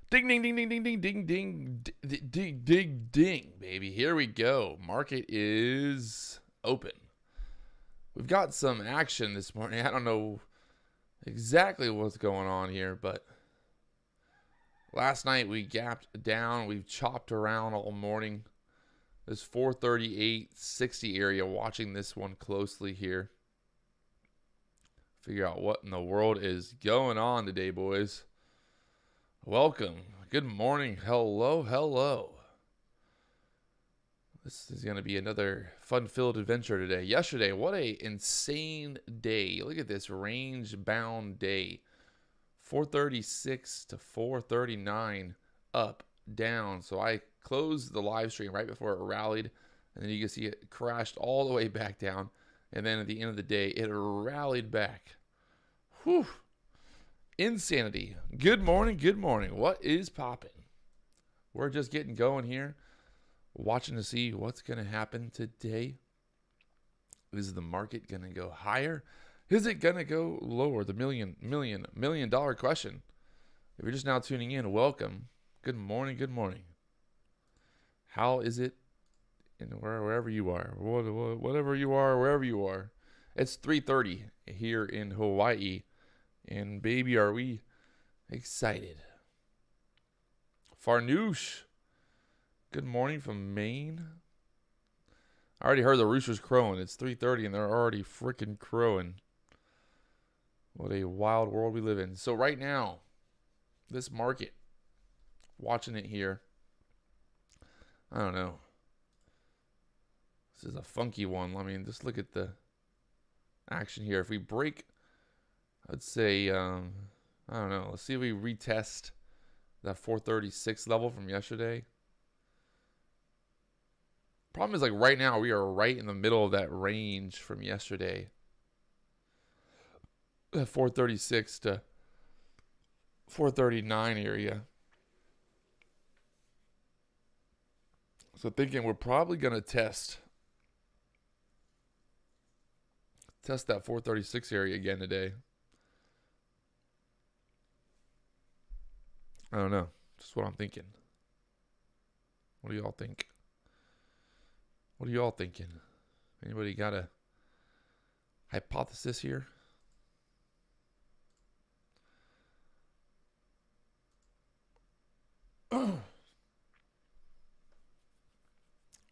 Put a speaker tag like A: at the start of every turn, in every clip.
A: Ding, ding, ding, ding, ding, ding, ding, ding, ding, ding, ding, ding, baby. Here we go. Market is open. We've got some action this morning. I don't know exactly what's going on here, but last night we gapped down. We've chopped around all morning. This 438.60 area, watching this one closely here. Figure out what in the world is going on today, boys. Welcome. Good morning. Hello, hello. This is going to be another fun-filled adventure today. Yesterday, what a insane day. Look at this range-bound day. 436 to 439, up, down. So I closed the live stream right before it rallied, and then you can see it crashed all the way back down. And then at the end of the day, it rallied back. Whew. Insanity. Good morning, good morning. What is popping? We're just getting going here, watching to see what's going to happen today. Is the market going to go higher? Is it going to go lower? The million dollar question. If you're just now tuning in, welcome. Good morning, good morning. How is it in wherever you are? Whatever you are, wherever you are. It's 3:30 here in Hawaii. And baby, are we excited. Farnoosh, good morning from Maine. I already heard the roosters crowing. It's 3:30 and they're already freaking crowing. What a wild world we live in. So right now, this market, watching it here, I don't know. This is a funky one. I mean, just look at the action here. If we break, I'd say, I don't know. Let's see if we retest that 436 level from yesterday. Problem is, like right now, we are right in the middle of that range from yesterday. That 436 to 439 area. So thinking we're probably going to test that 436 area again today. I don't know. Just what I'm thinking. What do y'all think? What are y'all thinking? Anybody got a hypothesis here?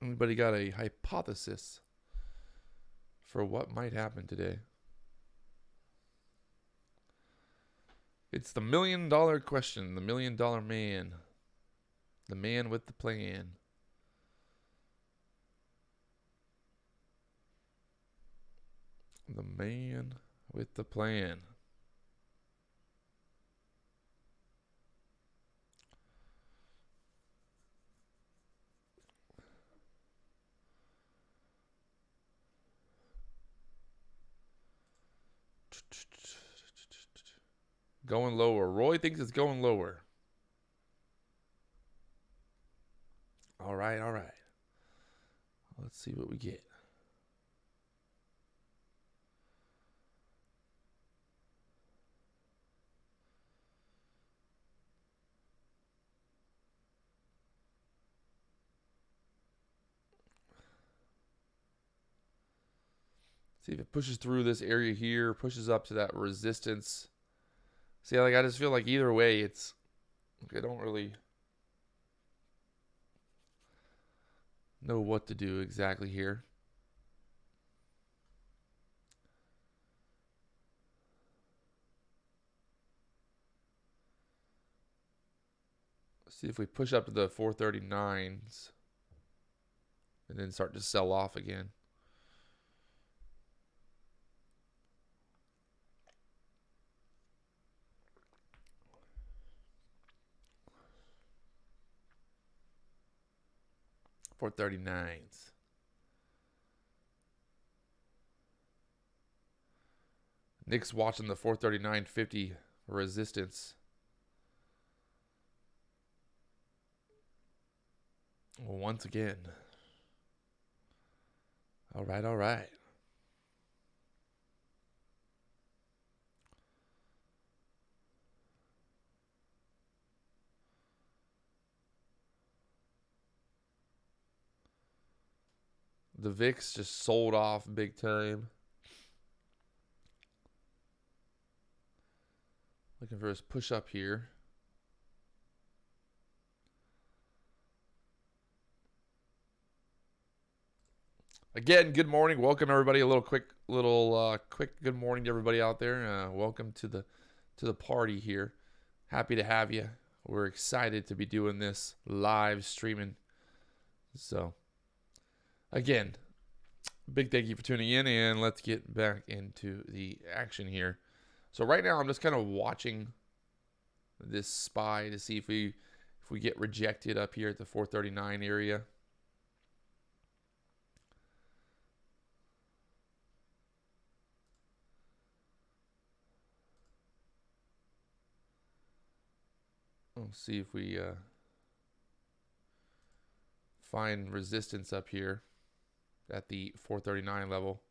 A: Anybody got a hypothesis for what might happen today? It's the $1 million question, the $1 million man, the man with the plan. The man with the plan. Going lower. Roy thinks it's going lower. All right, all right. Let's see what we get. See if it pushes through this area here, pushes up to that resistance. See, like I just feel like either way, it's I don't really know what to do exactly here. Let's see if we push up to the 439s and then start to sell off again. $439s. Nick's watching the 439.50 resistance. Once again. All right, all right. The VIX just sold off big time. Looking for his push up here. Again, good morning. Welcome everybody. A quick good morning to everybody out there. Welcome to the party here. Happy to have you. We're excited to be doing this live streaming. So, again, big thank you for tuning in, and let's get back into the action here. So right now I'm just kind of watching this SPY to see if we get rejected up here at the 439 area. We'll see if we find resistance up here at the 439 level.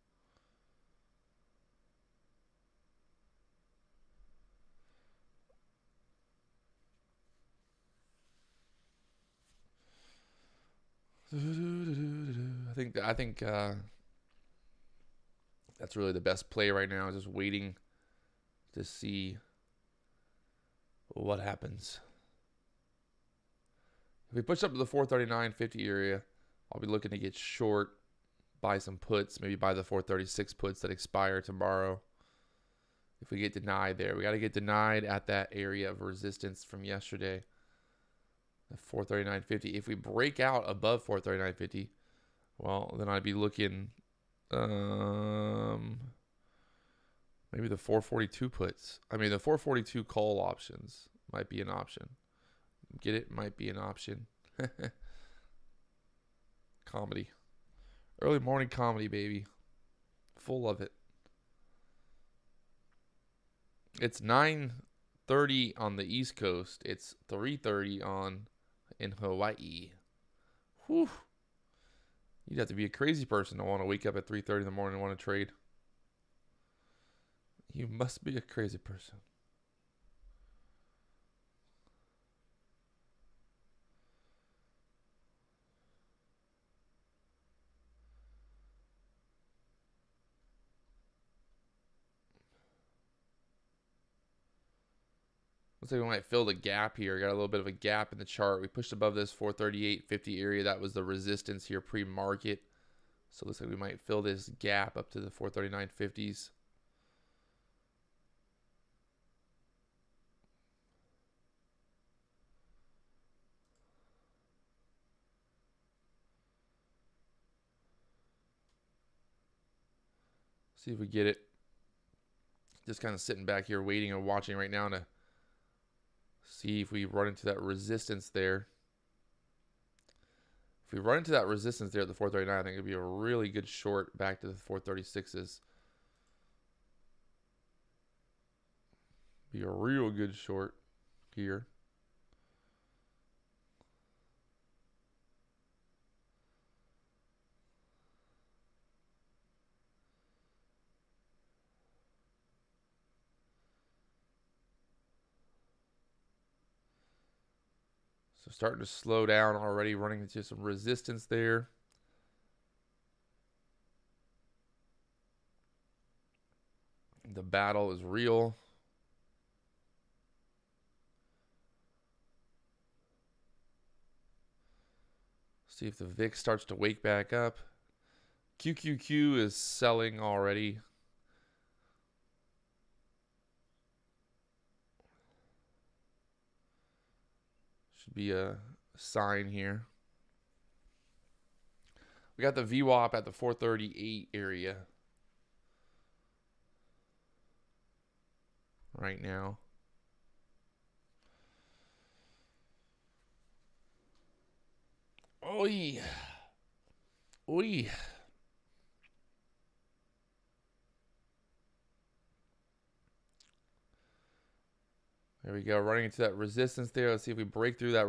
A: I think that's really the best play right now, is just waiting to see what happens. If we push up to the 439.50 area, I'll be looking to get short, buy some puts, maybe buy the 436 puts that expire tomorrow. If we get denied there, we got to get denied at that area of resistance from yesterday, the 439.50. If we break out above 439.50, well, then I'd be looking maybe the 442 puts. I mean, the 442 call options might be an option. Get it? Might be an option. Comedy. Early morning comedy, baby. Full of it. It's 9:30 on the East Coast. It's 3:30 in Hawaii. Whew. You'd have to be a crazy person to want to wake up at 3:30 in the morning and want to trade. You must be a crazy person. Looks like we might fill the gap here. Got a little bit of a gap in the chart. We pushed above this 438.50 area. That was the resistance here pre-market. So it looks like we might fill this gap up to the 439.50s. See if we get it. Just kind of sitting back here waiting and watching right now to see if we run into that resistance there. If we run into that resistance there at the 439, I think it'd be a really good short back to the 436s. Be a real good short here. So starting to slow down already, running into some resistance there. The battle is real. See if the VIX starts to wake back up. QQQ is selling already. Should be a sign here. We got the VWAP at the 438 area right now. Oi. Oi. There we go, running into that resistance there. Let's see if we break through that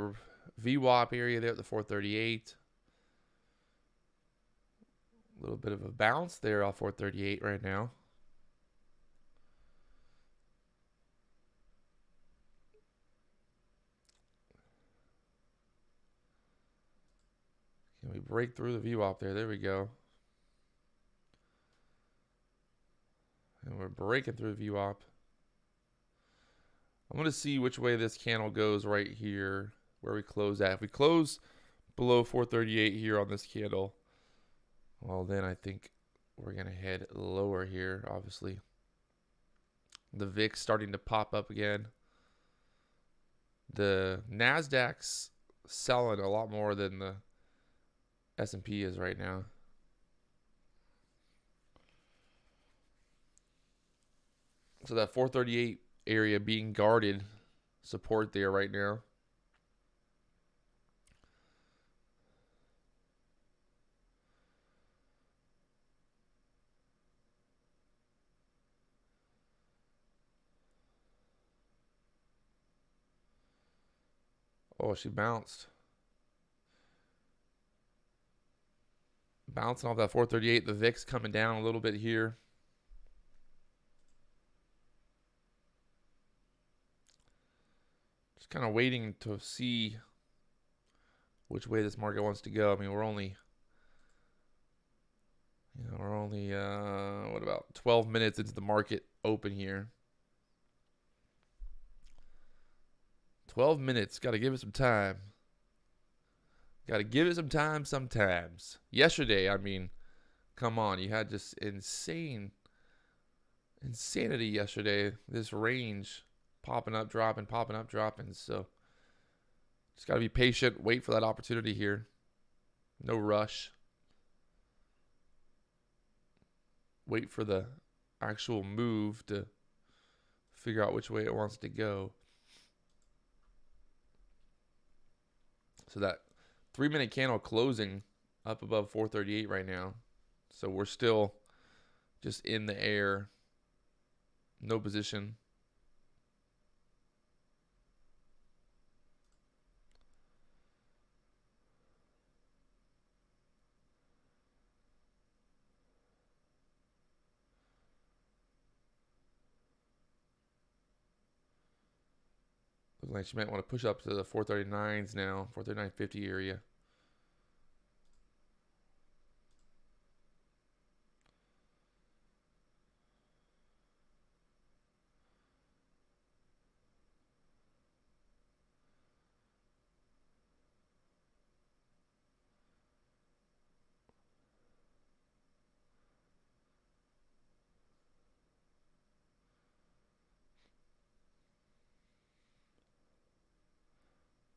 A: VWAP area there at the 438. A little bit of a bounce there off 438 right now. Can we break through the VWAP there? There we go. And we're breaking through the VWAP. I'm going to see which way this candle goes right here, where we close at. If we close below 438 here on this candle, well, then I think we're going to head lower here, obviously. The VIX starting to pop up again. The NASDAQ's selling a lot more than the S&P is right now. So that 438 area being guarded, support there right now. Oh, she bounced. Bouncing off that 438. The VIX coming down a little bit here. Just kind of waiting to see which way this market wants to go. I mean, we're only, what about 12 minutes into the market open here. 12 minutes. Got to give it some time. Got to give it some time sometimes. Yesterday, I mean, come on. You had just insanity yesterday. This range popping up, dropping, popping up, dropping. So just got to be patient. Wait for that opportunity here. No rush. Wait for the actual move to figure out which way it wants to go. So that 3-minute candle closing up above 438 right now. So we're still just in the air. No position. Looks like she might want to push up to the 439s now, 439.50 area.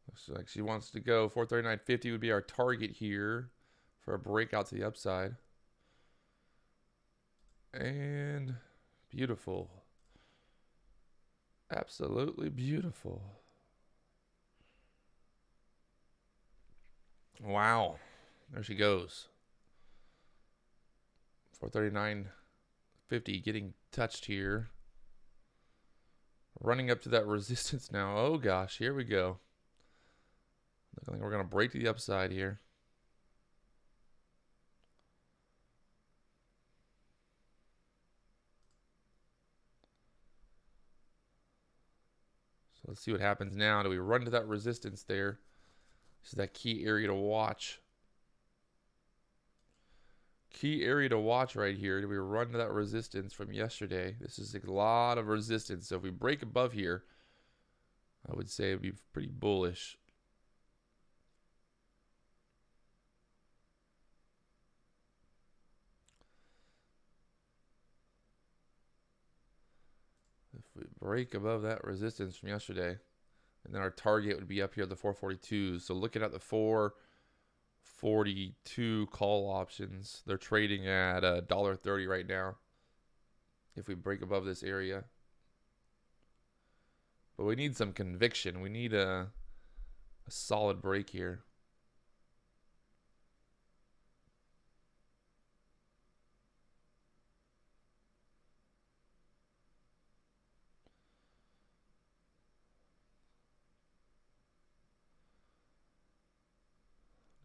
A: Looks like she wants to go 439.50 would be our target here for a breakout to the upside. And beautiful. Absolutely beautiful. Wow. There she goes. 439.50 getting touched here. Running up to that resistance now. Oh gosh, here we go. Looking like we're going to break to the upside here. So let's see what happens now. Do we run to that resistance there? This is that key area to watch. Key area to watch right here. Do we run to that resistance from yesterday? This is a lot of resistance. So if we break above here, I would say it'd be pretty bullish. If we break above that resistance from yesterday, and then our target would be up here at the 442s. So looking at the 442 call options, they're trading at $1.30 right now. If we break above this area. But we need some conviction. We need a solid break here.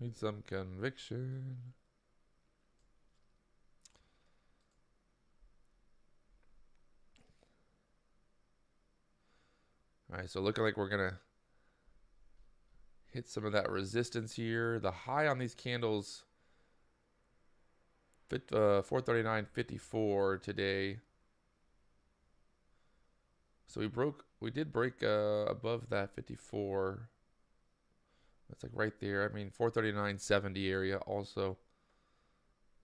A: Need some conviction. All right, so looking like we're going to hit some of that resistance here. The high on these candles, 439.54 today. So we did break above that 54. That's like right there. I mean, 439.70 area also.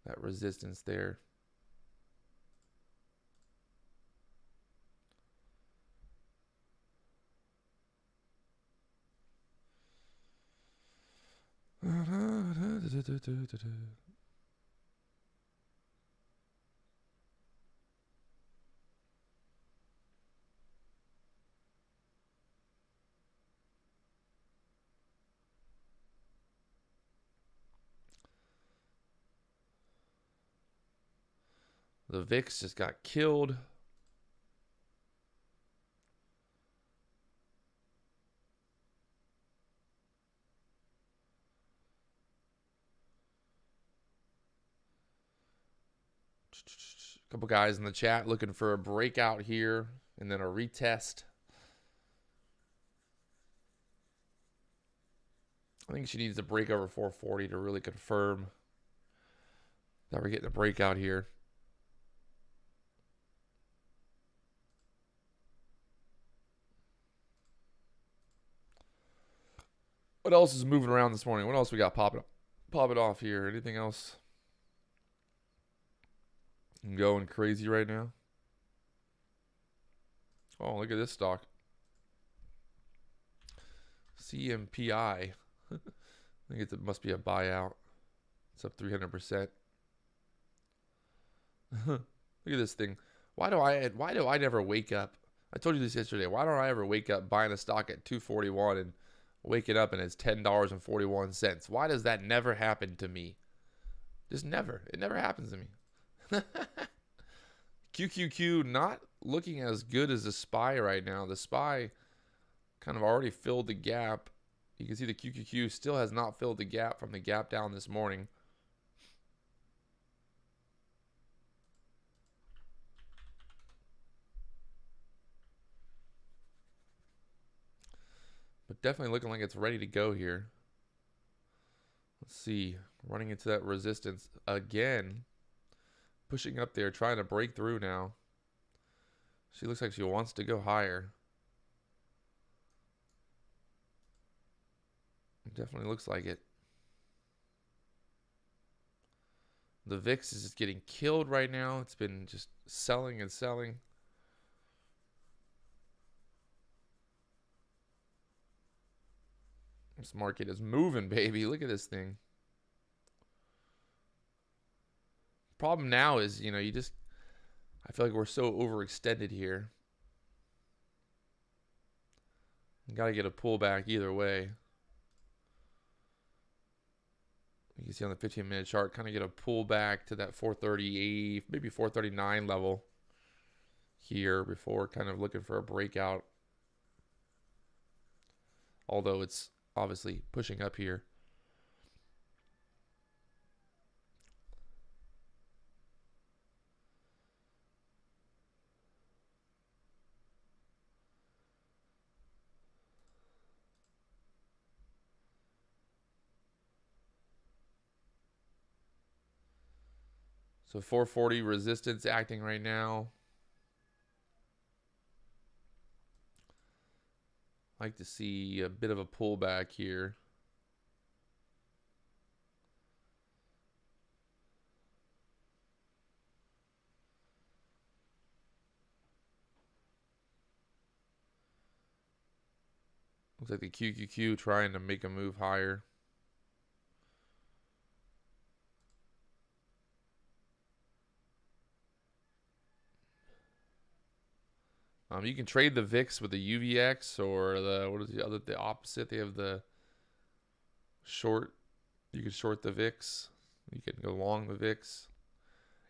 A: That resistance there. The VIX just got killed. A couple guys in the chat looking for a breakout here and then a retest. I think she needs to break over 440 to really confirm that we're getting a breakout here. What else is moving around this morning? What else we got popping off here? Anything else going crazy right now? Oh, look at this stock. CMPI. I think it must be a buyout. It's up 300%. Look at this thing. Why do I never wake up? I told you this yesterday. Why don't I ever wake up buying a stock at 241 and wake it up and it's $10.41? Why does that never happen to me? Just never. It never happens to me. QQQ not looking as good as the SPY right now. The SPY kind of already filled the gap. You can see the QQQ still has not filled the gap from the gap down this morning. But definitely looking like it's ready to go here. Let's see. Running into that resistance again. Pushing up there, trying to break through now. She looks like she wants to go higher. It definitely looks like it. The VIX is just getting killed right now. It's been just selling and selling. This market is moving, baby. Look at this thing. Problem now is, you know, I feel like we're so overextended here. You got to get a pullback either way. You can see on the 15-minute chart, kind of get a pullback to that 438, maybe 439 level here before kind of looking for a breakout. Although it's obviously pushing up here. So 440 resistance acting right now. I like to see a bit of a pullback here. Looks like the QQQ trying to make a move higher. You can trade the VIX with the UVX or the opposite. They have the short. You can short the VIX. You can go long the VIX.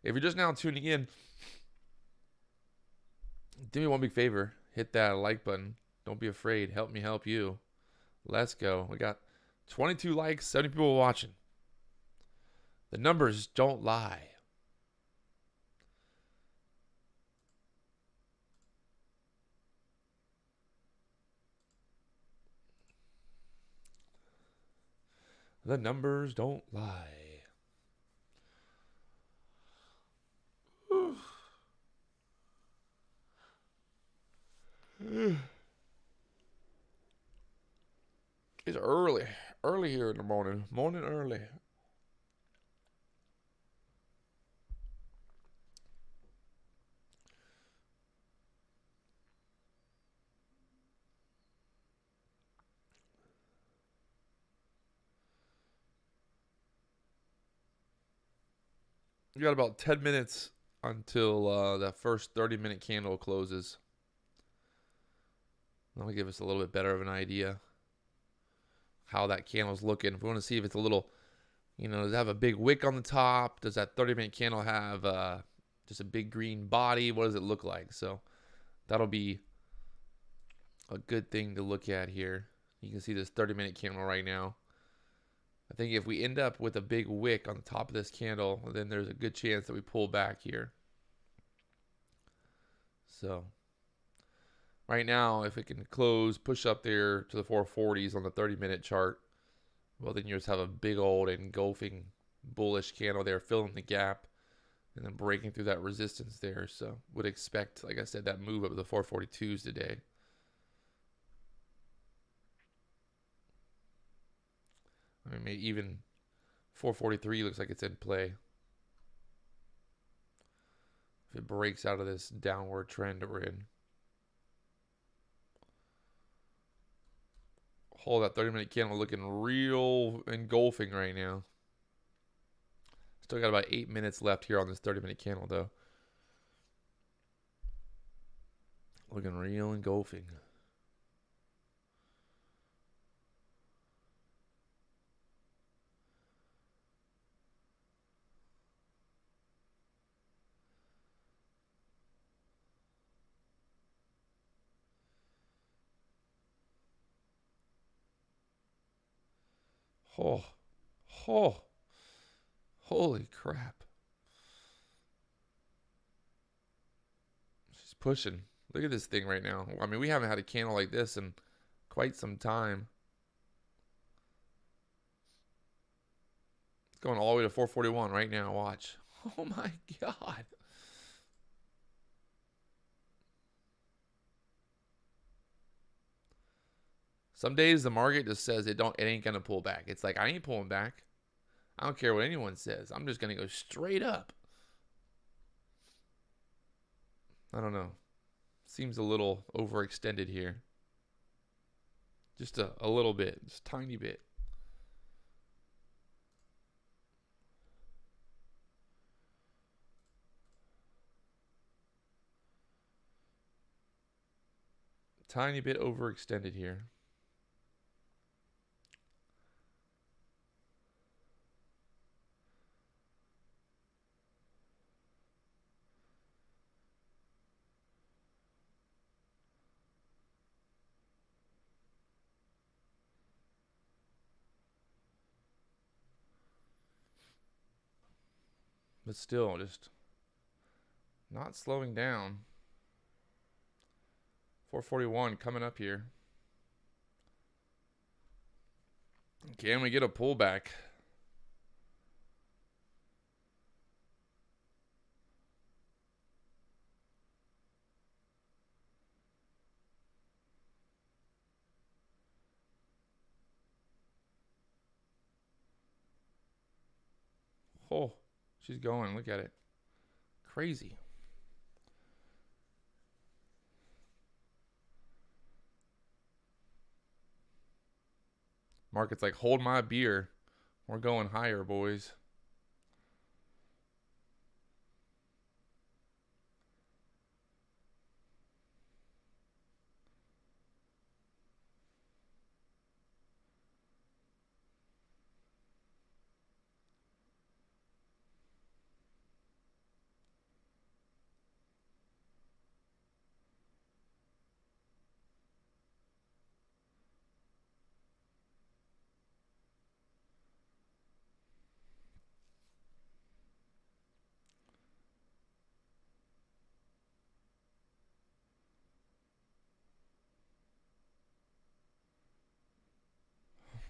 A: If you're just now tuning in, do me one big favor. Hit that like button. Don't be afraid. Help me help you. Let's go. We got 22 likes, 70 people watching. The numbers don't lie. The numbers don't lie. It's early here in the morning early. You got about 10 minutes until that first 30-minute candle closes. That'll give us a little bit better of an idea how that candle's looking. If we want to see if it's a little, does it have a big wick on the top? Does that 30-minute candle have just a big green body? What does it look like? So that'll be a good thing to look at here. You can see this 30-minute candle right now. I think if we end up with a big wick on the top of this candle, then there's a good chance that we pull back here. So right now, if it can close, push up there to the 440s on the 30-minute chart, well, then you just have a big old engulfing bullish candle there, filling the gap and then breaking through that resistance there. So would expect, like I said, that move up to the 442s today. I mean, maybe even 443 looks like it's in play. If it breaks out of this downward trend that we're in. Hold that 30-minute candle looking real engulfing right now. Still got about 8 minutes left here on this 30-minute candle, though. Looking real engulfing. Oh, holy crap. She's pushing. Look at this thing right now. I mean, we haven't had a candle like this in quite some time. It's going all the way to 441 right now. Watch. Oh my God. Some days the market just says it ain't gonna pull back. It's like, I ain't pulling back. I don't care what anyone says. I'm just gonna go straight up. I don't know. Seems a little overextended here. Just a little bit. Just a tiny bit. Tiny bit overextended here. But still, just not slowing down. 441 coming up here. Can we get a pullback? Oh, she's going. Look at it. Crazy. Market's like, hold my beer. We're going higher, boys.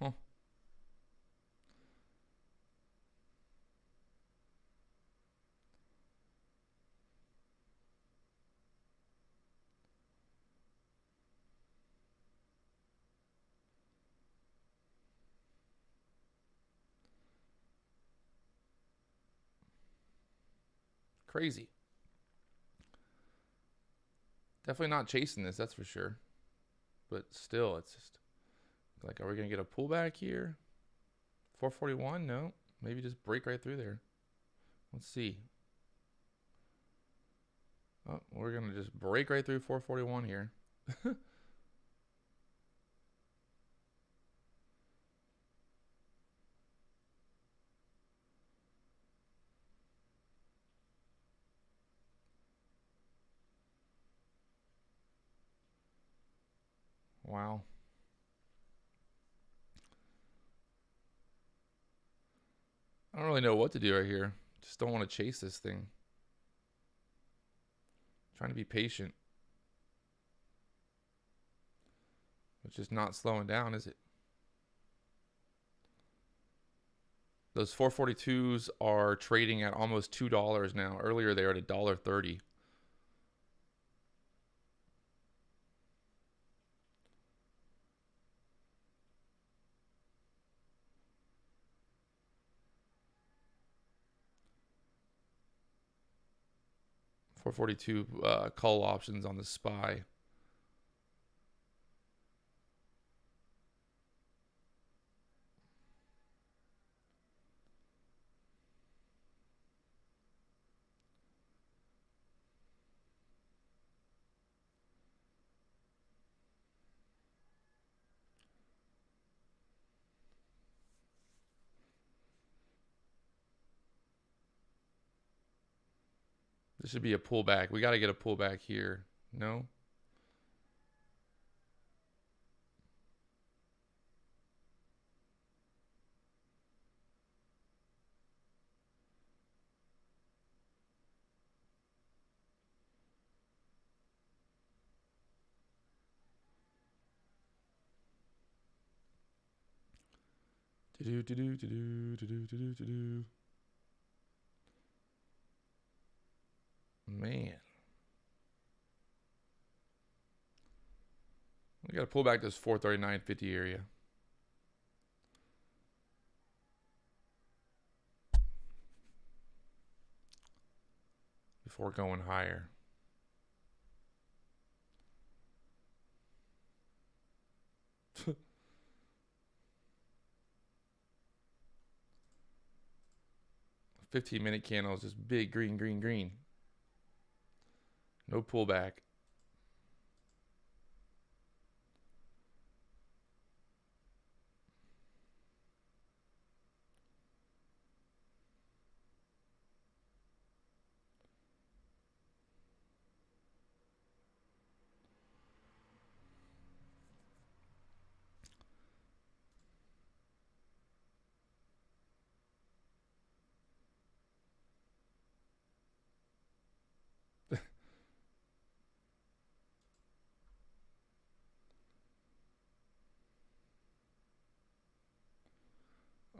A: Huh. Crazy. Definitely not chasing this, that's for sure. But still, it's just like, are we going to get a pullback here? 441? No. Maybe just break right through there. Let's see. Oh, we're going to just break right through 441 here. Wow. I don't really know what to do right here. Just don't want to chase this thing. Trying to be patient. It's just not slowing down, is it? Those 442s are trading at almost $2 now. Earlier they were at $1.30. $442 call options on the SPY. This should be a pullback. We got to get a pullback here. No? Man. We got to pull back this 439.50 area. Before going higher. A 15-minute candle is just big green, green, green. No pullback.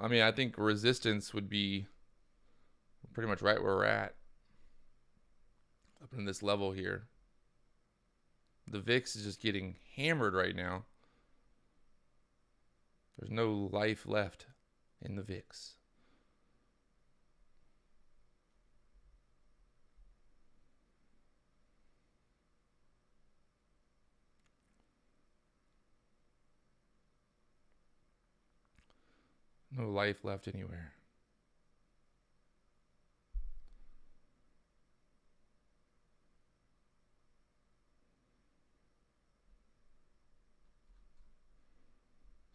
A: I mean, I think resistance would be pretty much right where we're at. Up in this level here. The VIX is just getting hammered right now. There's no life left in the VIX. No life left anywhere.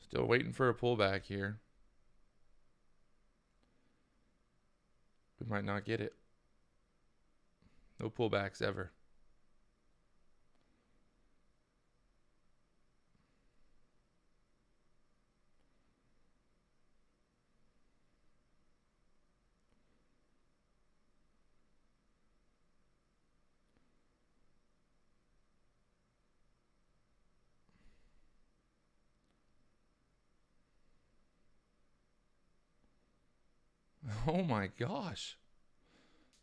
A: Still waiting for a pullback here. We might not get it. No pullbacks ever. Oh my gosh.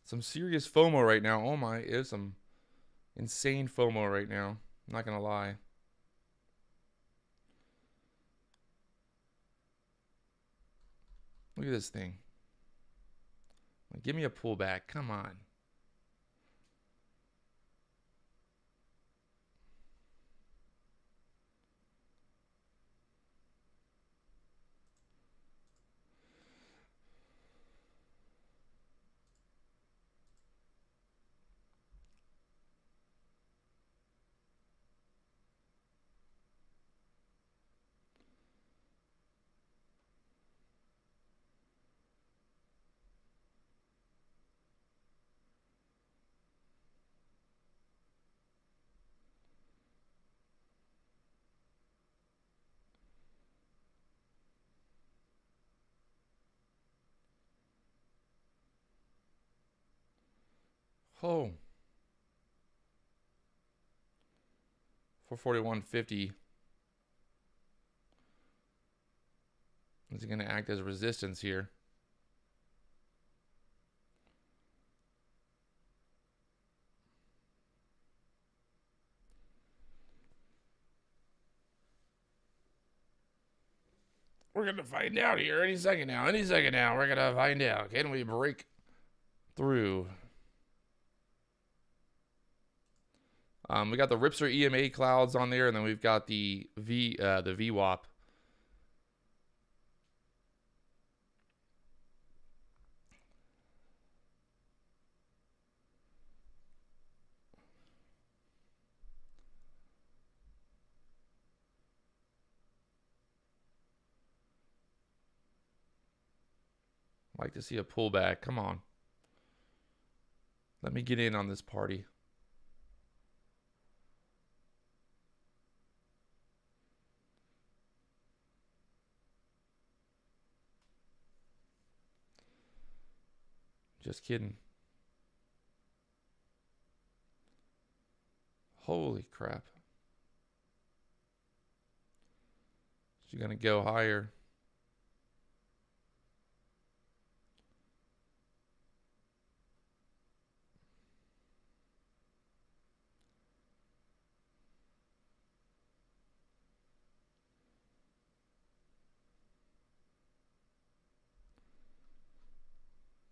A: Some serious FOMO right now. Oh my, it is some insane FOMO right now. I'm not going to lie. Look at this thing. Like, give me a pullback. Come on. Oh. 441.50. Is it going to act as resistance here? We're going to find out here any second now. Any second now. We're going to find out. Can we break through? We got the Ripster EMA clouds on there, and then we've got the VWAP. Like to see a pullback. Come on. Let me get in on this party. Just kidding. Holy crap. She's going to go higher.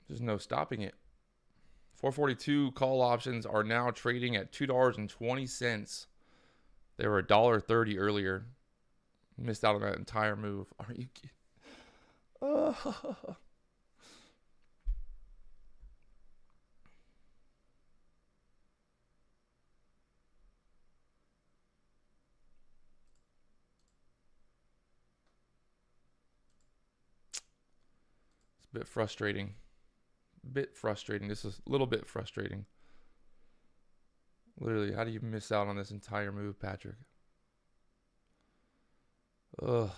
A: There's no stopping it. 442 call options are now trading at $2.20. They were $1.30 earlier. Missed out on that entire move. Are you kidding? Oh. It's a bit frustrating. This is a little bit frustrating. Literally, how do you miss out on this entire move, Patrick? Ugh.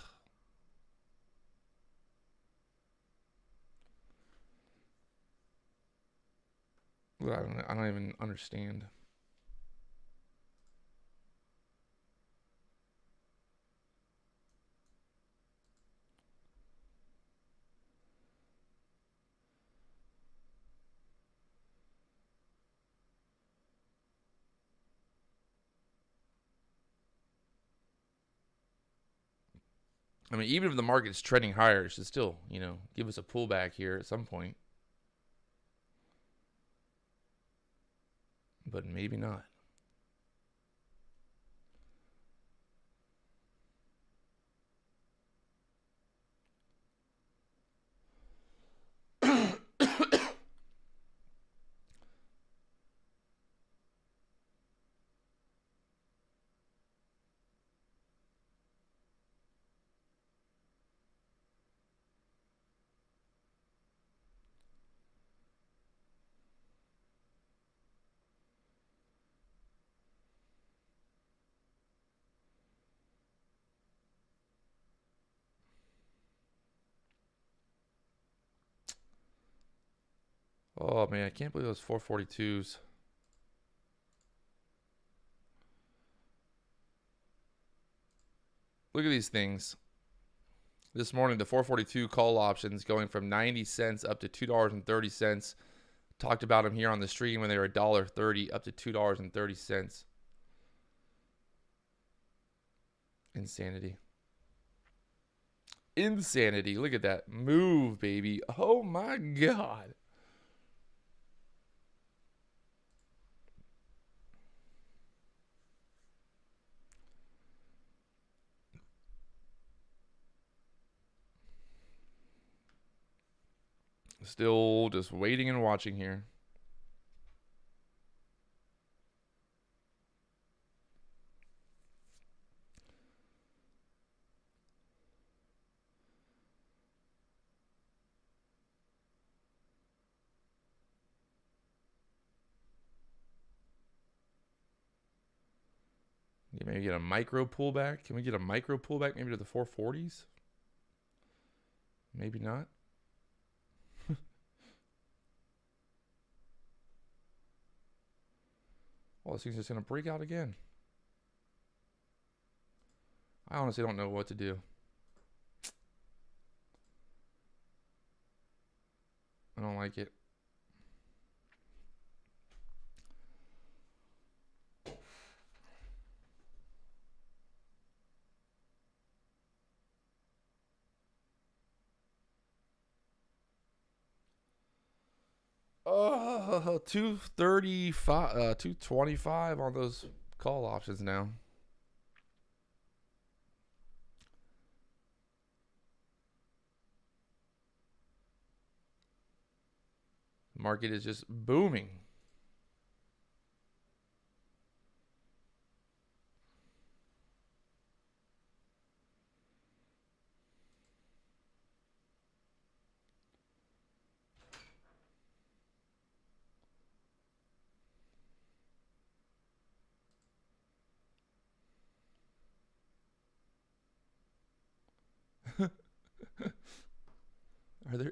A: I don't even understand. I mean, even if the market's trending higher, it should still, give us a pullback here at some point. But maybe not. Oh, man, I can't believe those 442s. Look at these things. This morning, the 442 call options going from 90 cents up to $2.30. Talked about them here on the stream when they were $1.30 up to $2.30. Insanity. Insanity. Look at that move, baby. Oh, my God. Still just waiting and watching here. Maybe get a micro pullback. Can we get a micro pullback maybe to the 440s? Maybe not. Oh, this thing's just going to break out again. I honestly don't know what to do. I don't like it. Oh, 235, 225 on those call options now. Market is just booming.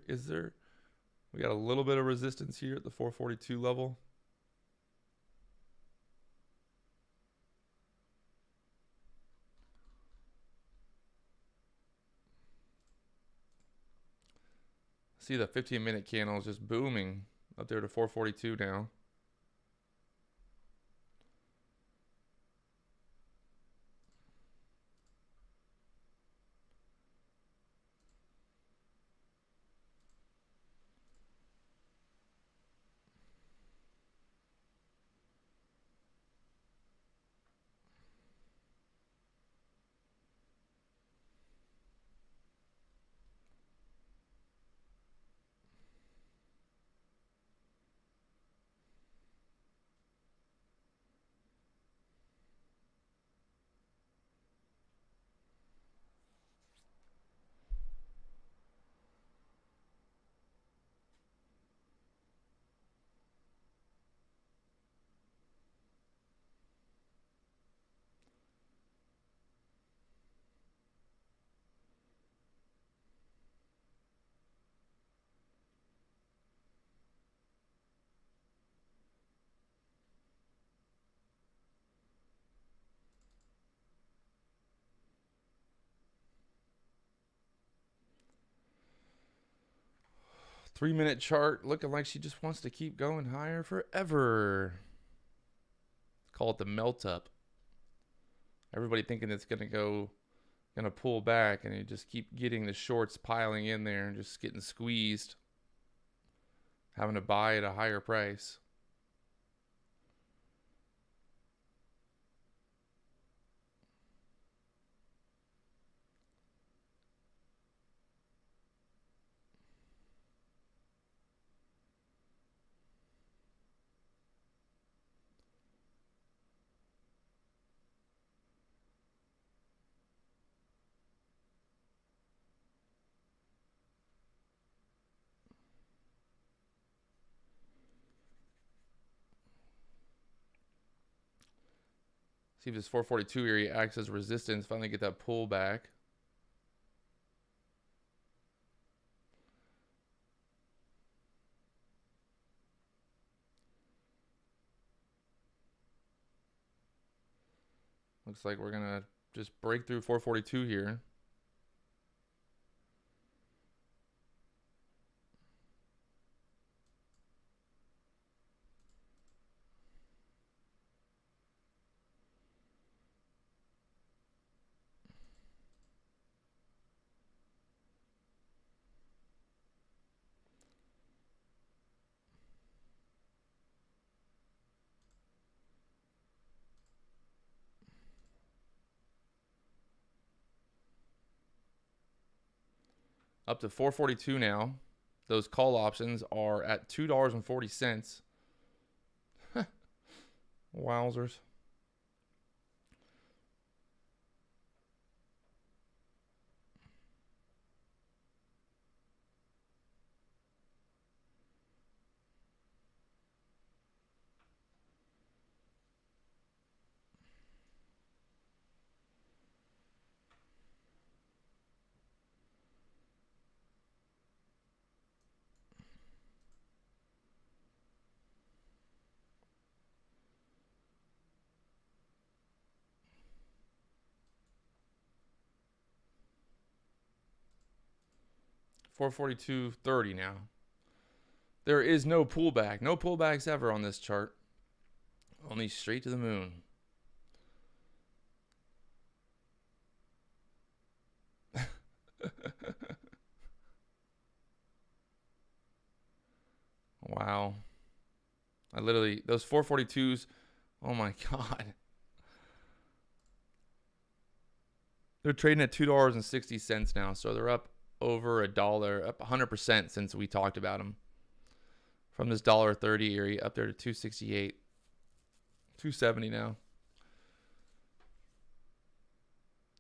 A: Is there, we got a little bit of resistance here at the 442 level. See the 15-minute candle is just booming up there to 442 now. Three-minute chart looking like she just wants to keep going higher forever. Call it the melt up. Everybody thinking it's gonna pull back, and you just keep getting the shorts piling in there and just getting squeezed, having to buy at a higher price. See if this 442 area acts as resistance. Finally get that pullback. Looks like we're gonna just break through 442 here. Up to 442 now. Those call options are at $2.40. Wowzers. 442.30 now. There is no pullback. No pullbacks ever on this chart. Only straight to the moon. Wow. I literally, those 442s, oh my God. They're trading at $2.60 now, so they're up over $1, up 100% since we talked about them. From this $1.30 area up there to 268, 270 now.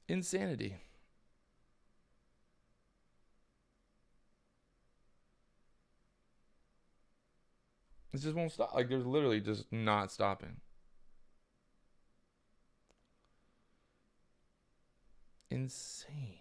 A: Insanity. It just won't stop. Like, there's literally just not stopping. Insane.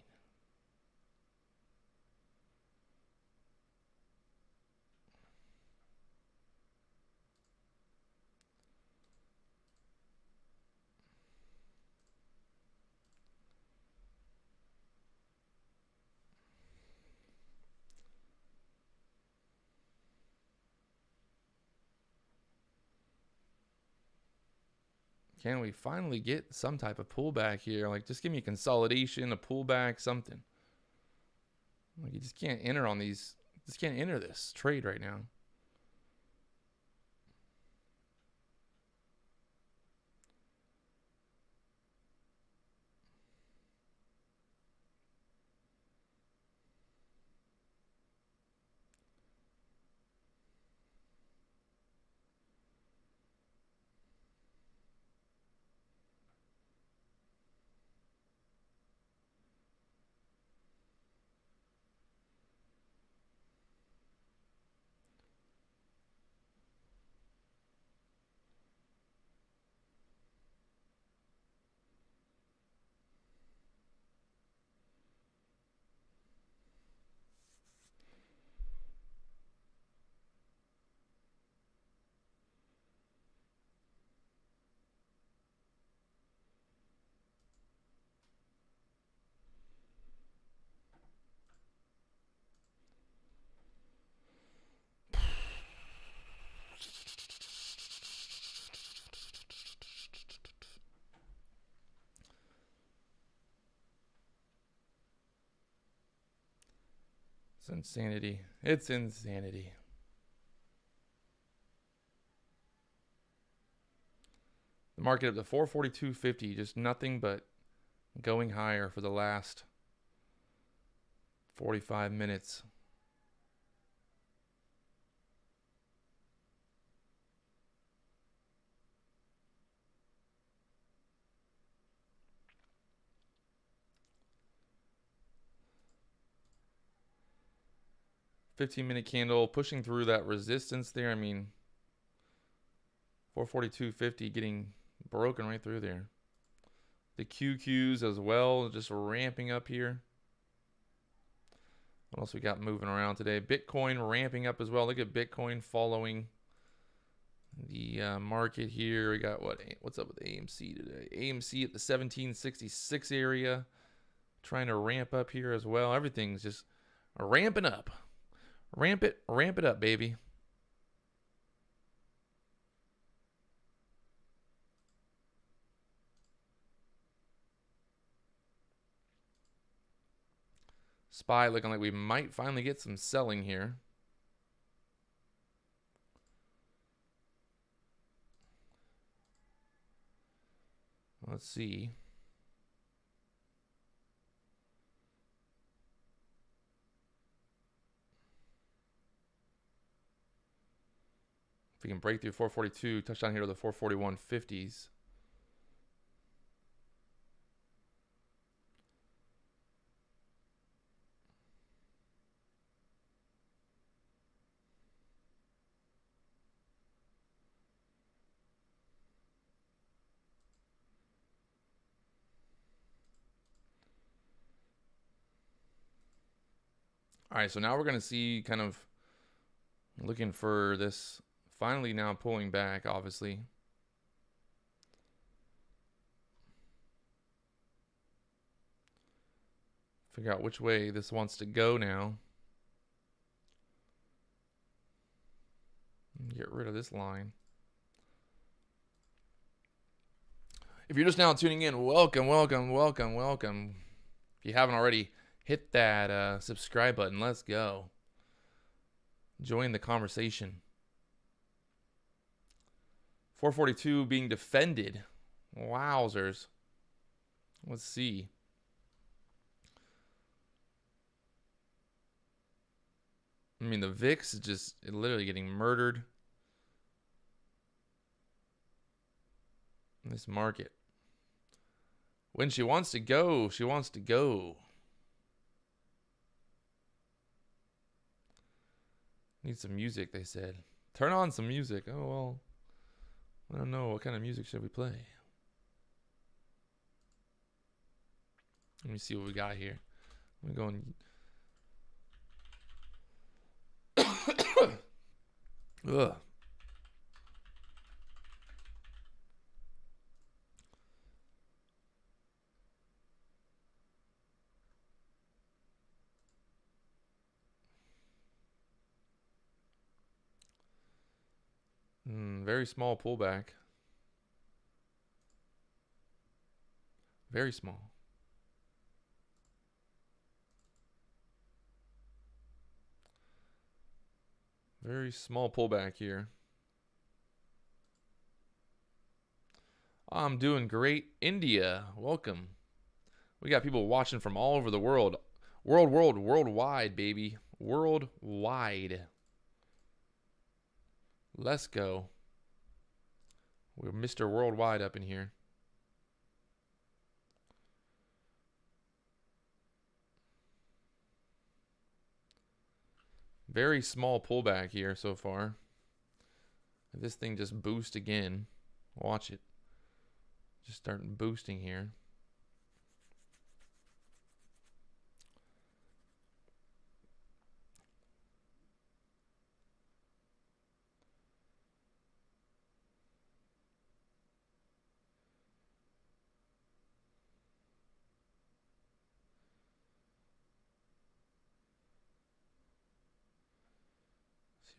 A: Can we finally get some type of pullback here? Like, just give me a consolidation, a pullback, something. Like, you just can't enter on these. Just can't enter this trade right now. It's insanity. It's insanity. The market up to 442.50, just nothing but going higher for the last 45 minutes. $15-minute candle pushing through that resistance there. I mean, 442.50 getting broken right through there. The QQs as well, just ramping up here. What else we got moving around today? Bitcoin ramping up as well. Look at Bitcoin following the market here. We got what's up with AMC today? AMC at the 1766 area, trying to ramp up here as well. Everything's just ramping up. Ramp it up, baby. SPY looking like we might finally get some selling here. Let's see. If we can break through 442, touch down here to the 441.50s. All right, so now we're going to see kind of looking for this finally now pulling back, obviously. Figure out which way this wants to go now. Get rid of this line. If you're just now tuning in, welcome, welcome, welcome, welcome. If you haven't already, hit that subscribe button. Let's go. Join the conversation. 442 being defended. Wowzers. Let's see. I mean, the VIX is just literally getting murdered in this market. When she wants to go, she wants to go. Need some music, they said. Turn on some music. Oh, well, I don't know. What kind of music should we play? Let me see what we got here. I'm going. Ugh. Very small pullback. Very small. Very small pullback here. I'm doing great. India, welcome. We got people watching from all over the world. Worldwide, baby. Worldwide. Let's go. We're Mr. Worldwide up in here. Very small pullback here so far. If this thing just boosts again, watch it. Just starting boosting here.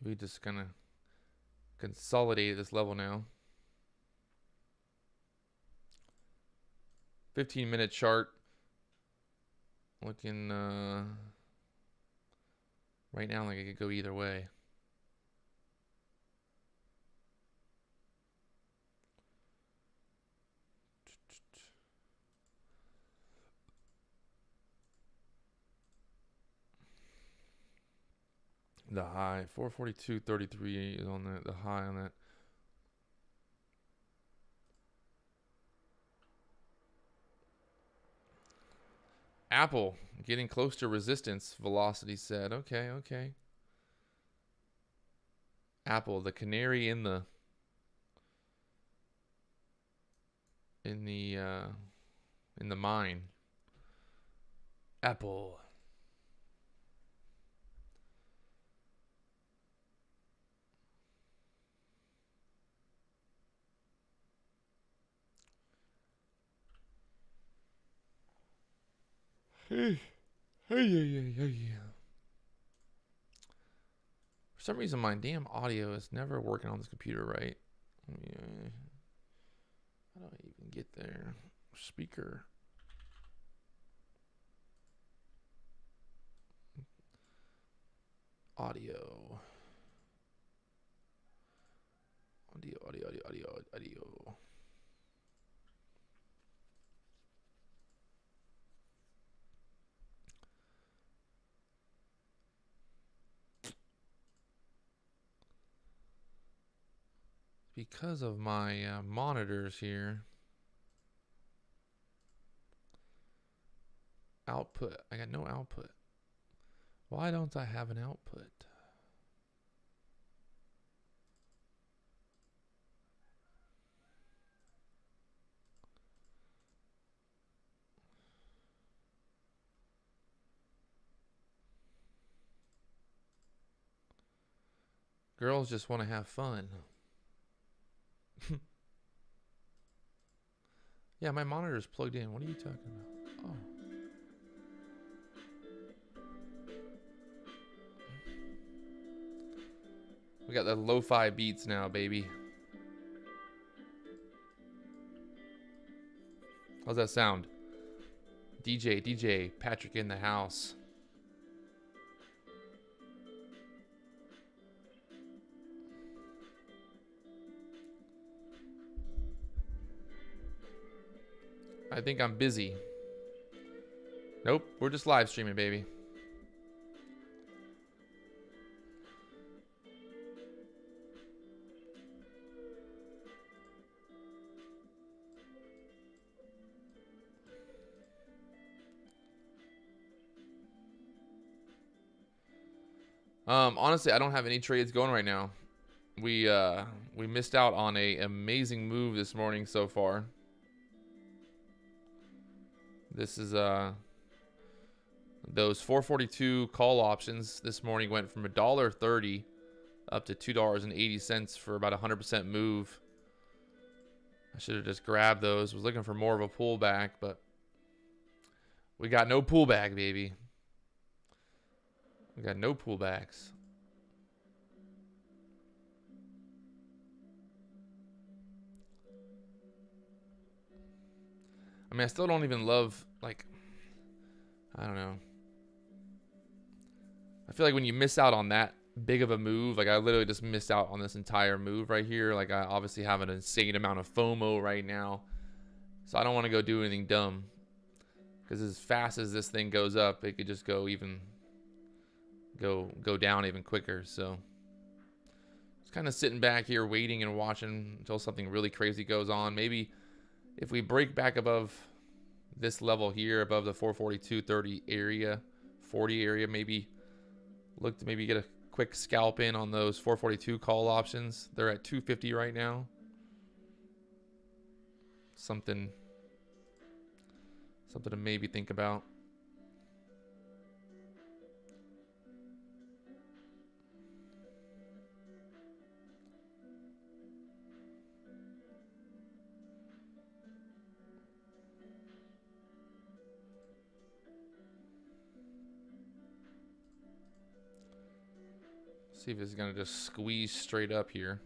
A: We just kind of consolidate this level now. 15-minute chart. Looking right now like it could go either way. The high 442.33 is on the high on that. Apple getting close to resistance, Velocity said. Okay. Apple, the canary in the mine. Apple. Hey. For some reason, my damn audio is never working on this computer right. How do I even get there? Speaker. Audio. Because of my monitors here. Output. I got no output. Why don't I have an output? Girls just want to have fun. Yeah, my monitor's plugged in. What are you talking about? Oh. We got the lo-fi beats now, baby. How's that sound? DJ Patrick in the house. I think I'm busy. Nope, we're just live streaming, baby. Honestly, I don't have any trades going right now. We missed out on a amazing move this morning so far. This is those 442 call options this morning went from $1.30 up to $2.80 for about a 100% move. I should have just grabbed those. Was looking for more of a pullback, but we got no pullback, baby. We got no pullbacks. I mean, I still don't even love, like, I don't know. I feel like when you miss out on that big of a move, like I literally just missed out on this entire move right here. Like I obviously have an insane amount of FOMO right now. So I don't want to go do anything dumb. Because as fast as this thing goes up, it could just go down even quicker. So just kind of sitting back here waiting and watching until something really crazy goes on. Maybe if we break back above this level here, above the 442.30 area, 40 area, maybe look to maybe get a quick scalp in on those 442 call options. They're at 250 right now. Something to maybe think about. See if it's gonna just squeeze straight up here.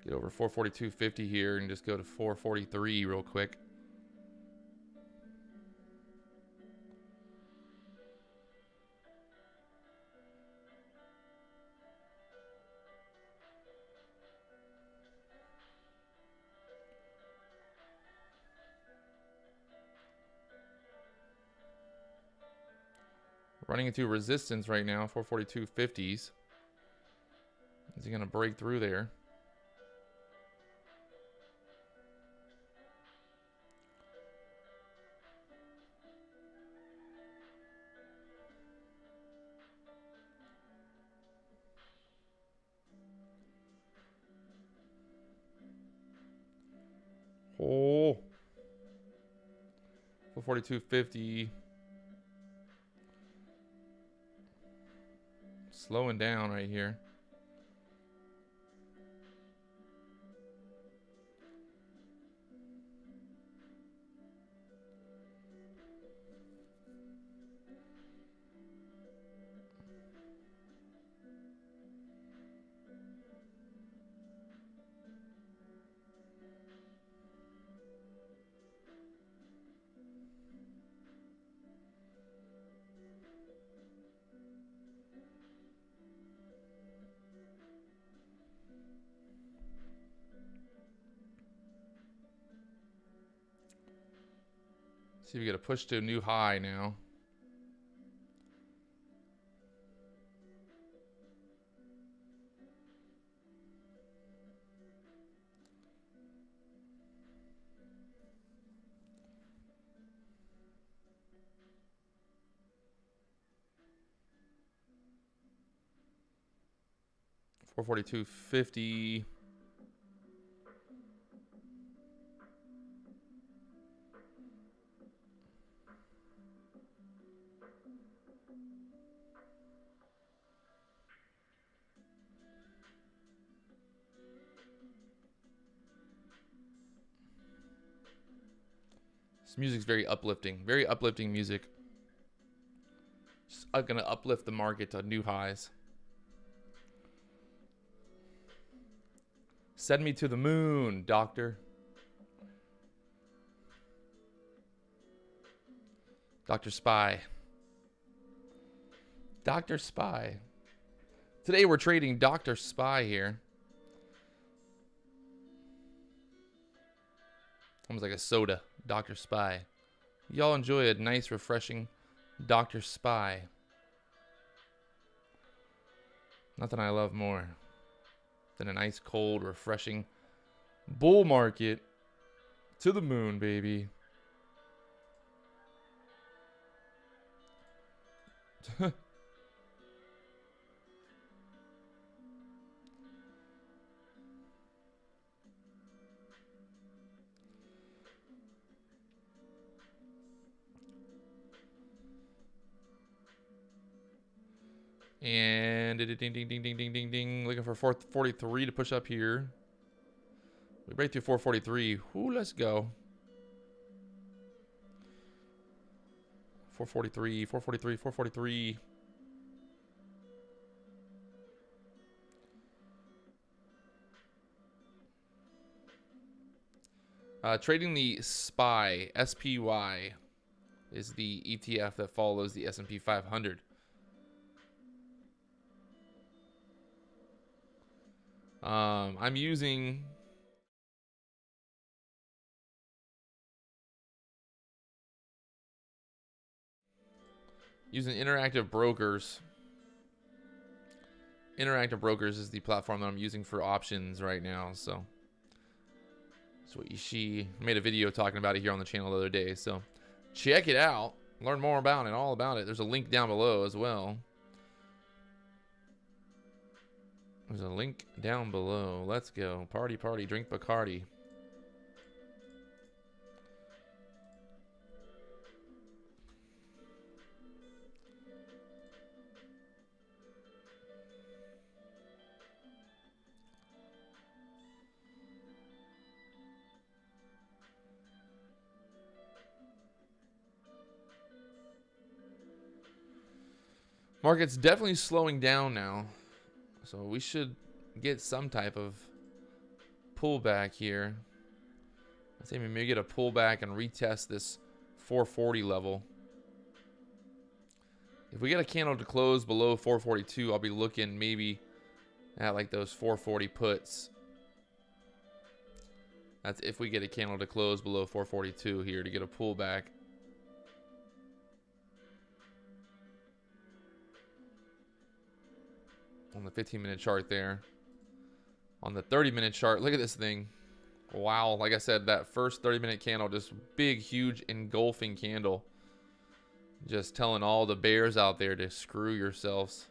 A: Get over 442.50 here and just go to 443 real quick. Running into resistance right now, 442.50s. Is he going to break through there? Oh. 442.50. Slowing down right here. See if we get a push to a new high now. $442.50. This music's very uplifting music. Just gonna uplift the market to new highs. Send me to the moon, doctor. Dr. Spy. Dr. Spy. Today we're trading Dr. Spy here. Almost like a soda. Dr. Spy. Y'all enjoy a nice, refreshing Dr. Spy. Nothing I love more than a nice, cold, refreshing bull market to the moon, baby. And ding, ding, ding, ding, ding, ding, ding. Looking for 443 to push up here. We break through 443. Ooh, let's go. 443, 443, 443. Trading the SPY, SPY, is the ETF that follows the S&P 500. I'm using Interactive Brokers. Interactive Brokers is the platform that I'm using for options right now. So she made a video talking about it here on the channel the other day. So check it out. Learn more about it, all about it. There's a link down below as well. There's a link down below. Let's go. Party, party, drink Bacardi. Market's definitely slowing down now. So we should get some type of pullback here. Let's say maybe get a pullback and retest this 440 level. If we get a candle to close below 442, I'll be looking maybe at like those 440 puts. That's if we get a candle to close below 442 here to get a pullback. On the 15-minute chart there. On the 30-minute chart, look at this thing. Wow, like I said, that first 30-minute candle, just big, huge, engulfing candle. Just telling all the bears out there to screw yourselves.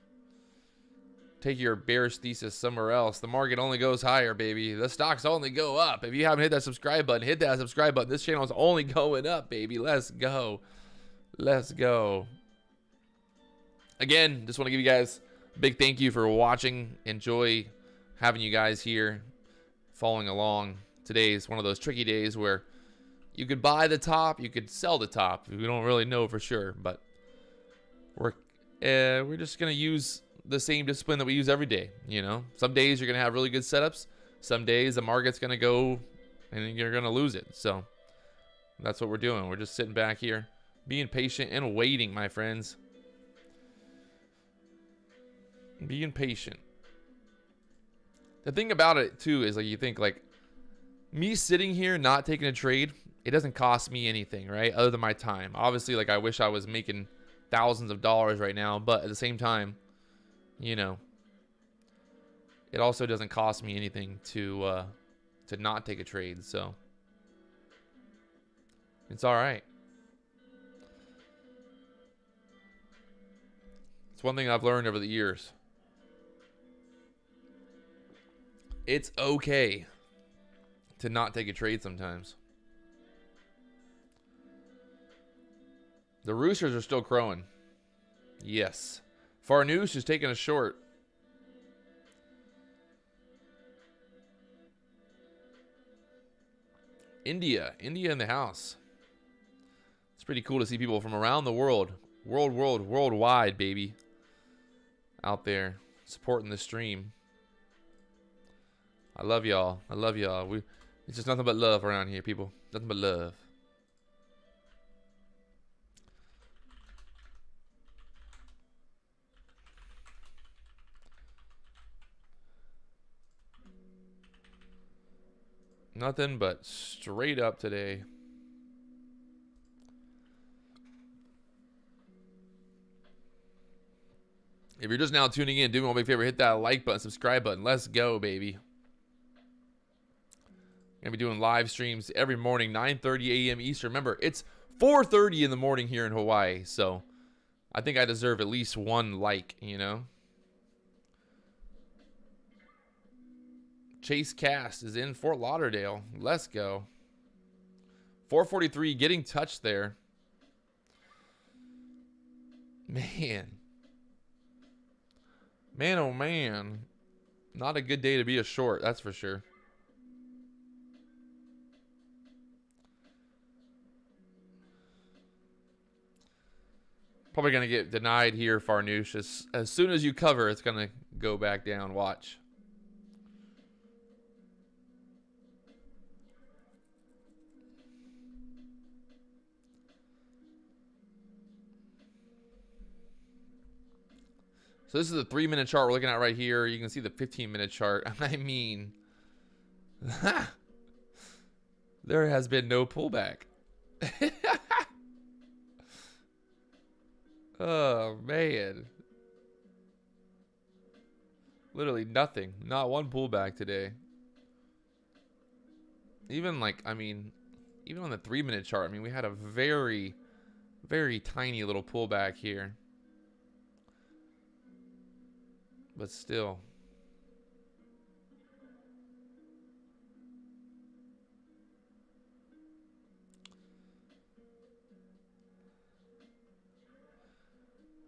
A: Take your bearish thesis somewhere else. The market only goes higher, baby. The stocks only go up. If you haven't hit that subscribe button, hit that subscribe button. This channel is only going up, baby. Let's go. Let's go. Again, just want to give you guys big thank you for watching. Enjoy having you guys here following along. Today is one of those tricky days where you could buy the top, you could sell the top. We don't really know for sure, but we're just gonna use the same discipline that we use every day. You know, some days you're gonna have really good setups. Some days the market's gonna go and you're gonna lose it. So that's what we're doing. We're just sitting back here, being patient and waiting, my friends. Being patient. The thing about it too is, like, you think like me sitting here not taking a trade, it doesn't cost me anything, right? Other than my time. Obviously, like, I wish I was making thousands of dollars right now, but at the same time, you know, it also doesn't cost me anything to not take a trade. So it's all right. It's one thing I've learned over the years. It's okay to not take a trade sometimes. The roosters are still crowing. Yes. Farnoosh is taking a short. India in the house. pretty cool to see people from around the world, worldwide, baby, out there supporting the stream. I love y'all. I love y'all. It's just nothing but love around here, people. Nothing but love. Nothing but straight up today. If you're just now tuning in, do me one big favor, hit that like button, subscribe button. Let's go, baby. Gonna be doing live streams every morning, 9:30 a.m. Eastern. Remember, it's 4:30 in the morning here in Hawaii, so I think I deserve at least one like, you know. Chase Cast is in Fort Lauderdale. Let's go. 443 getting touched there. Man. Man, oh man. Not a good day to be a short, that's for sure. Probably going to get denied here, Farnoosh. As soon as you cover, it's going to go back down. Watch. So this is the 3-minute chart we're looking at right here. You can see the 15-minute chart. I mean, there has been no pullback. Oh, man. Literally nothing. Not one pullback today. Even like, I mean, even on the 3-minute chart, I mean, we had a very, very tiny little pullback here. But still.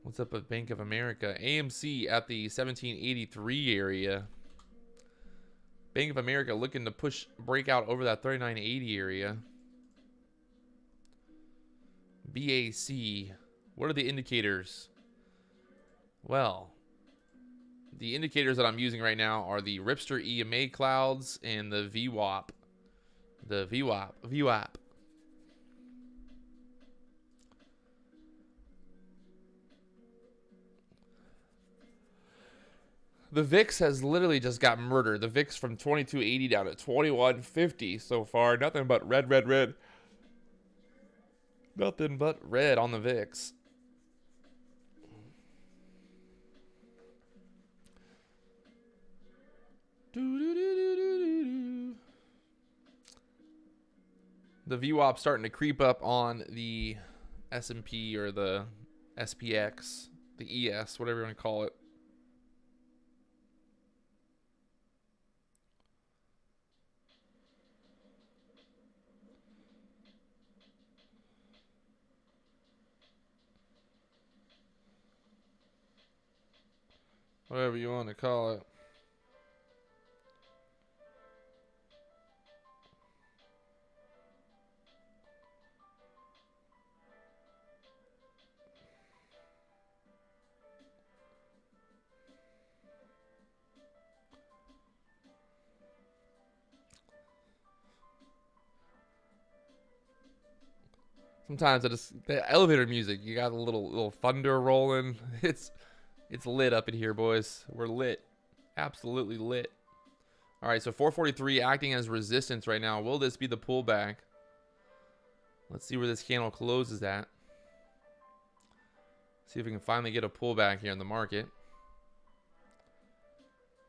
A: What's up with Bank of America? AMC at the 1783 area. Bank of America looking to push breakout over that 3980 area. BAC. What are the indicators? Well, the indicators that I'm using right now are the Ripster EMA clouds and the VWAP. The VWAP. The VIX has literally just got murdered. The VIX from 2280 down to 2150 so far. Nothing but red, red, red. Nothing but red on the VIX. The VWAP starting to creep up on the S&P or the SPX, the ES, whatever you want to call it. Whatever you want to call it. Sometimes the elevator music, you got a little thunder rolling. It's lit up in here, boys. We're lit. Absolutely lit. All right, so 443 acting as resistance right now. Will this be the pullback? Let's see where this candle closes at. See if we can finally get a pullback here in the market.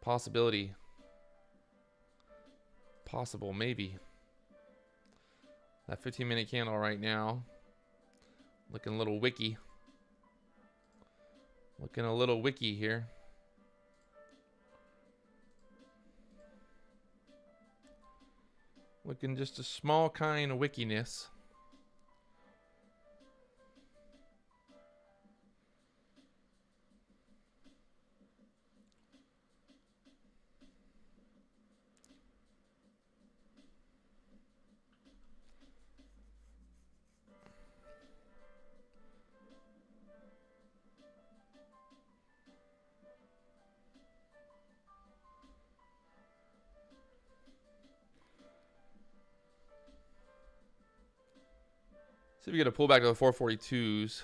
A: Possibility. Possible, maybe. That 15-minute candle right now. Looking a little wicky. Looking a little wicky here. Looking just a small kind of wickiness. See if we get a pullback to the 442s.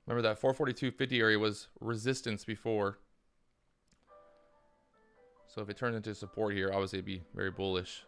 A: Remember that 442.50 area was resistance before. So if it turns into support here, obviously it'd be very bullish.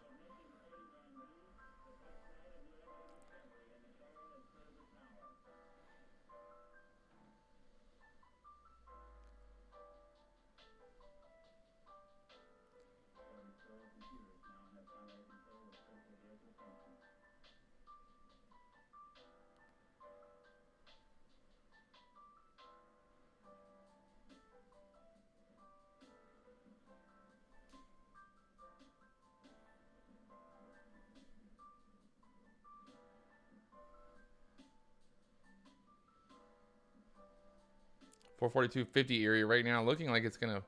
A: $442.50 area right now looking like it's going to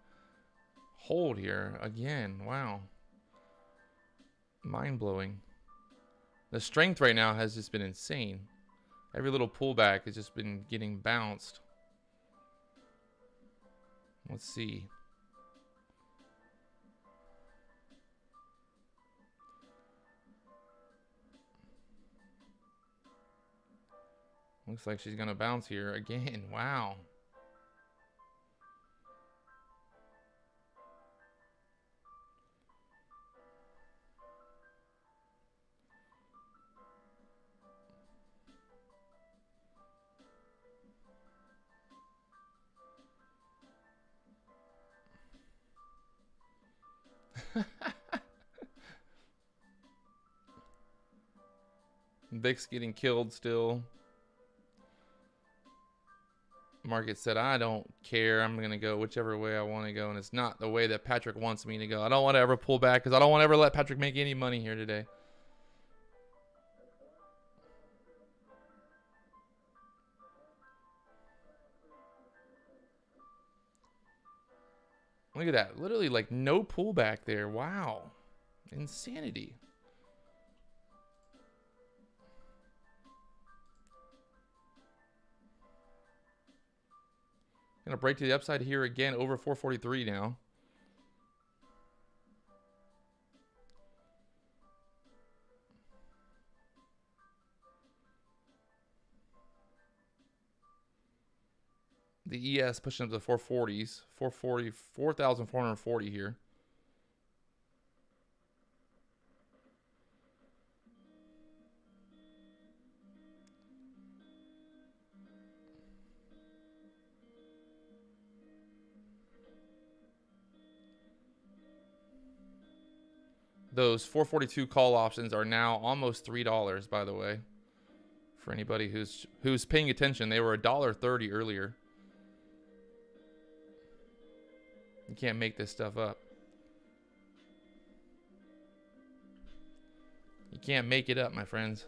A: hold here again. Wow. Mind-blowing. The strength right now has just been insane. Every little pullback has just been getting bounced. Let's see. Looks like she's going to bounce here again. Wow. Vicks getting killed still. Market said, I don't care. I'm going to go whichever way I want to go. And it's not the way that Patrick wants me to go. I don't want to ever pull back because I don't want to ever let Patrick make any money here today. Look at that. Literally like no pullback there. Wow. Insanity. Gonna break to the upside here again over 443 now. The ES pushing up to the 440s. 440, 4,440 here. Those 442 call options are now almost $3, by the way. For anybody who's paying attention, they were $1.30 earlier. You can't make this stuff up. You can't make it up, my friends.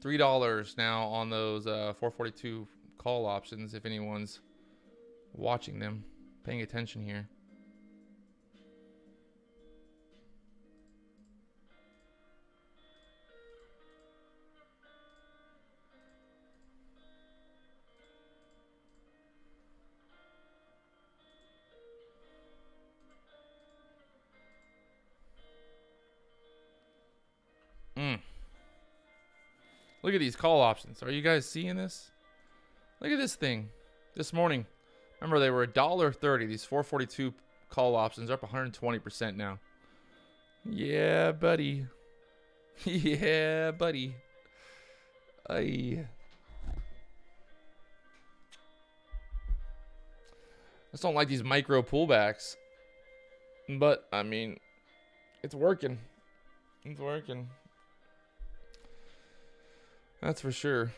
A: $3 now on those 442 call options if anyone's watching them, paying attention here. Look at these call options. Are you guys seeing this? Look at this thing. This morning, remember they were $1.30. These 442 call options are up 120% now. Yeah, buddy. Yeah, buddy. just don't like these micro pullbacks. But, I mean, it's working. It's working. That's for sure.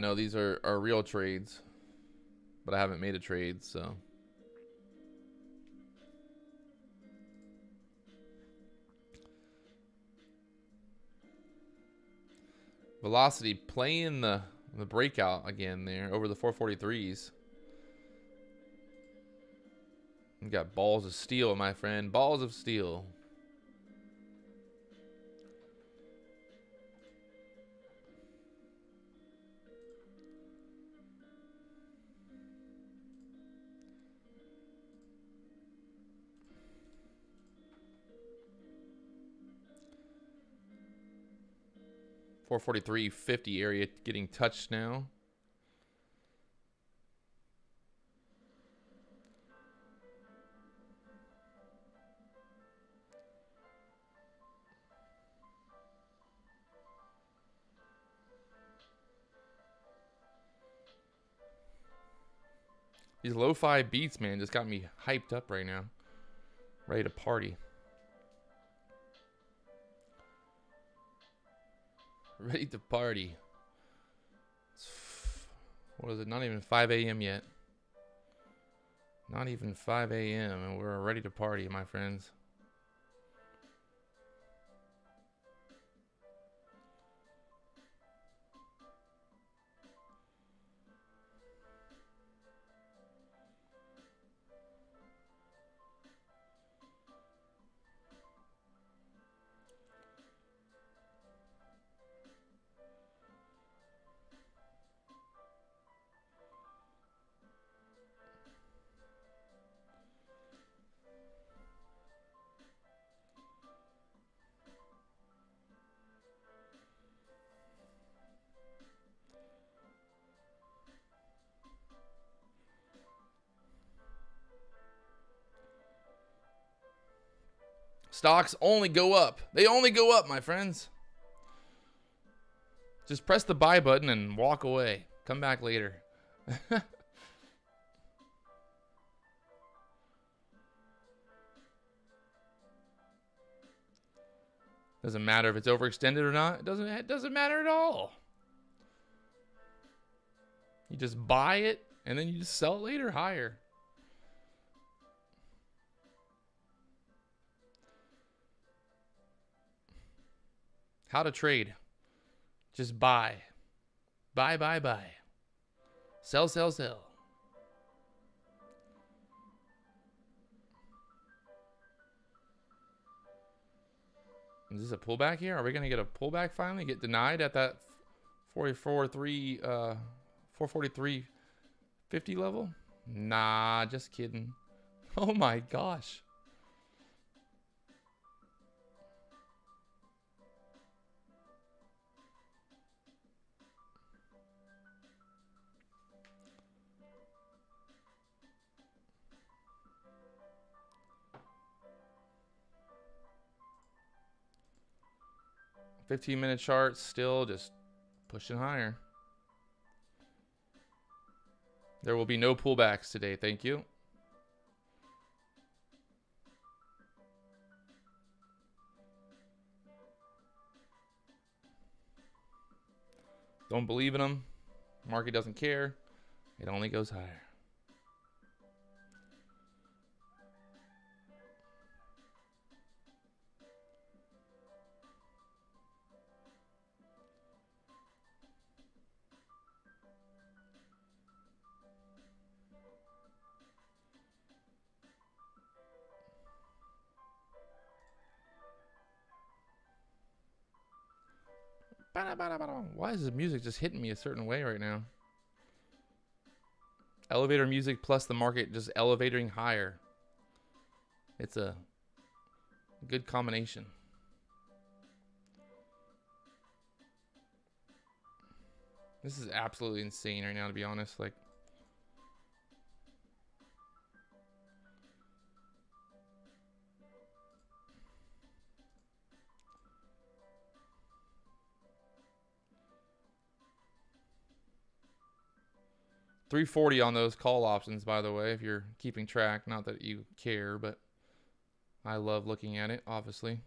A: No, these are real trades, but I haven't made a trade, so. Velocity playing the breakout again there over the 443s. You got balls of steel, my friend. Balls of steel. $443.50 area getting touched now. These lo-fi beats, man, just got me hyped up right now. Ready to party. Ready to party. What is it? Not even 5 a.m. yet. Not even 5 a.m. and we're ready to party, my friends. Stocks only go up. They only go up, my friends. Just press the buy button and walk away. Come back later. Doesn't matter if it's overextended or not. It doesn't matter at all. You just buy it and then you just sell it later higher. How to trade. Just buy. Buy, buy, buy. Sell, sell, sell. Is this a pullback here? Are we going to get a pullback finally? Get denied at that 443.50 level? Nah, just kidding. Oh my gosh. $15-minute chart still just pushing higher. There will be no pullbacks today. Thank you. Don't believe in them. Market doesn't care. It only goes higher. Why is the music just hitting me a certain way right now? Elevator music plus the market just elevating higher. It's a good combination. This is absolutely insane right now, to be honest. Like, $340 on those call options, by the way, if you're keeping track. Not that you care, but I love looking at it, obviously.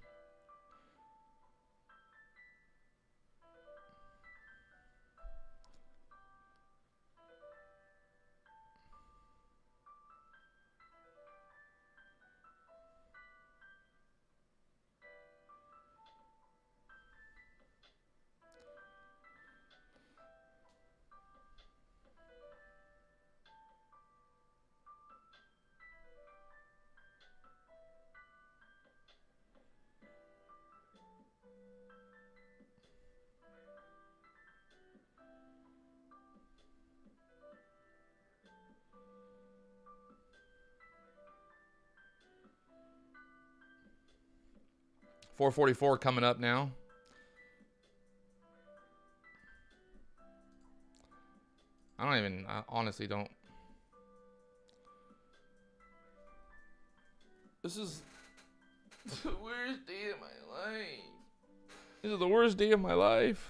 A: $444 coming up now. I honestly don't. This is the worst day of my life. This is the worst day of my life.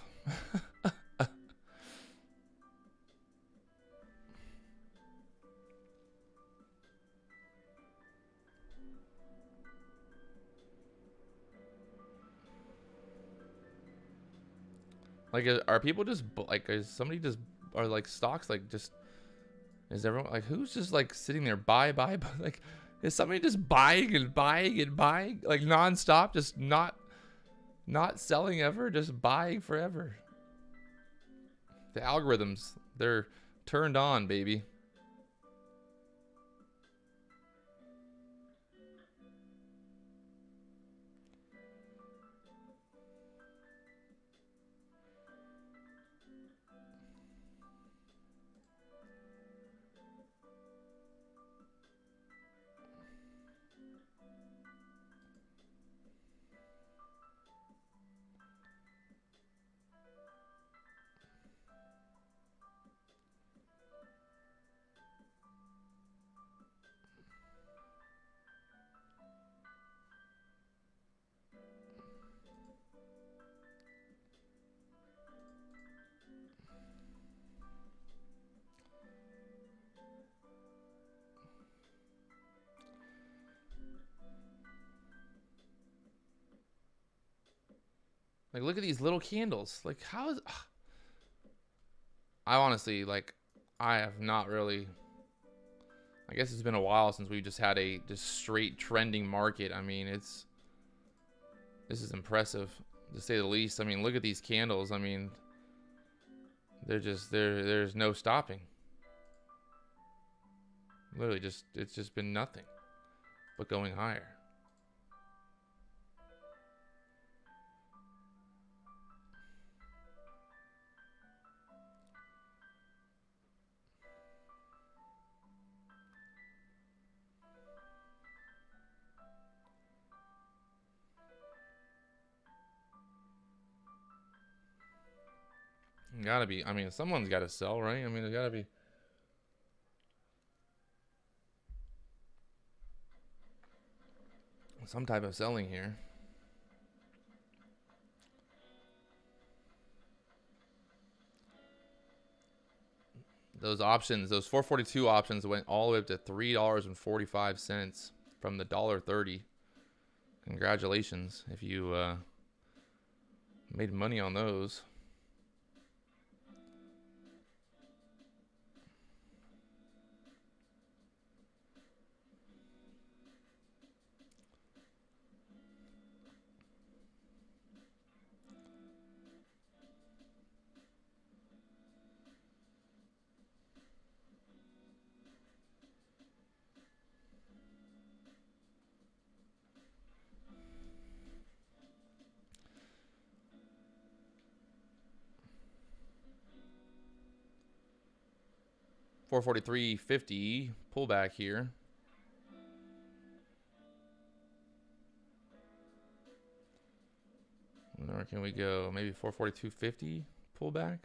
A: Like, are people just like? Is somebody just are like stocks like just? Is everyone like who's just like sitting there buy? Like, is somebody just buying and buying and buying like nonstop, just not selling ever, just buying forever? The algorithms, they're turned on, baby. Like, look at these little candles. Like, how is... I honestly, like, I have not really... I guess it's been a while since we just had a just straight trending market. I mean, this is impressive, to say the least. I mean, look at these candles. I mean, they're just... There's no stopping. Literally, it's just been nothing but going higher. Gotta be. I mean, someone's got to sell, right? I mean, there's gotta be. Some type of selling here. Those options, those 442 options went all the way up to $3.45 from the $1.30. Congratulations if you made money on those. $443.50 pullback here. Where can we go? Maybe $442.50 pullback.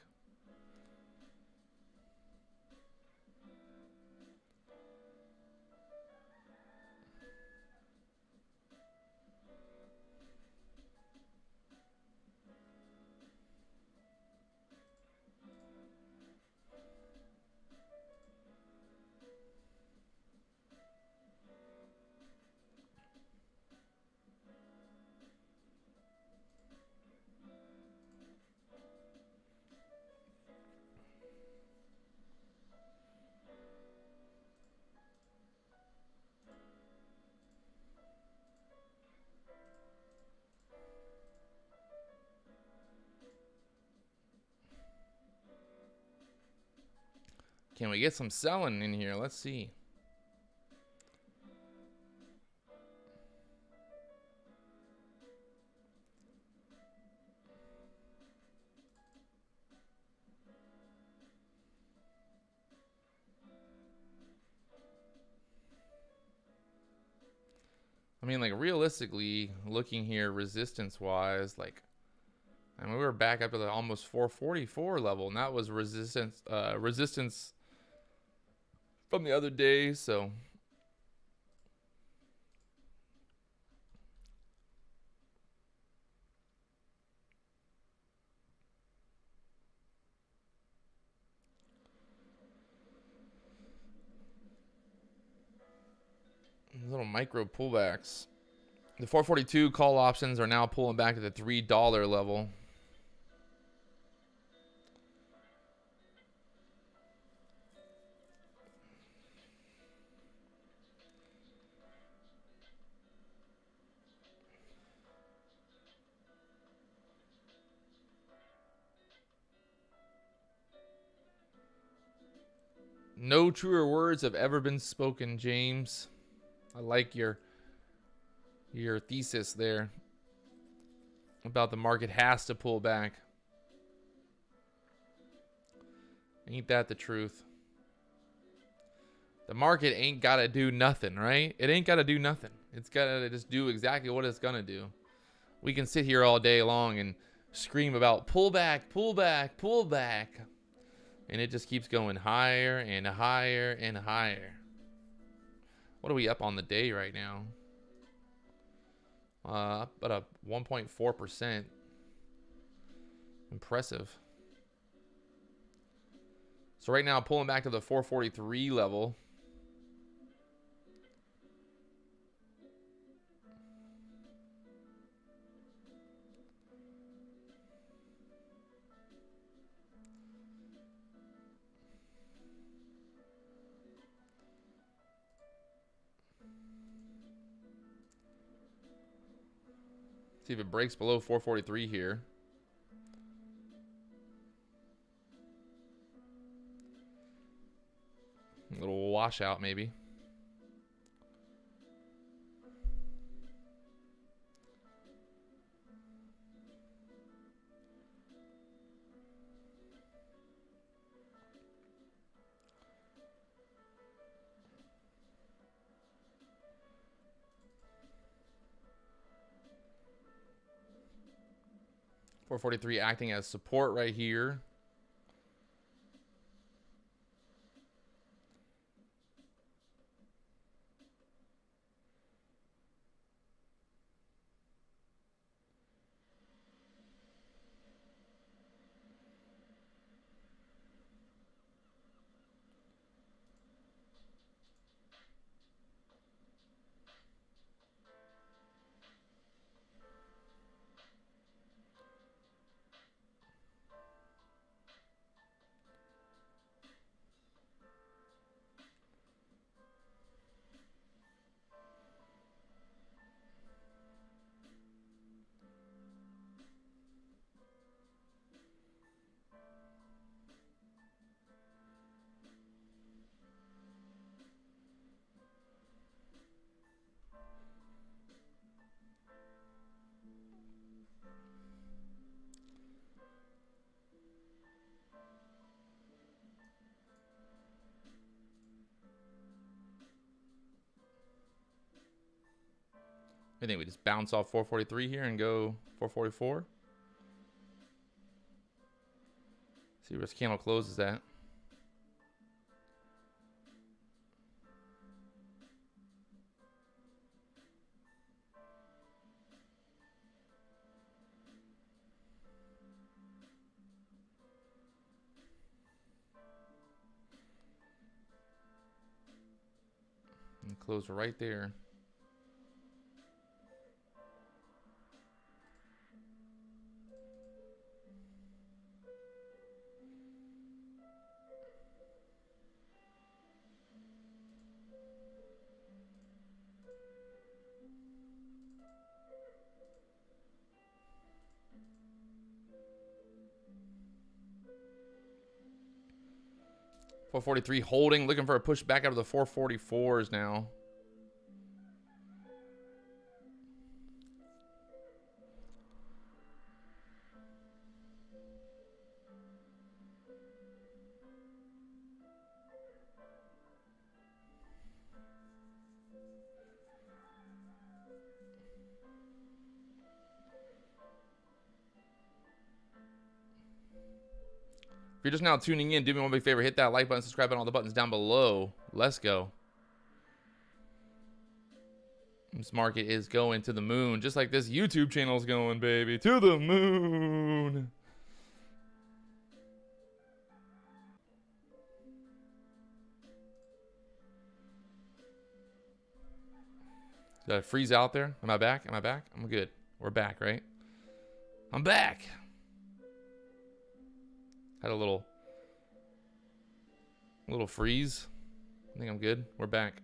A: Can we get some selling in here? Let's see. I mean, like, realistically, looking here resistance-wise, like, I mean, we were back up to the almost 444 level, and that was resistance from the other day, so. Little micro pullbacks. The 442 call options are now pulling back to the $3 level. No truer words have ever been spoken, James. I like your thesis there about the market has to pull back. Ain't that the truth? The market ain't got to do nothing, right? It ain't got to do nothing. It's got to just do exactly what it's going to do. We can sit here all day long and scream about pull back, pull back, pull back. And it just keeps going higher and higher and higher. What are we up on the day right now? Up at a 1.4%. Impressive. So right now, pulling back to the 443 level. See if it breaks below 443 here. A little washout maybe. $443 acting as support right here. I think we just bounce off 443 here and go 444. See where this candle closes at. And close right there. 443 holding, looking for a push back out of the 444s now. If you're just now tuning in, do me one big favor. Hit that like button, subscribe button, all the buttons down below. Let's go. This market is going to the moon, just like this YouTube channel is going, baby. To the moon. Did I freeze out there? Am I back? Am I back? I'm good. We're back, right? I'm back. Had a little freeze. I think I'm good. We're back.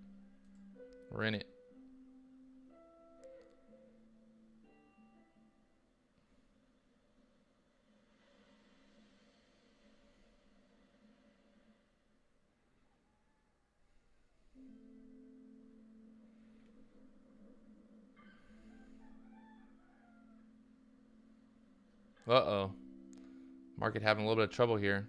A: We're in it. Uh-oh. Market having a little bit of trouble here.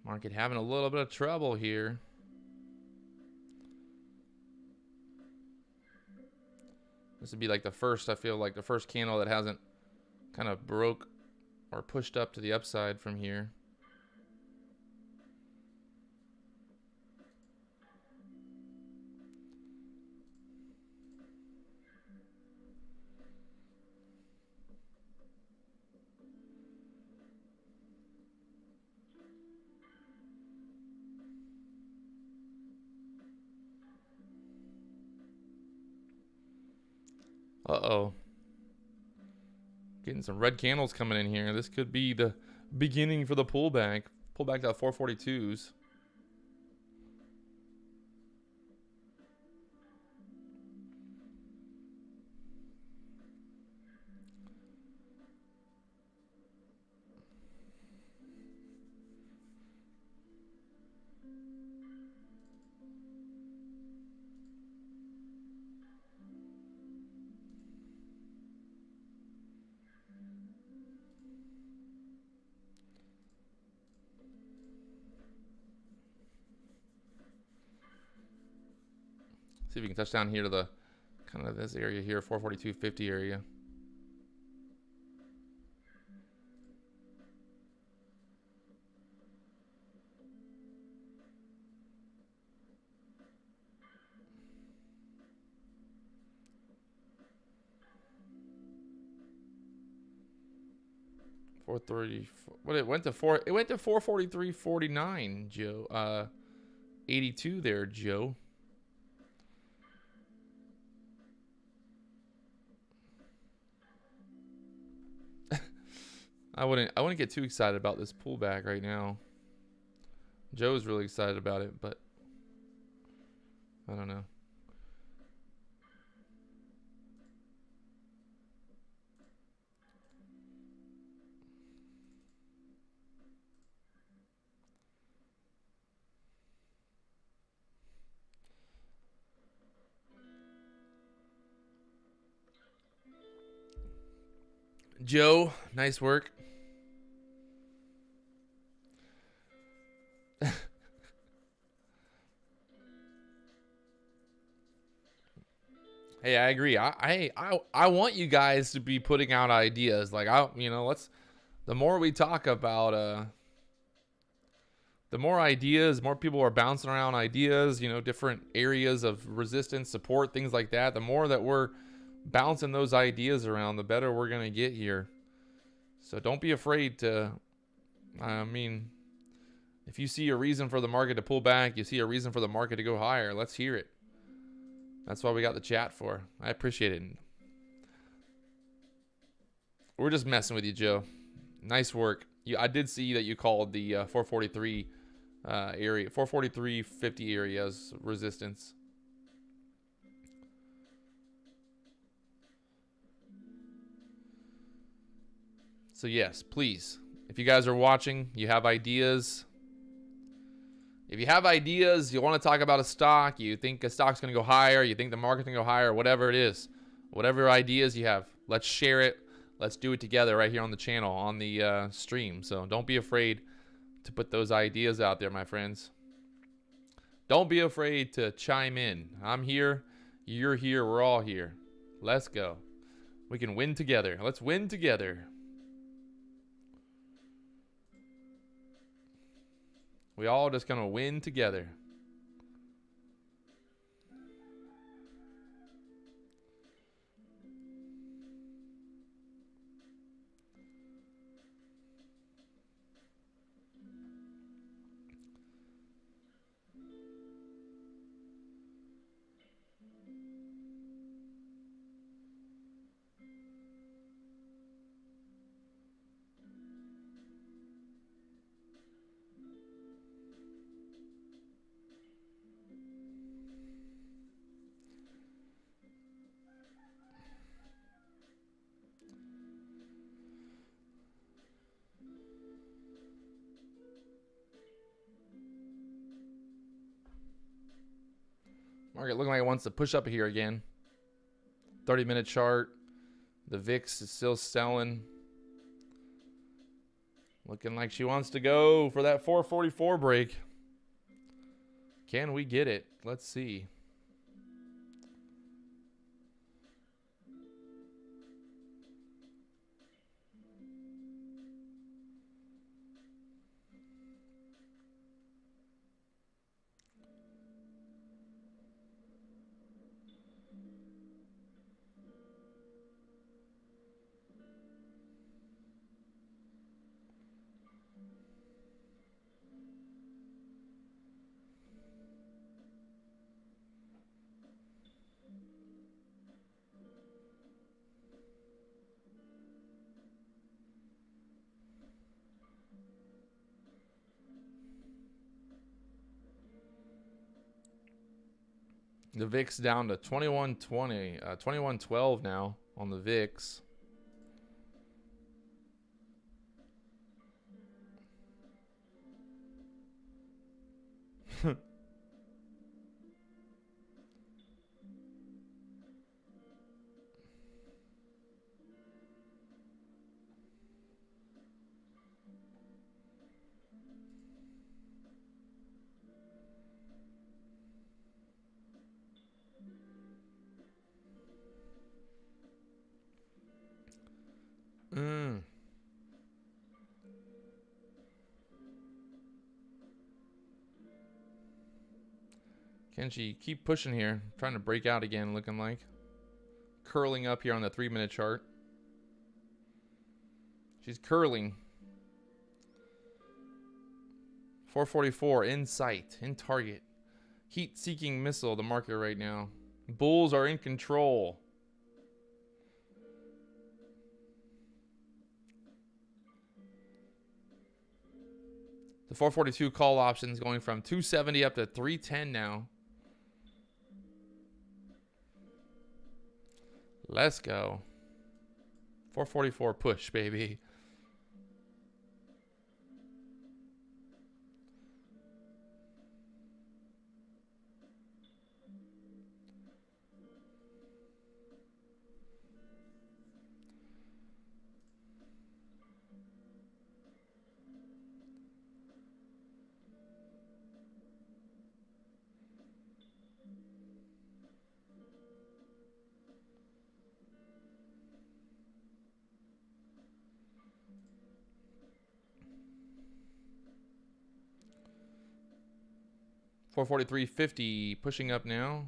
A: Market having a little bit of trouble here. This would be like the first, I feel like the first candle that hasn't kind of broke or pushed up to the upside from here. Uh-oh. Getting some red candles coming in here. This could be the beginning for the pullback. Pullback to 442s. See if we can touch down here to the kind of this area here, 442.50 area. What it went to 443.49, Joe. 82 there, Joe. I wouldn't get too excited about this pullback right now. Joe's really excited about it, but I don't know. Joe, nice work. Hey, I agree. I want you guys to be putting out ideas. Like the more we talk about the more ideas, more people are bouncing around ideas, different areas of resistance, support, things like that. The more that we're bouncing those ideas around, the better we're going to get here. So don't be afraid to, if you see a reason for the market to pull back, you see a reason for the market to go higher, let's hear it. That's what we got the chat for. I appreciate it. We're just messing with you, Joe. Nice work. I did see that you called the 443 area, 443.50 areas resistance. So yes, please, if you guys are watching, you have ideas. If you have ideas, you want to talk about a stock, you think a stock's going to go higher, you think the market's going to go higher, whatever it is, whatever ideas you have, let's share it. Let's do it together right here on the channel, on the stream. So don't be afraid to put those ideas out there, my friends. Don't be afraid to chime in. I'm here. You're here. We're all here. Let's go. We can win together. Let's win together. We all just gonna win together. Market looking like it wants to push up here again. 30-minute chart. The VIX is still selling. Looking like she wants to go for that 444 break. Can we get it? Let's see. The VIX down to 2120, 2112 now on the VIX. Can she keep pushing here? Trying to break out again, looking like. Curling up here on the 3-minute chart. She's curling. 444 in sight, in target. Heat-seeking missile, the market right now. Bulls are in control. The 442 call option is going from 270 up to 310 now. Let's go. 444 push, baby. $443.50 pushing up now.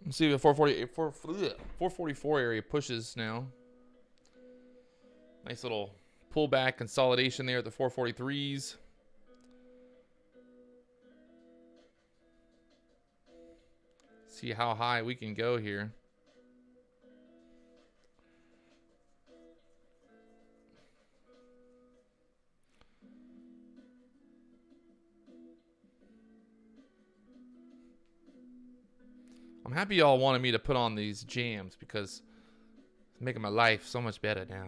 A: Let's see if the 444 area pushes now. Nice little pullback consolidation there at the 443s. See how high we can go here. I'm happy y'all wanted me to put on these jams because it's making my life so much better now.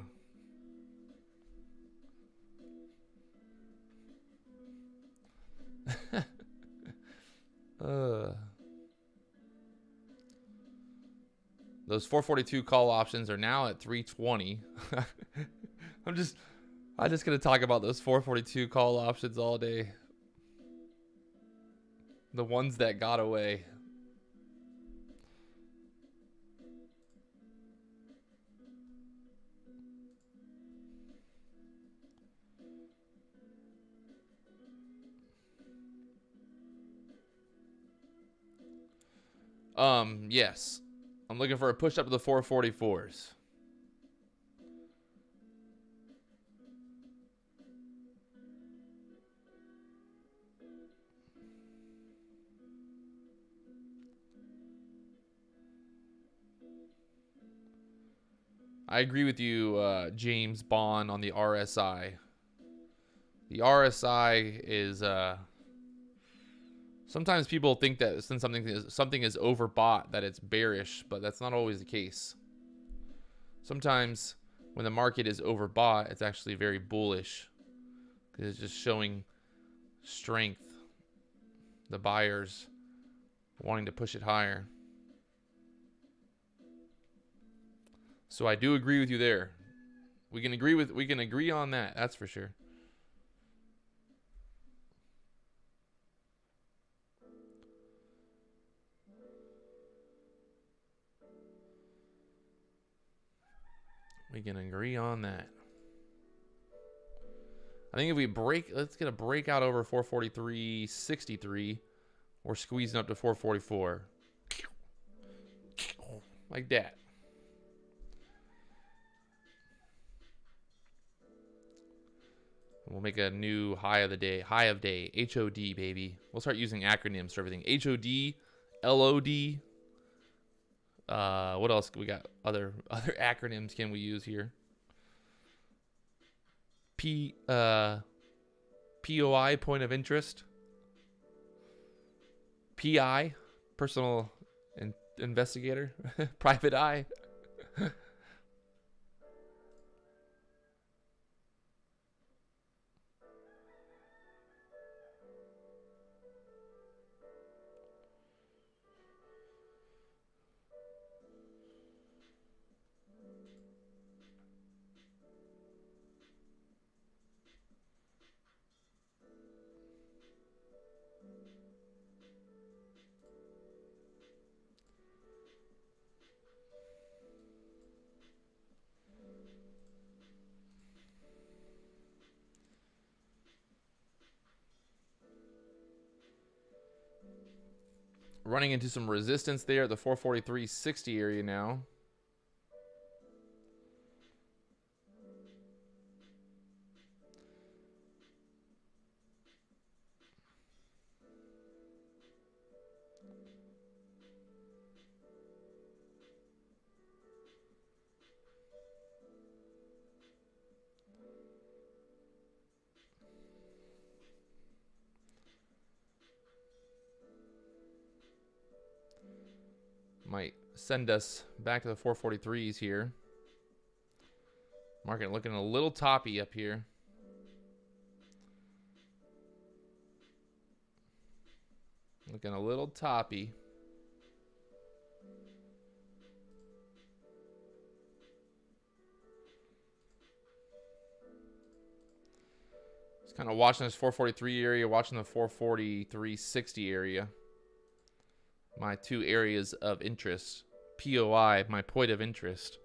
A: Those 442 call options are now at 320. I'm just gonna talk about those 442 call options all day. The ones that got away. Yes. I'm looking for a push up to the 444s. I agree with you, James Bond, on the RSI. The RSI is sometimes people think that since something is overbought that it's bearish, but that's not always the case. Sometimes when the market is overbought, it's actually very bullish because it's just showing strength. The buyers wanting to push it higher. So I do agree with you there. We can agree on that. That's for sure. We can agree on that. I think if we let's get a breakout over 443.63. We're squeezing up to 444. Like that. We'll make a new high of the day. High of day. HOD, baby. We'll start using acronyms for everything. HOD, LOD. What else? We got other acronyms can we use here? POI, point of interest. PI, personal investigator. Private eye. Running into some resistance there at the 443.60 area now. Might send us back to the 443s here. Market looking a little toppy up here. Looking a little toppy. Just kind of watching this 443 area, watching the 443.60 area. My two areas of interest. POI, my point of interest.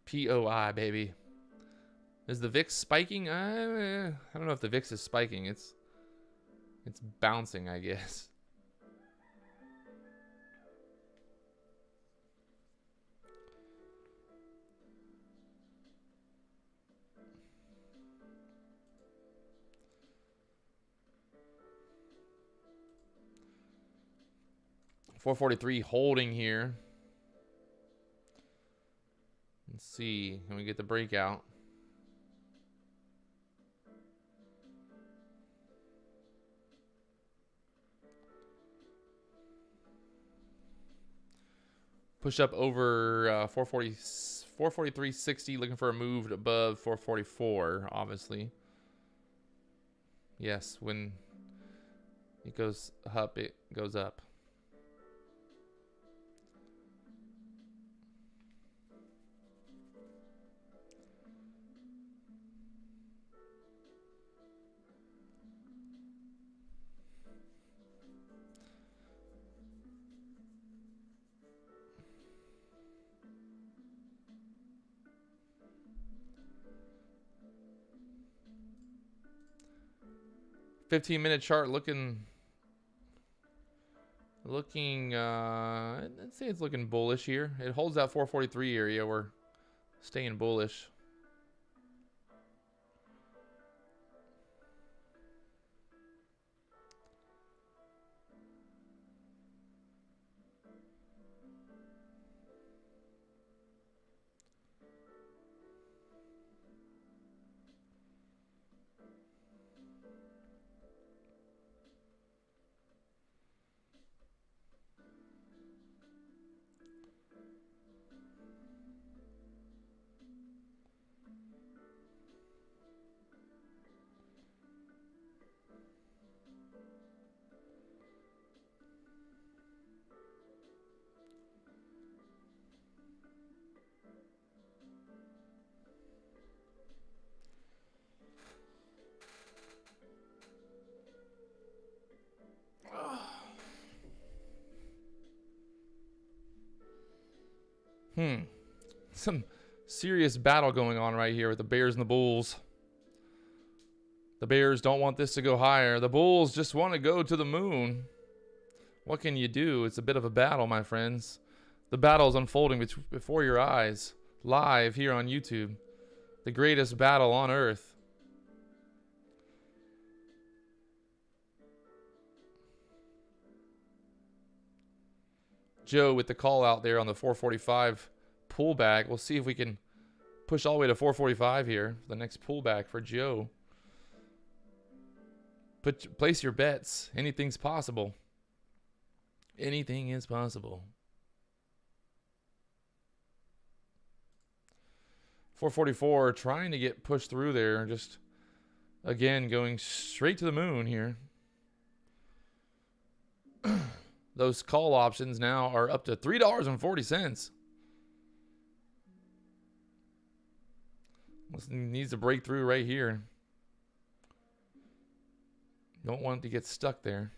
A: POI, baby. Is the VIX spiking? I don't know if the VIX is spiking. It's bouncing, I guess. $443 holding here. Let's see. Can we get the breakout? Push up over 443.60, looking for a move above 444, obviously. Yes, when it goes up, it goes up. $15-minute chart looking I'd say it's looking bullish here. It holds that 443 area. We're staying bullish. Some serious battle going on right here with the Bears and the Bulls. The Bears don't want this to go higher. The Bulls just want to go to the moon. What can you do? It's a bit of a battle, my friends. The battle is unfolding before your eyes, live here on YouTube. The greatest battle on earth. Joe with the call out there on the 445 pullback. We'll see if we can push all the way to 445 here. The next pullback for Joe. Place your bets. Anything's possible. Anything is possible. 444 trying to get pushed through there. Just again going straight to the moon here. Those call options now are up to $3.40. This needs to break through right here. Don't want it to get stuck there.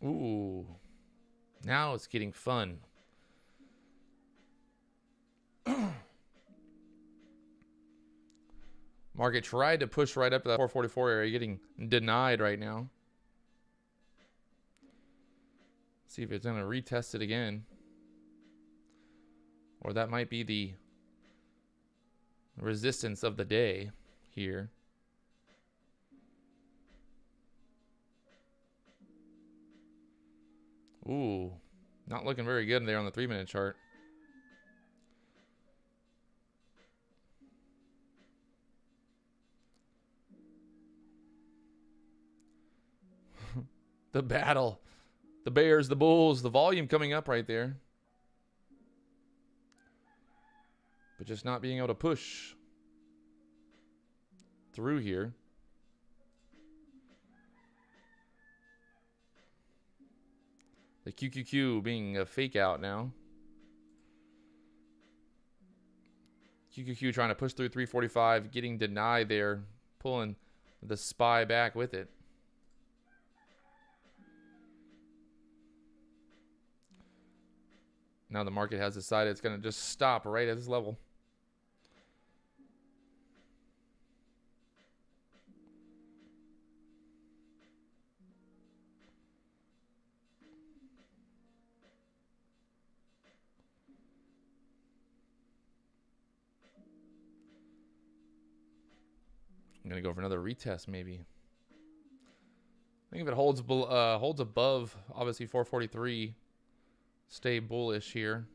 A: Ooh. Now it's getting fun. Market tried to push right up to that 444 area, getting denied right now. See if it's going to retest it again. Or that might be the resistance of the day here. Ooh, not looking very good there on the 3-minute chart. The battle. The Bears, the Bulls, the volume coming up right there. But just not being able to push through here. The QQQ being a fake out now. QQQ trying to push through 345, getting denied there, pulling the SPY back with it. Now the market has decided it's going to just stop right at this level. I'm going to go for another retest maybe. I think if it holds above, obviously 443, stay bullish here.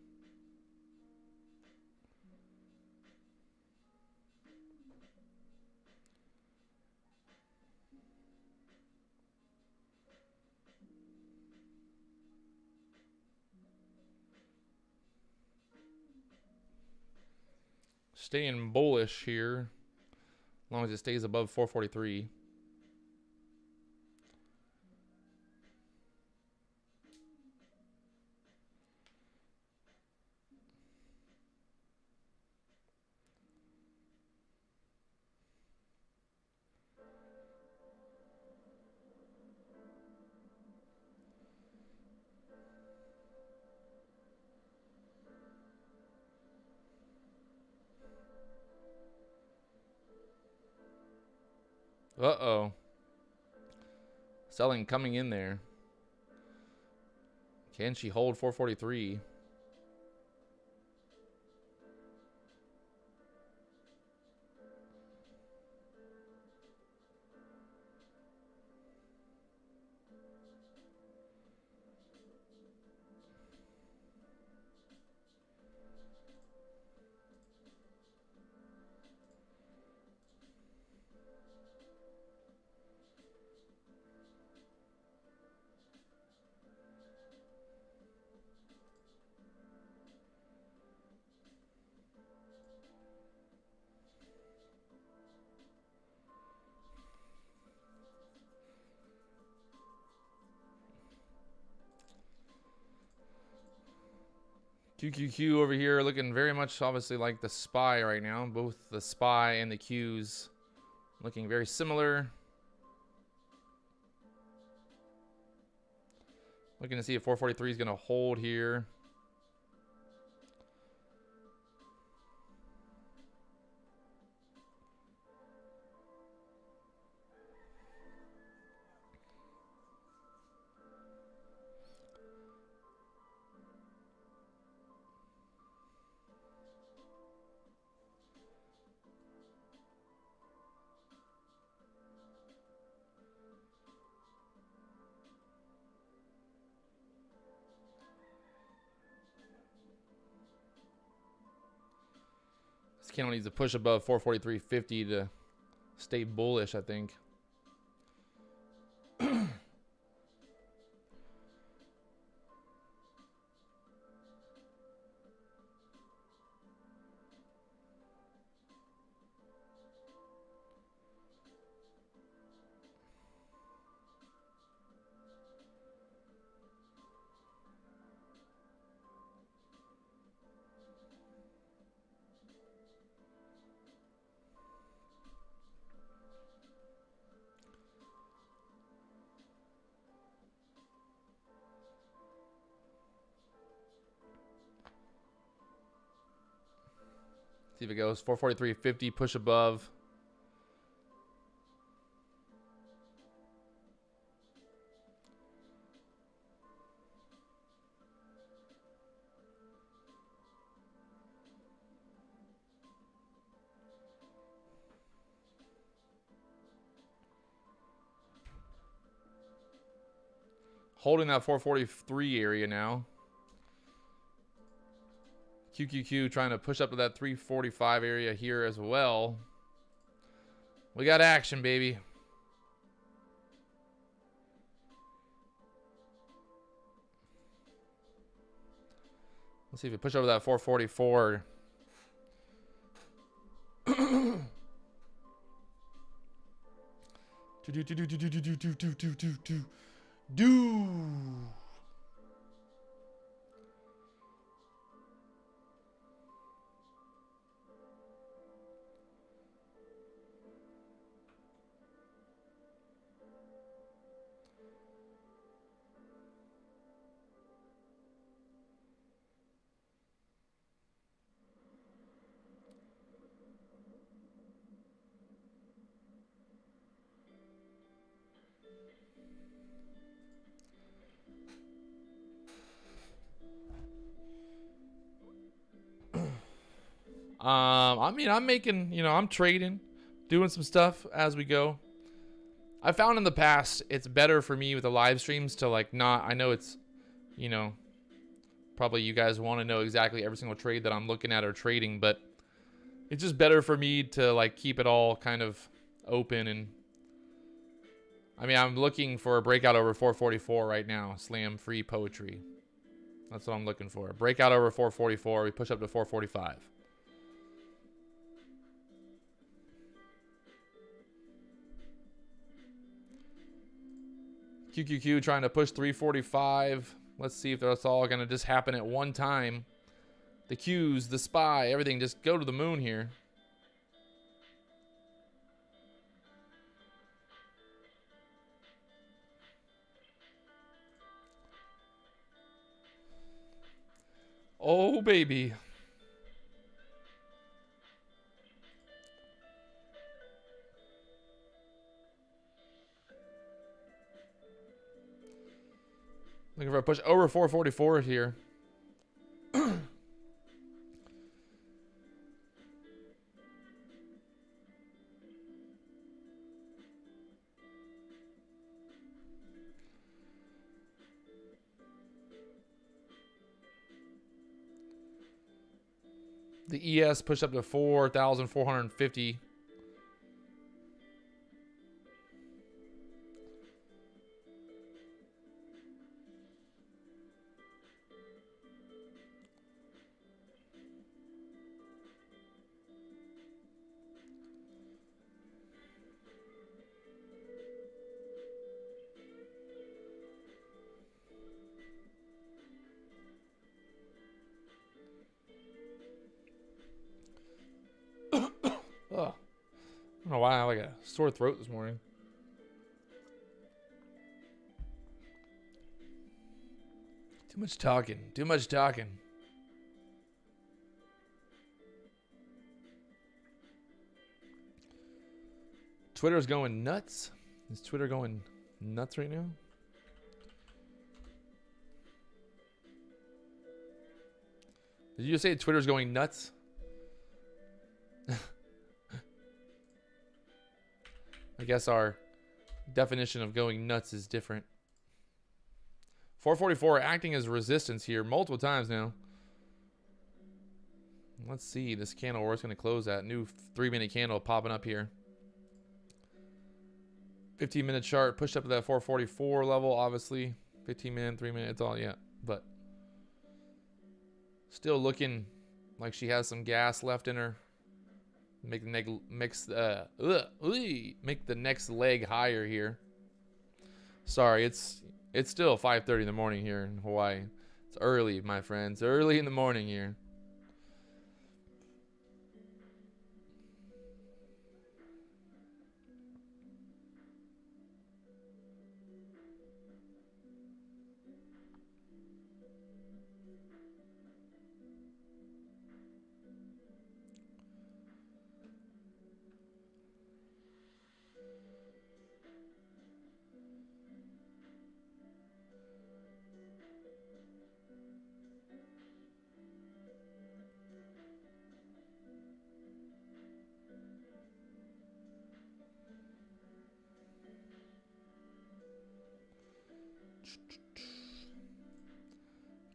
A: Staying bullish here, as long as it stays above 443. Uh-oh. Selling coming in there. Can she hold 443? QQQ over here looking very much obviously like the SPY right now. Both the SPY and the Qs looking very similar. Looking to see if 443 is going to hold here. This candle needs to push above 443.50 to stay bullish, I think. See if it goes 443.50, push above. Holding that 443 area now. QQQ trying to push up to that 345 area here as well. We got action, baby. Let's see if we push over that 444. Do. I mean, I'm making, you know, I'm trading, doing some stuff as we go. I found in the past it's better for me with the live streams to like not, I know it's, you know, probably you guys want to know exactly every single trade that I'm looking at or trading, but it's just better for me to like keep it all kind of open. And I mean, I'm looking for a breakout over 444 right now. Slam free poetry. That's what I'm looking for. Breakout over 444. We push up to 445. QQQ trying to push 345. Let's see if that's all going to just happen at one time. The Qs, the SPY, everything just go to the moon here. Oh, baby. Looking for a push over 444 here. The ES push up to 4,450. Ugh. I don't know why I have like a sore throat this morning. Too much talking. Too much talking. Twitter's going nuts. Is Twitter going nuts right now? Did you just say Twitter's going nuts? I guess our definition of going nuts is different. 444 acting as resistance here multiple times now. Let's see this candle where it's going to close at. New 3-minute candle popping up here. 15-minute chart pushed up to that 444 level, obviously. 15-minute, 3-minute, it's all, yeah. But still looking like she has some gas left in her. Make the make the next leg higher here. Sorry, it's still 5:30 in the morning here in Hawaii. It's early, my friends. Early in the morning here.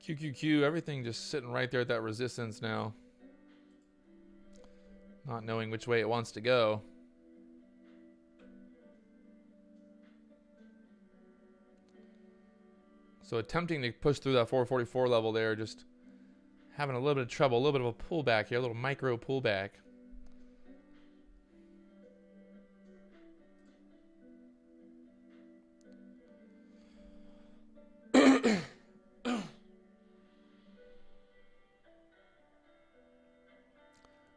A: QQQ, everything just sitting right there at that resistance now. Not knowing which way it wants to go. So attempting to push through that 444 level there, just having a little bit of trouble, a little bit of a pullback here, a little micro pullback.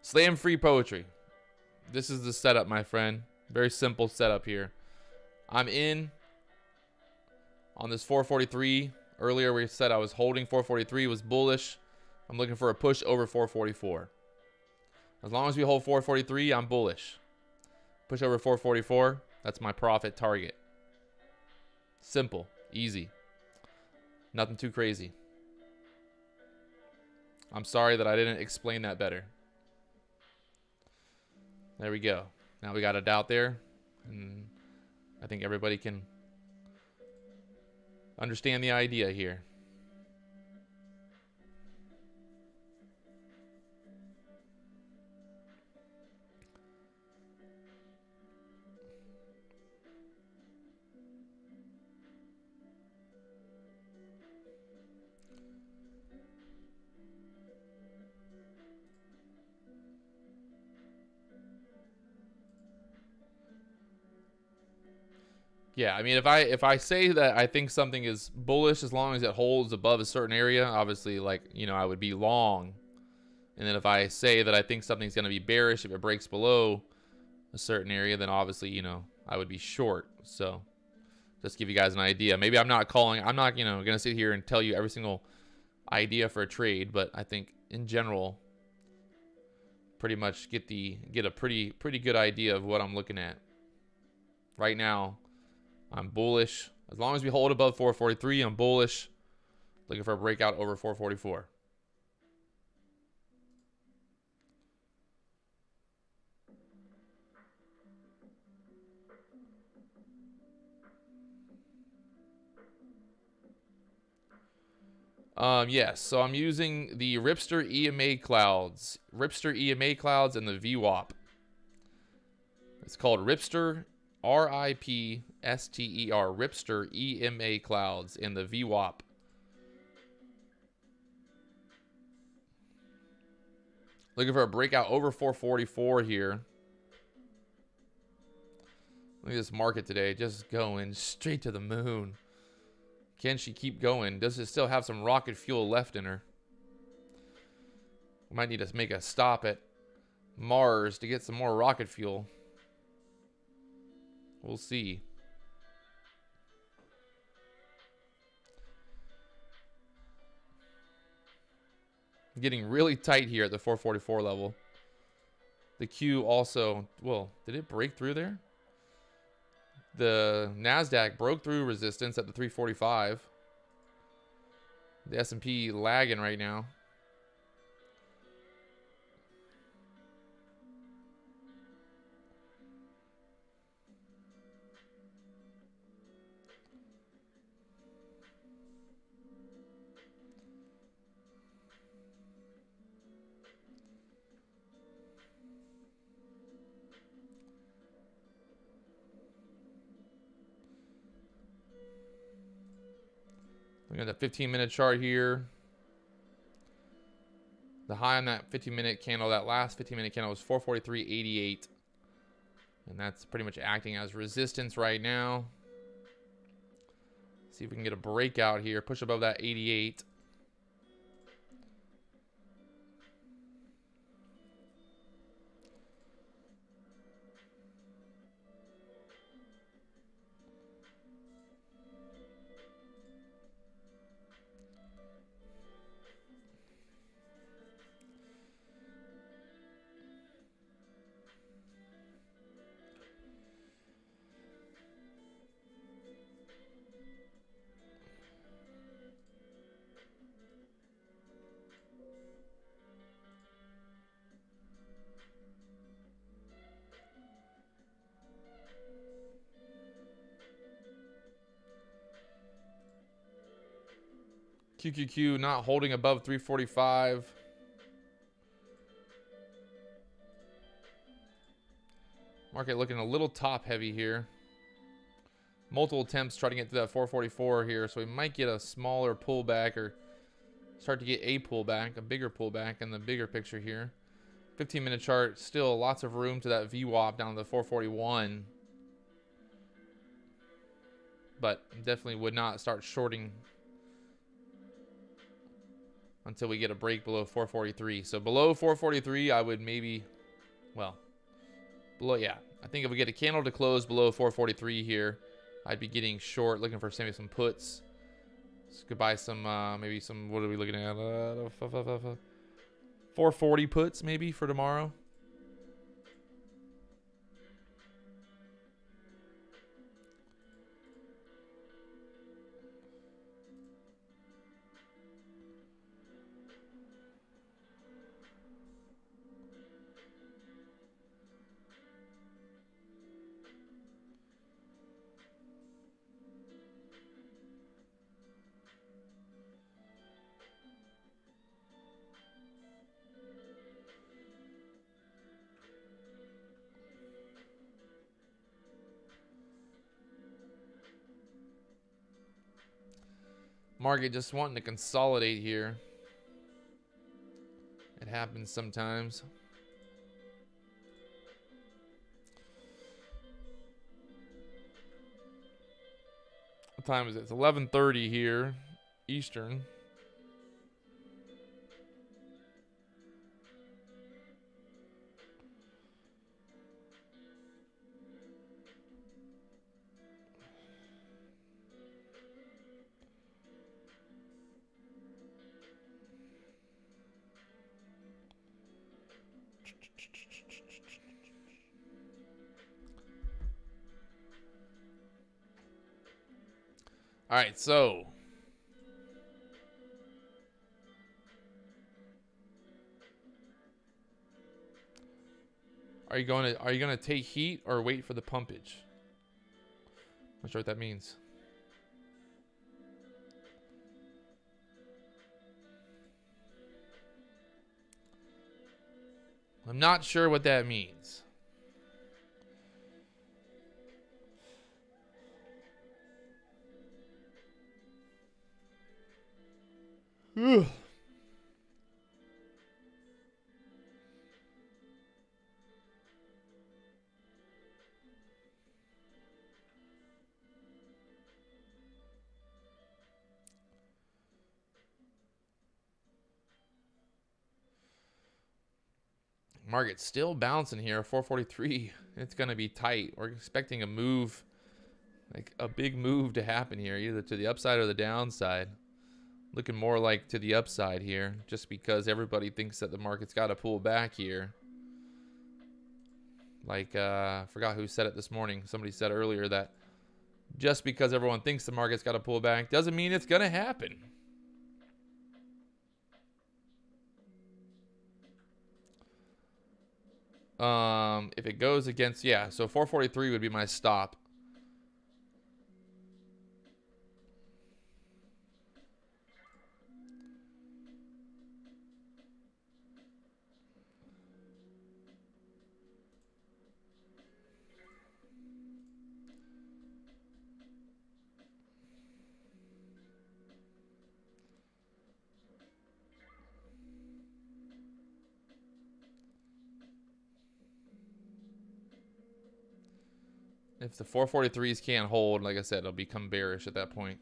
A: Slam free poetry. This is the setup, my friend. Very simple setup here. I'm in on this 443. Earlier we said I was holding 443, was bullish. I'm looking for a push over 444. As long as we hold 443, I'm bullish. Push over 444, that's my profit target. Simple, easy. Nothing too crazy. I'm sorry that I didn't explain that better. There we go. Now we got it out there, and I think everybody can understand the idea here. Yeah, I mean, if I say that I think something is bullish as long as it holds above a certain area, obviously, like, you know, I would be long. And then if I say that I think something's going to be bearish if it breaks below a certain area, then obviously, you know, I would be short. So just give you guys an idea. Maybe I'm not, you know, going to sit here and tell you every single idea for a trade, but I think in general, pretty much get a pretty good idea of what I'm looking at. Right now, I'm bullish. As long as we hold above 443, I'm bullish. Looking for a breakout over 444. Yes, so I'm using the Ripster EMA clouds. Ripster EMA clouds and the VWAP. It's called Ripster, R-I-P-S-T-E-R, Ripster EMA clouds and the VWAP. Looking for a breakout over 444 here. Look at this market today, just going straight to the moon. Can she keep going? Does it still have some rocket fuel left in her? We might need to make a stop at Mars to get some more rocket fuel. We'll see. Getting really tight here at the 444 level. The Q also, well, did it break through there? The NASDAQ broke through resistance at the 345. The S&P lagging right now. We got the 15-minute chart here. The high on that 15-minute candle, that last 15-minute candle was 443.88. And that's pretty much acting as resistance right now. See if we can get a breakout here. Push above that 88. QQQ not holding above 345. Market looking a little top heavy here. Multiple attempts trying to get to that 444 here, so we might get a smaller pullback or start to get a pullback, a bigger pullback in the bigger picture here. 15-minute chart, still lots of room to that VWAP down to the 441. But definitely would not start shorting until we get a break below 443. So below 443, I would maybe, well, below, yeah. I think if we get a candle to close below 443 here, I'd be getting short, looking for maybe some puts. So could buy some, maybe some, what are we looking at? 440 puts maybe for tomorrow. Market just wanting to consolidate here. It happens sometimes. What time is it? It's 11:30 here, Eastern. All right, so are you going to take heat or wait for the pumpage? Not sure what that means. I'm not sure what that means. Ugh. Market still bouncing here, 443. It's going to be tight. We're expecting a move, like a big move to happen here, either to the upside or the downside. Looking more like to the upside here, just because everybody thinks that the market's got to pull back here. Like, I forgot who said it this morning. Somebody said earlier that just because everyone thinks the market's got to pull back doesn't mean it's going to happen. If it goes against, yeah, so 443 would be my stop. If the 443s can't hold, like I said, it'll become bearish at that point.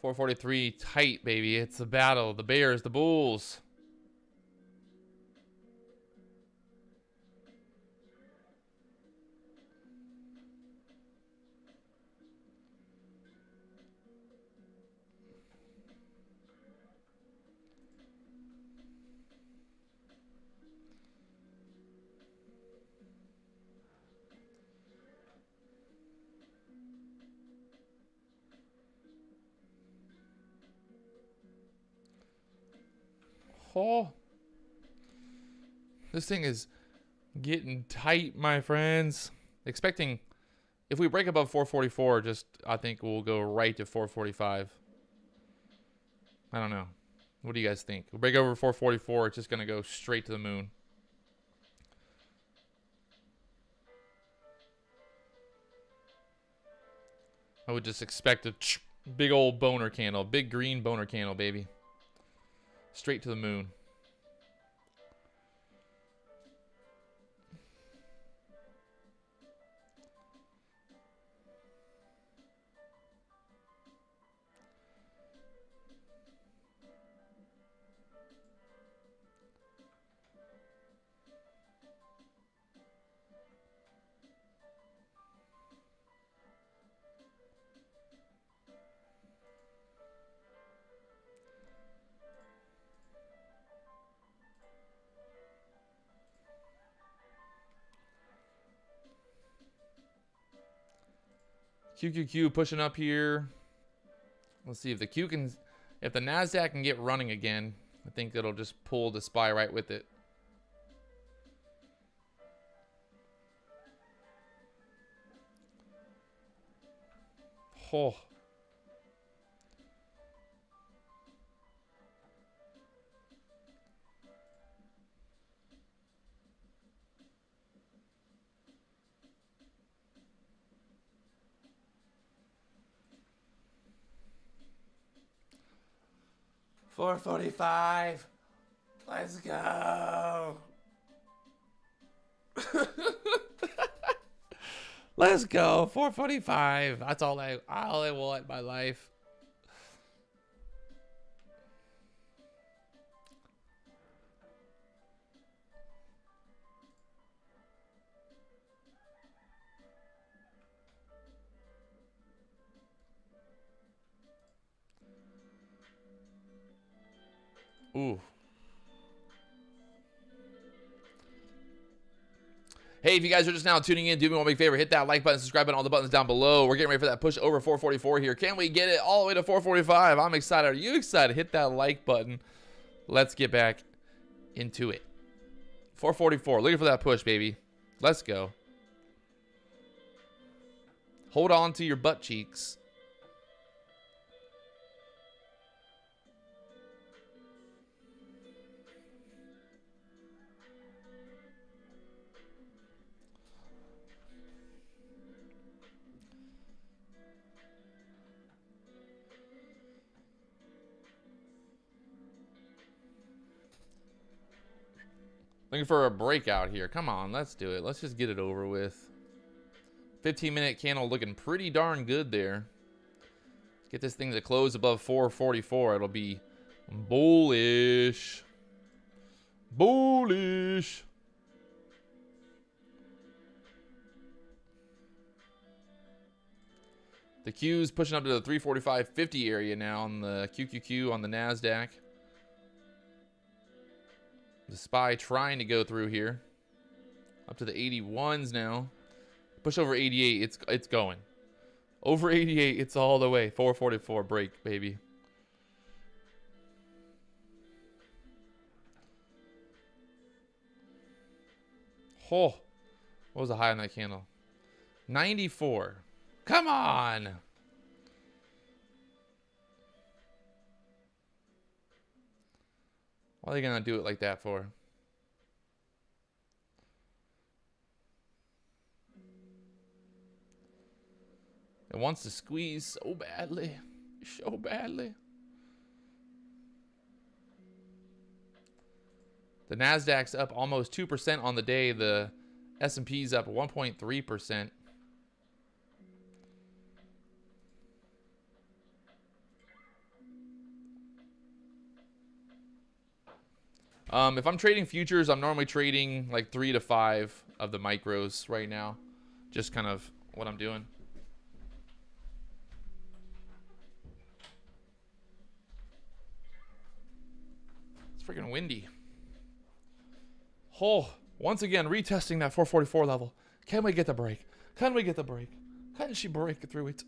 A: .443 tight, baby. It's a battle. The Bears, the Bulls. Oh, this thing is getting tight, my friends. Expecting, if we break above 444, I think we'll go right to 445. I don't know. What do you guys think? We'll break over 444, it's just going to go straight to the moon. I would just expect a big old boner candle, big green boner candle, baby. Straight to the moon. QQQ pushing up here. Let's see if the if the NASDAQ can get running again. I think it'll just pull the SPY right with it. Oh. $4.45. Let's go. Let's go. $4.45. That's all I want in my life. Ooh. Hey, if you guys are just now tuning in, do me one big favor. Hit that like button, subscribe button, all the buttons down below. We're getting ready for that push over 444 here. Can we get it all the way to 445? I'm excited. Are you excited? Hit that like button. Let's get back into it. 444. Looking for that push, baby. Let's go. Hold on to your butt cheeks. Looking for a breakout here. Come on, let's do it. Let's just get it over with. 15-minute candle looking pretty darn good there. Get this thing to close above 444. It'll be bullish. Bullish. The Q's pushing up to the 345.50 area now on the QQQ on the NASDAQ. The SPY trying to go through here. Up to the 81s now. Push over 88. It's going. Over 88. It's all the way. 444 break, baby. Oh. What was the high on that candle? 94. Come on. Why are they going to do it like that for? It wants to squeeze so badly. So badly. The NASDAQ's up almost 2% on the day. The S&P's up 1.3%. If I'm trading futures, I'm normally trading like 3 to 5 of the micros right now. Just kind of what I'm doing. It's freaking windy. Oh, once again, retesting that 444 level. Can we get the break? Can we get the break? Can she break through it?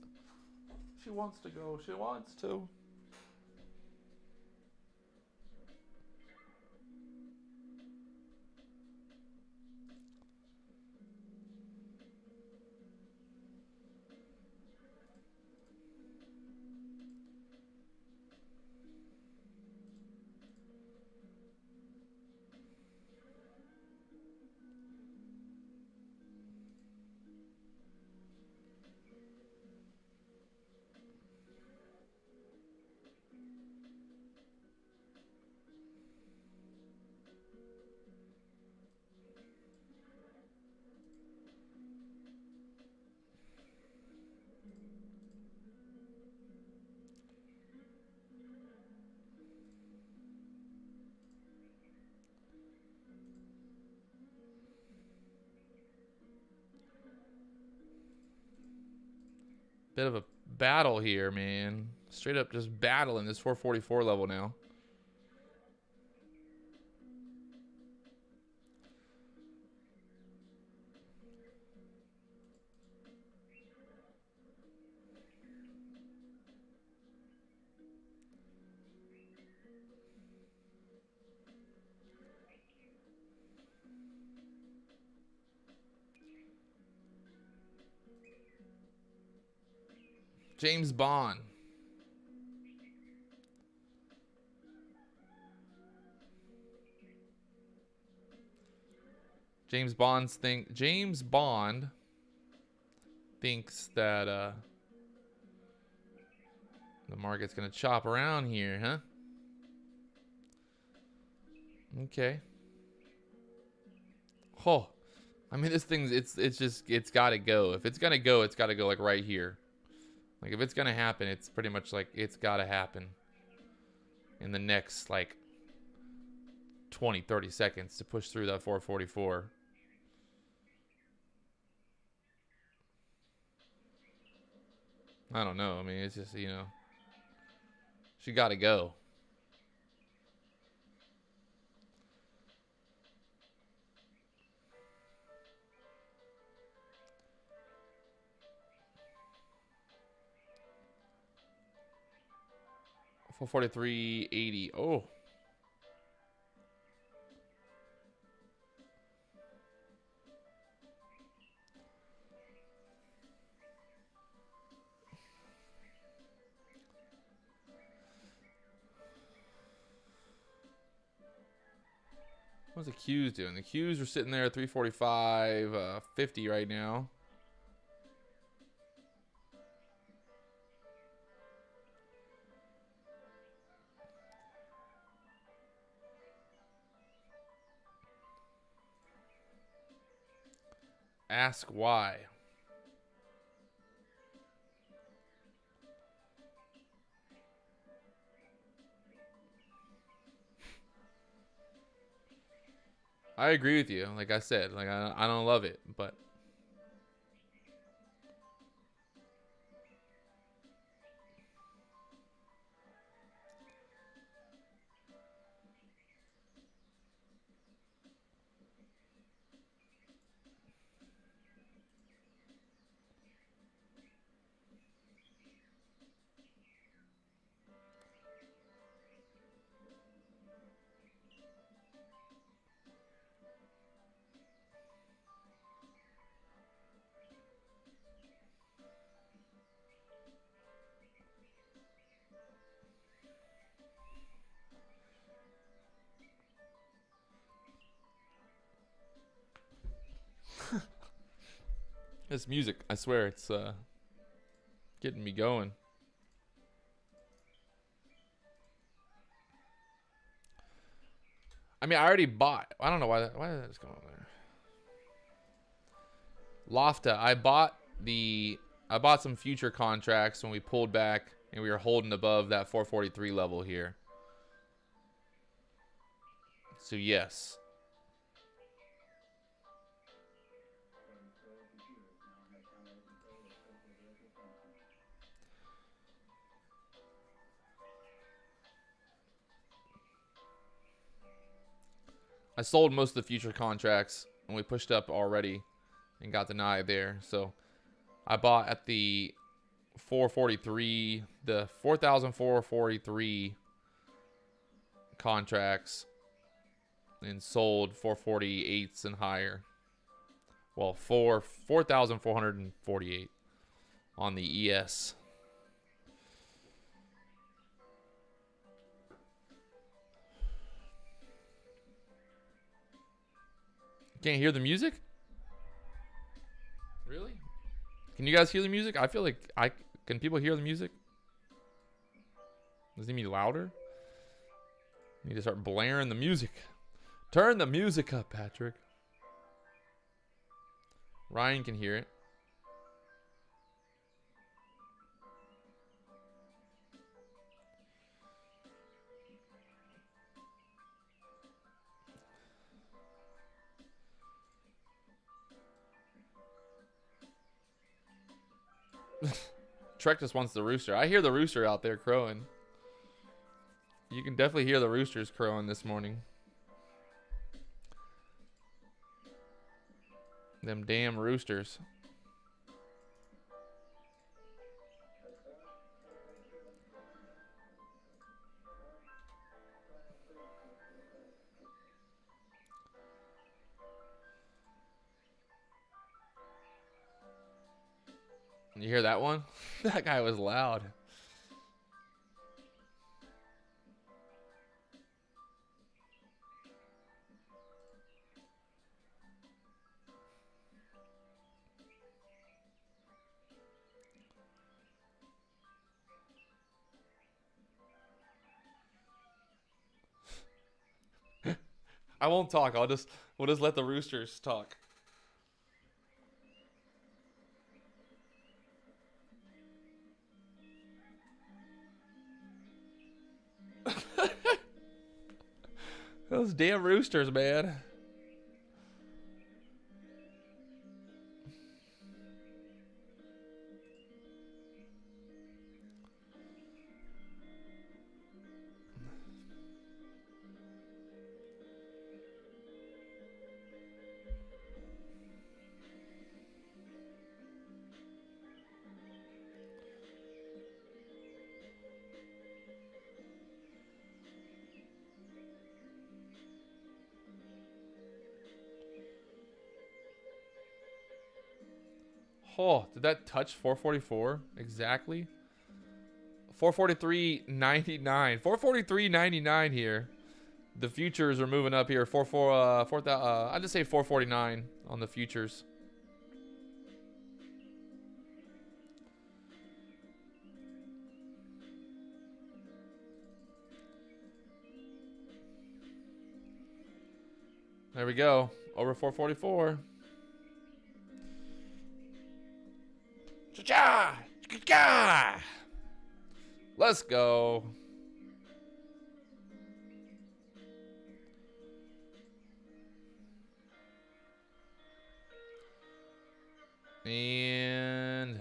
A: She wants to go. She wants to. Bit of a battle here, man. Straight up just battling this 444 level now. James Bond. James Bond thinks that the market's gonna chop around here, huh? Okay. Oh, I mean, this thing's it's gotta go. If it's gonna go, it's gotta go like right here. Like if it's gonna happen, it's pretty much like it's gotta happen in the next like 20, 30 seconds to push through that 444. I don't know. I mean, it's just, you know, she gotta go. $443.80. Oh. What's the Qs doing? The Qs are sitting there at 345.50 right now. Ask why. I agree with you. Like I said, like I don't love it, but this music, I swear, it's getting me going. I mean, I already bought. I don't know why did that just go on there? Lofta. I bought some future contracts when we pulled back and we were holding above that 443 level here. So yes. I sold most of the future contracts when we pushed up already and got denied there. So I bought at the 443, the 4,443 contracts and sold 448s and higher. Well, 4,448 on the ES. Can't hear the music? Really? Can you guys hear the music? I feel like can people hear the music? Does it need to be louder? Need to start blaring the music. Turn the music up, Patrick. Ryan can hear it. Trek just wants the rooster. I hear the rooster out there crowing. You can definitely hear the roosters crowing this morning. Them damn roosters. You hear that one? That guy was loud. I won't talk. We'll just let the roosters talk. Those damn roosters, man. Oh, did that touch 444 exactly? 443.99. 443.99 here. The futures are moving up here. I'd just say 449 on the futures. There we go. Over 444. Let's go. And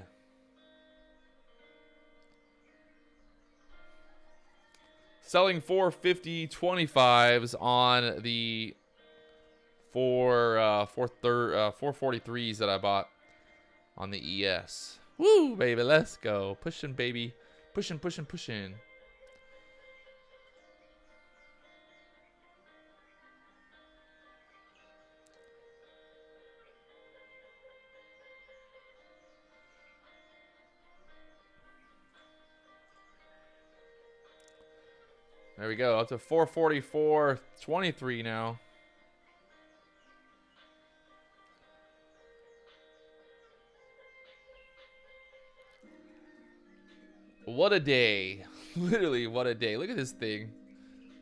A: selling 450.25s on the 443s that I bought on the ES. Woo, baby, let's go. Pushing, baby. Pushing, pushing, pushing. There we go. Up to 444.23 now. What a day. Literally, what a day. Look at this thing.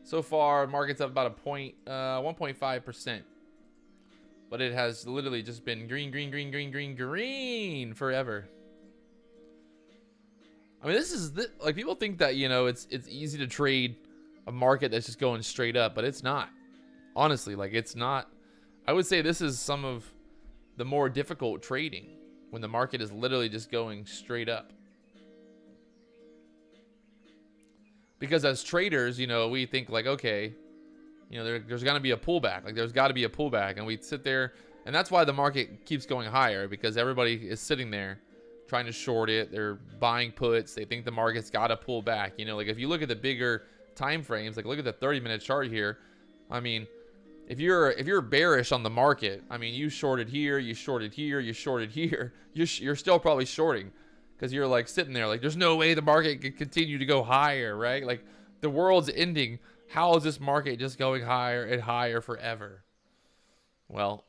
A: So far, market's up about 1.5%. But it has literally just been green, green, green, green, green, green forever. I mean, this is like, people think that, you know, it's easy to trade a market that's just going straight up, but it's not. Honestly, like, it's not. I would say this is some of the more difficult trading when the market is literally just going straight up. Because as traders, you know, we think like, okay, you know, there's going to be a pullback. Like, there's got to be a pullback. And we sit there. And that's why the market keeps going higher, because everybody is sitting there trying to short it. They're buying puts. They think the market's got to pull back. You know, like, if you look at the bigger time frames, like look at the 30-minute chart here. I mean, if you're bearish on the market, I mean, you shorted here, you shorted here, you shorted here. You're still probably shorting. Because you're like sitting there like, there's no way the market can continue to go higher, right? Like, the world's ending. How is this market just going higher and higher forever? Well,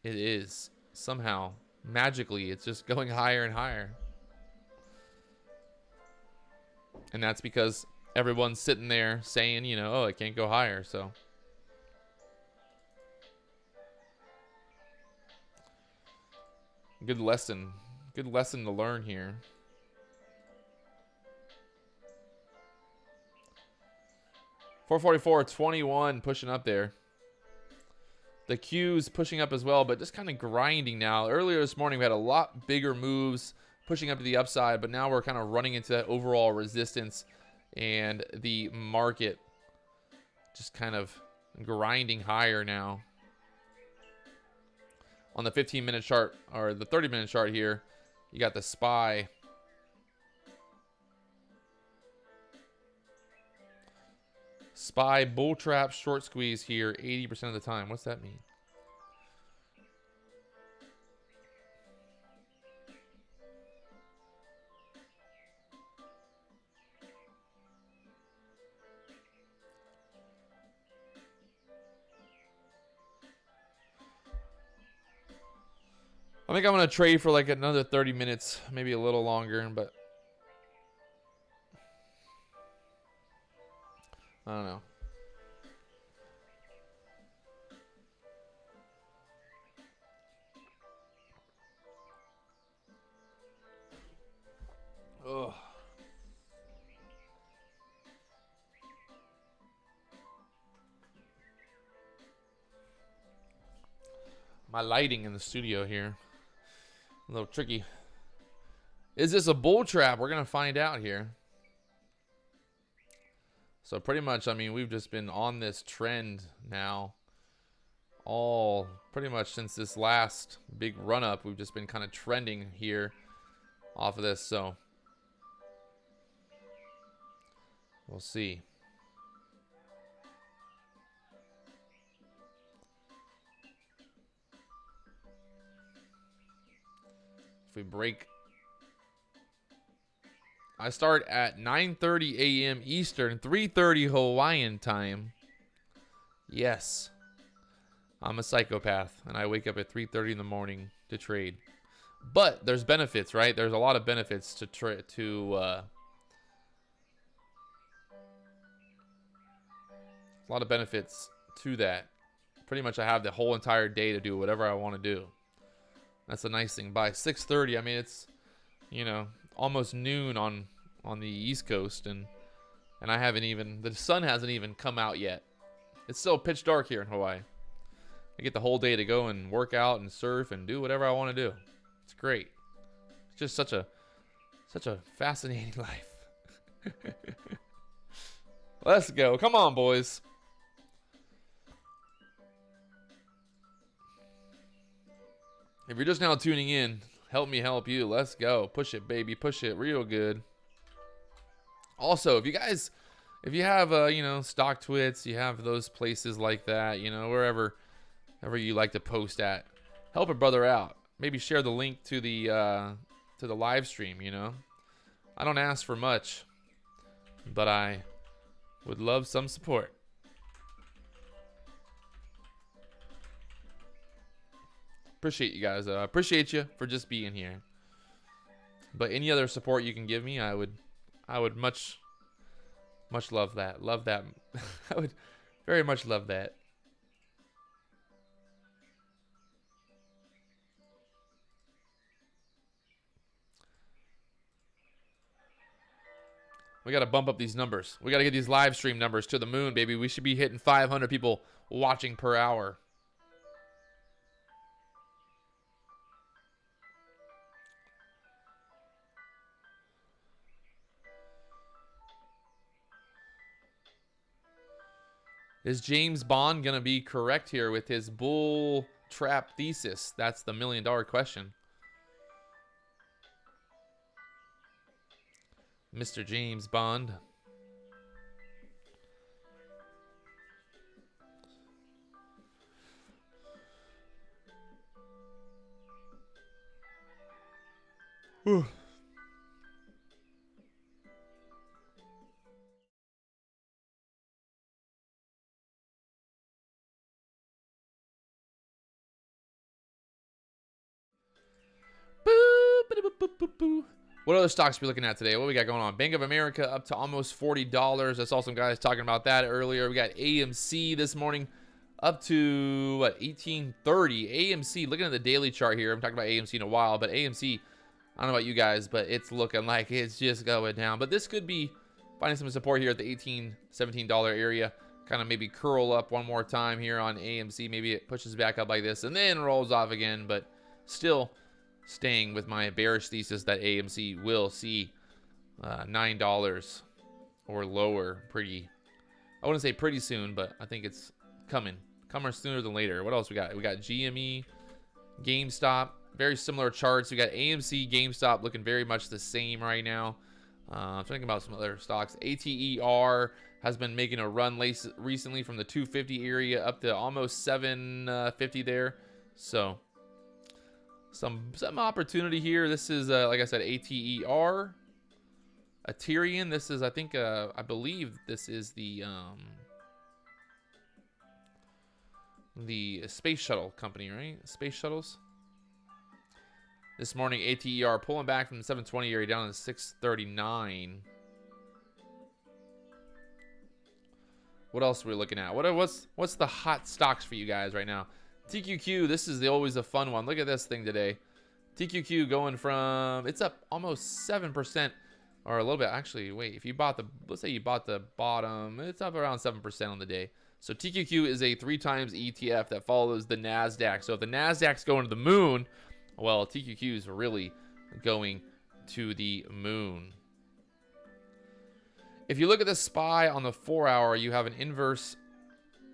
A: it is. Somehow, magically, it's just going higher and higher. And that's because everyone's sitting there saying, you know, oh, it can't go higher, so. Good lesson. Good lesson to learn here. $444.21 pushing up there. The Q's pushing up as well, but just kind of grinding now. Earlier this morning, we had a lot bigger moves pushing up to the upside, but now we're kind of running into that overall resistance, and the market just kind of grinding higher now. On the 15-minute chart, or the 30-minute chart here, you got the SPY. SPY bull trap short squeeze here 80% of the time. What's that mean? I think I'm going to trade for like another 30 minutes, maybe a little longer, but I don't know. Ugh. My lighting in the studio here, a little tricky. Is this a bull trap? We're going to find out here. So pretty much, I mean, we've just been on this trend now all pretty much since this last big run up. We've just been kind of trending here off of this. So we'll see. If we break, I start at 9:30 a.m. Eastern, 3:30 Hawaiian time. Yes, I'm a psychopath, and I wake up at 3:30 in the morning to trade. But there's benefits, right? There's a lot of benefits a lot of benefits to that. Pretty much, I have the whole entire day to do whatever I want to do. That's a nice thing. By 6:30, I mean, it's, you know, almost noon on the East Coast, and I haven't even, the sun hasn't even come out yet. It's still pitch dark here in Hawaii. I get the whole day to go and work out and surf and do whatever I want to do. It's great. It's just such a fascinating life. Let's go. Come on, boys. If you're just now tuning in, help me help you. Let's go. Push it, baby. Push it real good. Also, if you have, you know, stock twits, you have those places like that, you know, wherever you like to post at, help a brother out. Maybe share the link to the live stream, you know. I don't ask for much, but I would love some support. Appreciate you guys. I appreciate you for just being here. But any other support you can give me, I would much love that. Love that. I would very much love that. We got to bump up these numbers. We got to get these live stream numbers to the moon, baby. We should be hitting 500 people watching per hour. Is James Bond going to be correct here with his bull trap thesis? That's the million-dollar question. Mr. James Bond. Whew. What other stocks are we looking at today? What we got going on? Bank of America up to almost $40. I saw some guys talking about that earlier. We got AMC this morning up to, what, 1830. AMC, looking at the daily chart here. I'm talking about AMC in a while, but AMC, I don't know about you guys, but it's looking like it's just going down. But this could be finding some support here at the $18, $17 area. Kind of maybe curl up one more time here on AMC. Maybe it pushes back up like this and then rolls off again, but still staying with my bearish thesis that AMC will see $9 or lower pretty, I wouldn't say pretty soon, but I think it's coming sooner than later. What else we got? We got GME, GameStop, very similar charts. We got AMC, GameStop looking very much the same right now. I'm thinking about some other stocks. ATER has been making a run recently from the 250 area up to almost 750 there. So some opportunity here. This is like I said, ATER. Ethereum. This is, I think, I believe this is the space shuttle company, right? Space shuttles. This morning, ATER pulling back from the 720 area down to 639. What else are we looking at? What's the hot stocks for you guys right now? TQQ, this is always a fun one. Look at this thing today. TQQ going from, it's up almost 7%, or a little bit. Actually, wait, if you bought the, let's say you bought the bottom, it's up around 7% on the day. So TQQ is a 3 times ETF that follows the NASDAQ. So if the NASDAQ's going to the moon, well, TQQ is really going to the moon. If you look at the SPY on the 4-hour, you have an inverse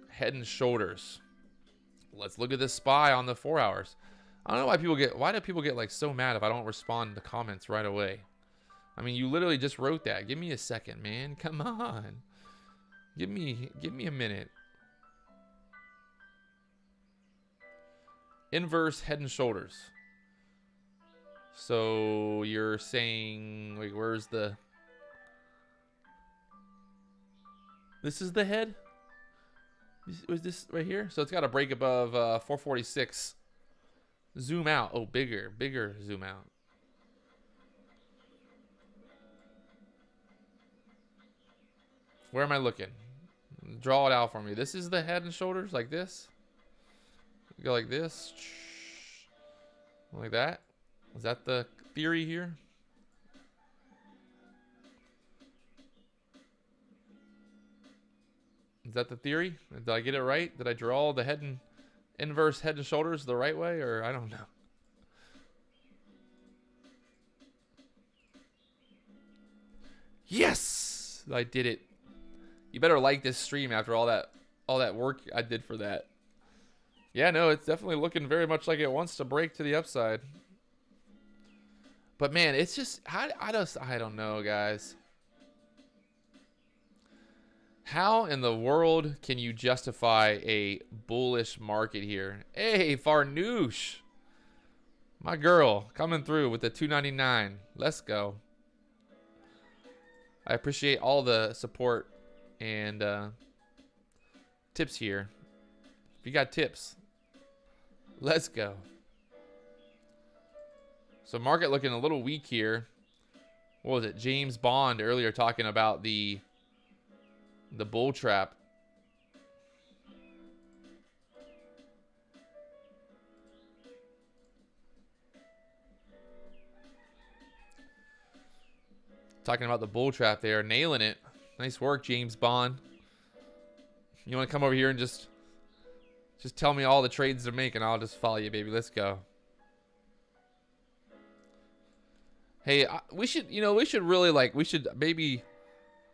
A: head and shoulders. Let's look at the SPY on the 4 hours. I don't know why do people get like so mad if I don't respond to comments right away? I mean, you literally just wrote that. Give me a second, man. Come on. Give me a minute. Inverse head and shoulders. So you're saying, wait, where's the, this is the head? Was this right here? So it's got a break above 446. Zoom out. Oh, bigger zoom out. Where am I looking? Draw it out for me. This is the head and shoulders, like this. Go like this. Like that. Is that the theory here? Is that the theory? Did I get it right? Did I draw the head and inverse head and shoulders the right way, or I don't know? Yes, I did it. You better like this stream after all that work I did for that. Yeah, no, it's definitely looking very much like it wants to break to the upside. But man, it's just, I don't know, guys. How in the world can you justify a bullish market here? Hey, Farnoosh. My girl coming through with the 299. Let's go. I appreciate all the support and tips here. If you got tips, let's go. So market looking a little weak here. What was it? James Bond earlier talking about the bull trap. Talking about the bull trap there, nailing it. Nice work, James Bond. You want to come over here and just tell me all the trades they're making? I'll just follow you, baby. Let's go. Hey, we should maybe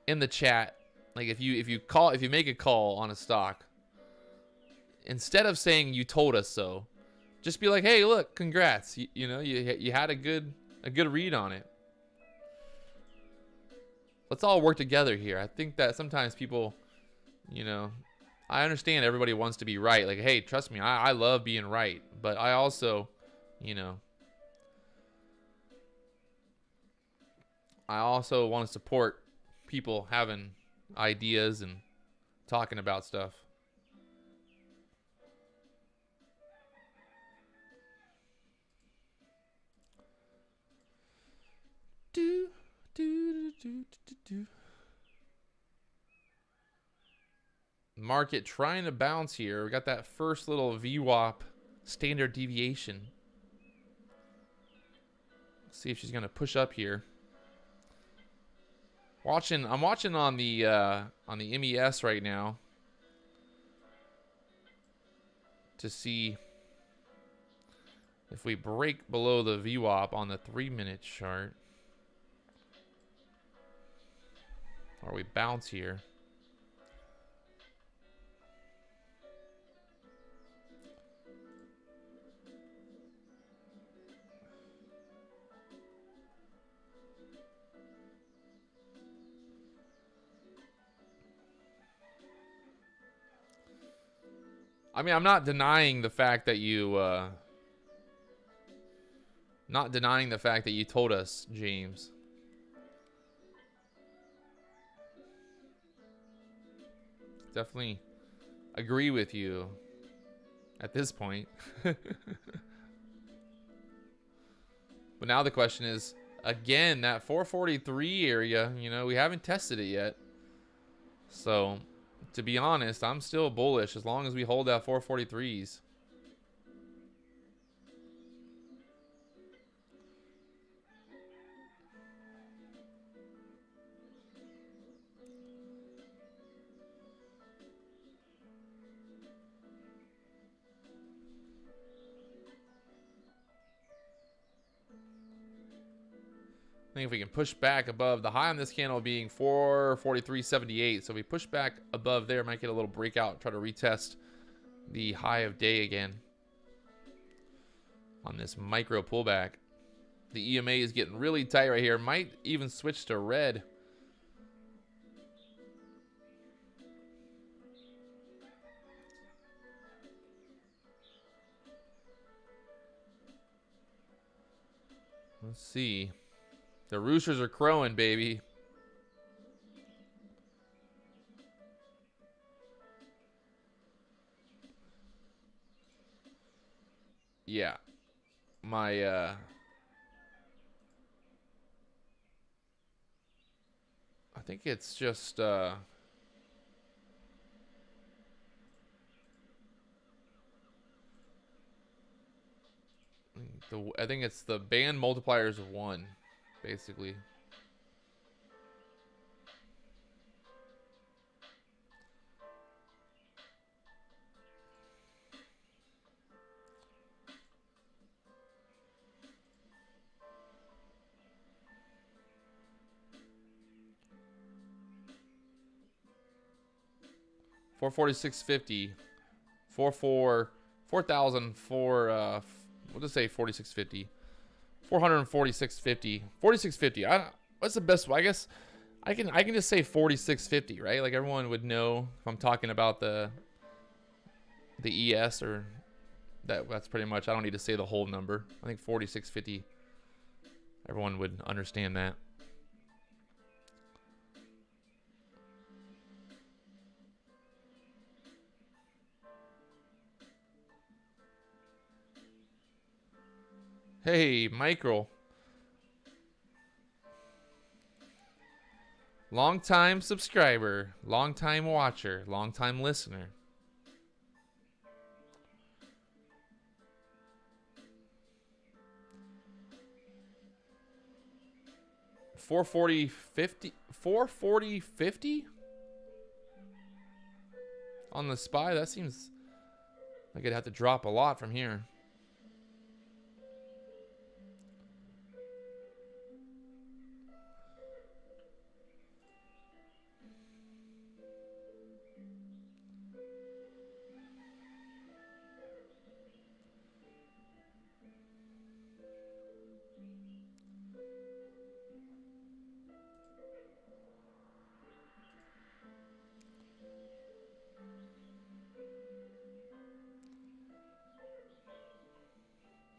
A: in the chat, like if you make a call on a stock, instead of saying you told us so, just be like, hey, look, congrats. You had a good read on it. Let's all work together here. I think that sometimes people, I understand everybody wants to be right. Like, hey, trust me, I love being right. But I also, I also want to support people having ideas and talking about stuff. Market trying to bounce here. We got that first little VWAP standard deviation. Let's see if she's gonna push up here. I'm watching on the MES right now to see If we break below the VWAP on the 3-minute chart, or we bounce here, I mean, I'm not denying the fact that you, told us, James. Definitely agree with you at this point. But now the question is, again, that 443 area, you know, we haven't tested it yet. So, to be honest, I'm still bullish as long as we hold that 443s. I think if we can push back above the high on this candle being 443.78, so if we push back above there, might get a little breakout, try to retest the high of day again on this micro pullback. The EMA is getting really tight right here, might even switch to red. Let's see. The roosters are crowing, baby. Yeah. My, I think it's just, I think it's the band multipliers of 1, basically. $446.50, 4,004. We'll just say 46.50, 446.50, 46.50. What's the best? I guess I can just say 46.50, right? Like everyone would know if I'm talking about the ES or that's pretty much. I don't need to say the whole number. I think 46.50. Everyone would understand that. Hey, Michael. Long-time subscriber, long-time watcher, long-time listener. $440.50 on the SPY. That seems like it'd have to drop a lot from here.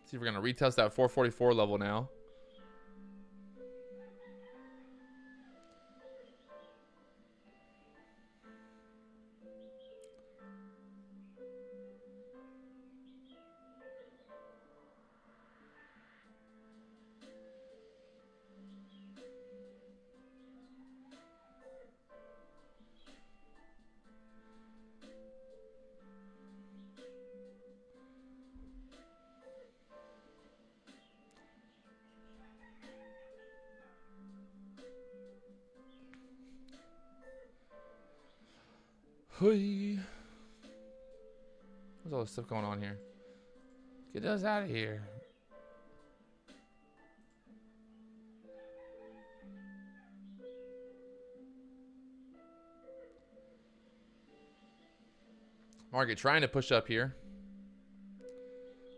A: See if we're going to retest that 444 level now. There's all this stuff going on here. Get us out of here. Market trying to push up here.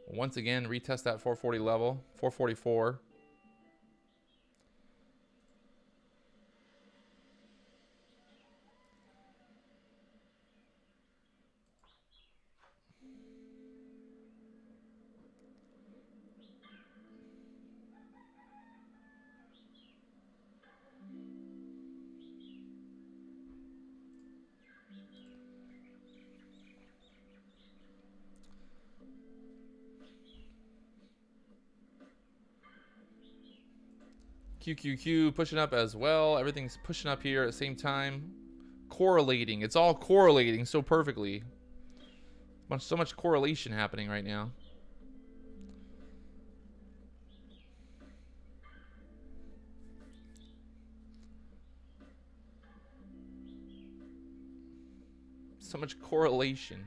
A: Once again, retest that 440 level. 444. QQQ pushing up as well. Everything's pushing up here at the same time. Correlating. It's all correlating so perfectly. So much correlation happening right now. So much correlation.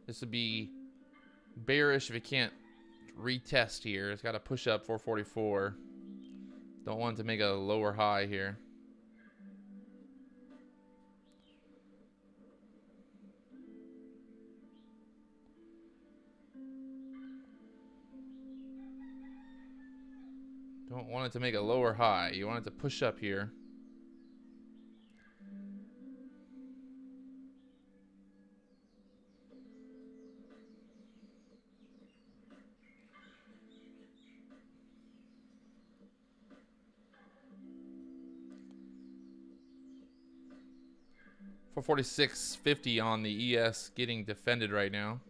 A: This would be bearish if it can't retest here. It's got to push up 444. Don't want it to make a lower high here. Don't want it to make a lower high. You want it to push up here. For 46.50 on the ES getting defended right now.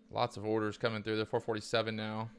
A: Lots of orders coming through. They're 447 now.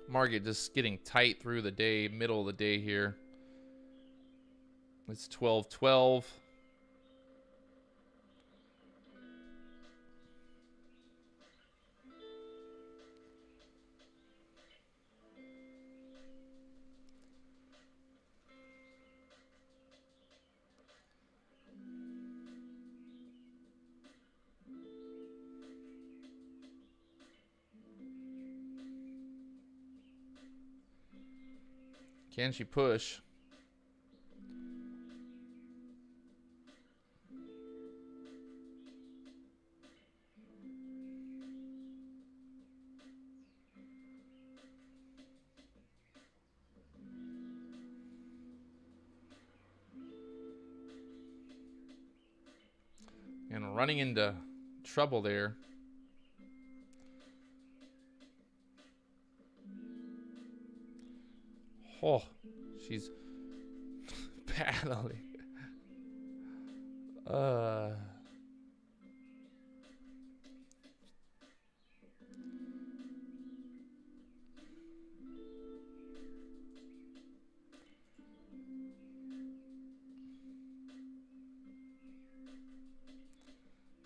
A: Market just getting tight through the day, middle of the day here. It's 12:12. Can she push? And running into trouble there. Oh, she's battling.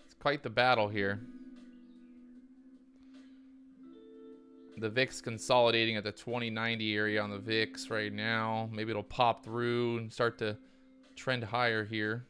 A: It's quite the battle here. The VIX consolidating at the 2090 area on the VIX right now. Maybe it'll pop through and start to trend higher here.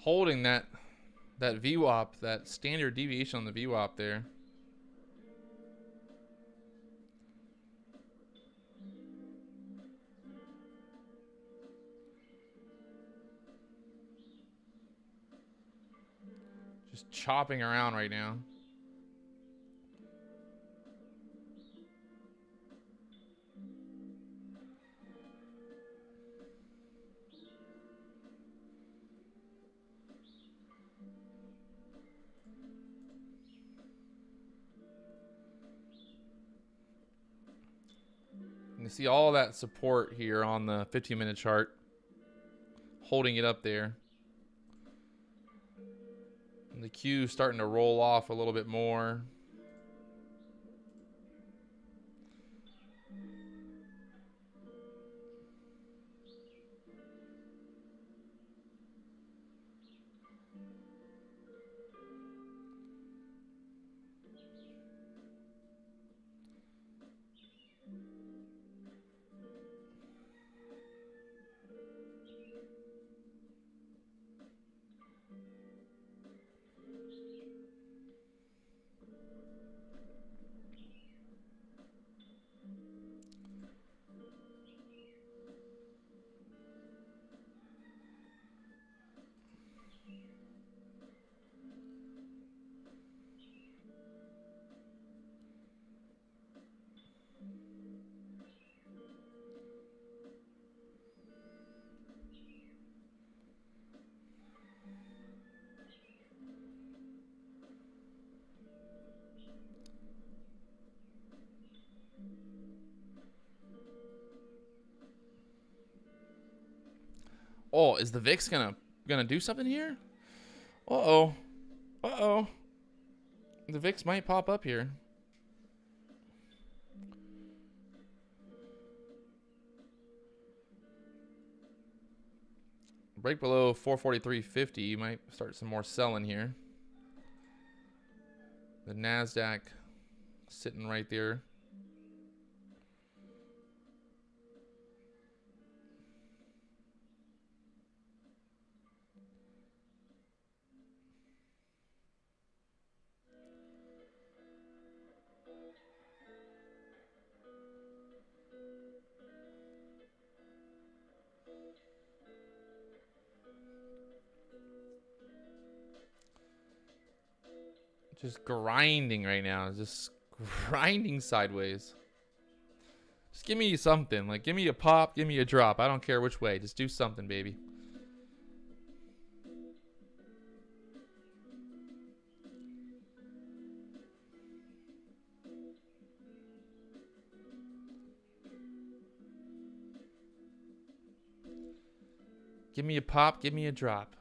A: holding that VWAP, that standard deviation on the VWAP there. Just chopping around right now. You see all that support here on the 15-minute chart, holding it up there. And the Q starting to roll off a little bit more. Oh, is the VIX gonna do something here? Uh-oh. Uh-oh. The VIX might pop up here. Break below 443.50. You might start some more selling here. The NASDAQ sitting right there. Just grinding right now. Just grinding sideways. Just give me something. Like, give me a pop, give me a drop. I don't care which way. Just do something, baby. Give me a pop, give me a drop.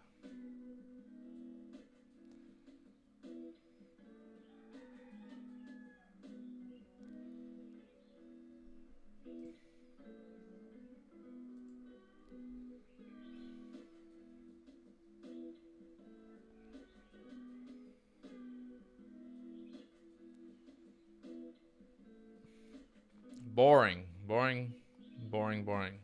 A: Boring, boring, boring, boring.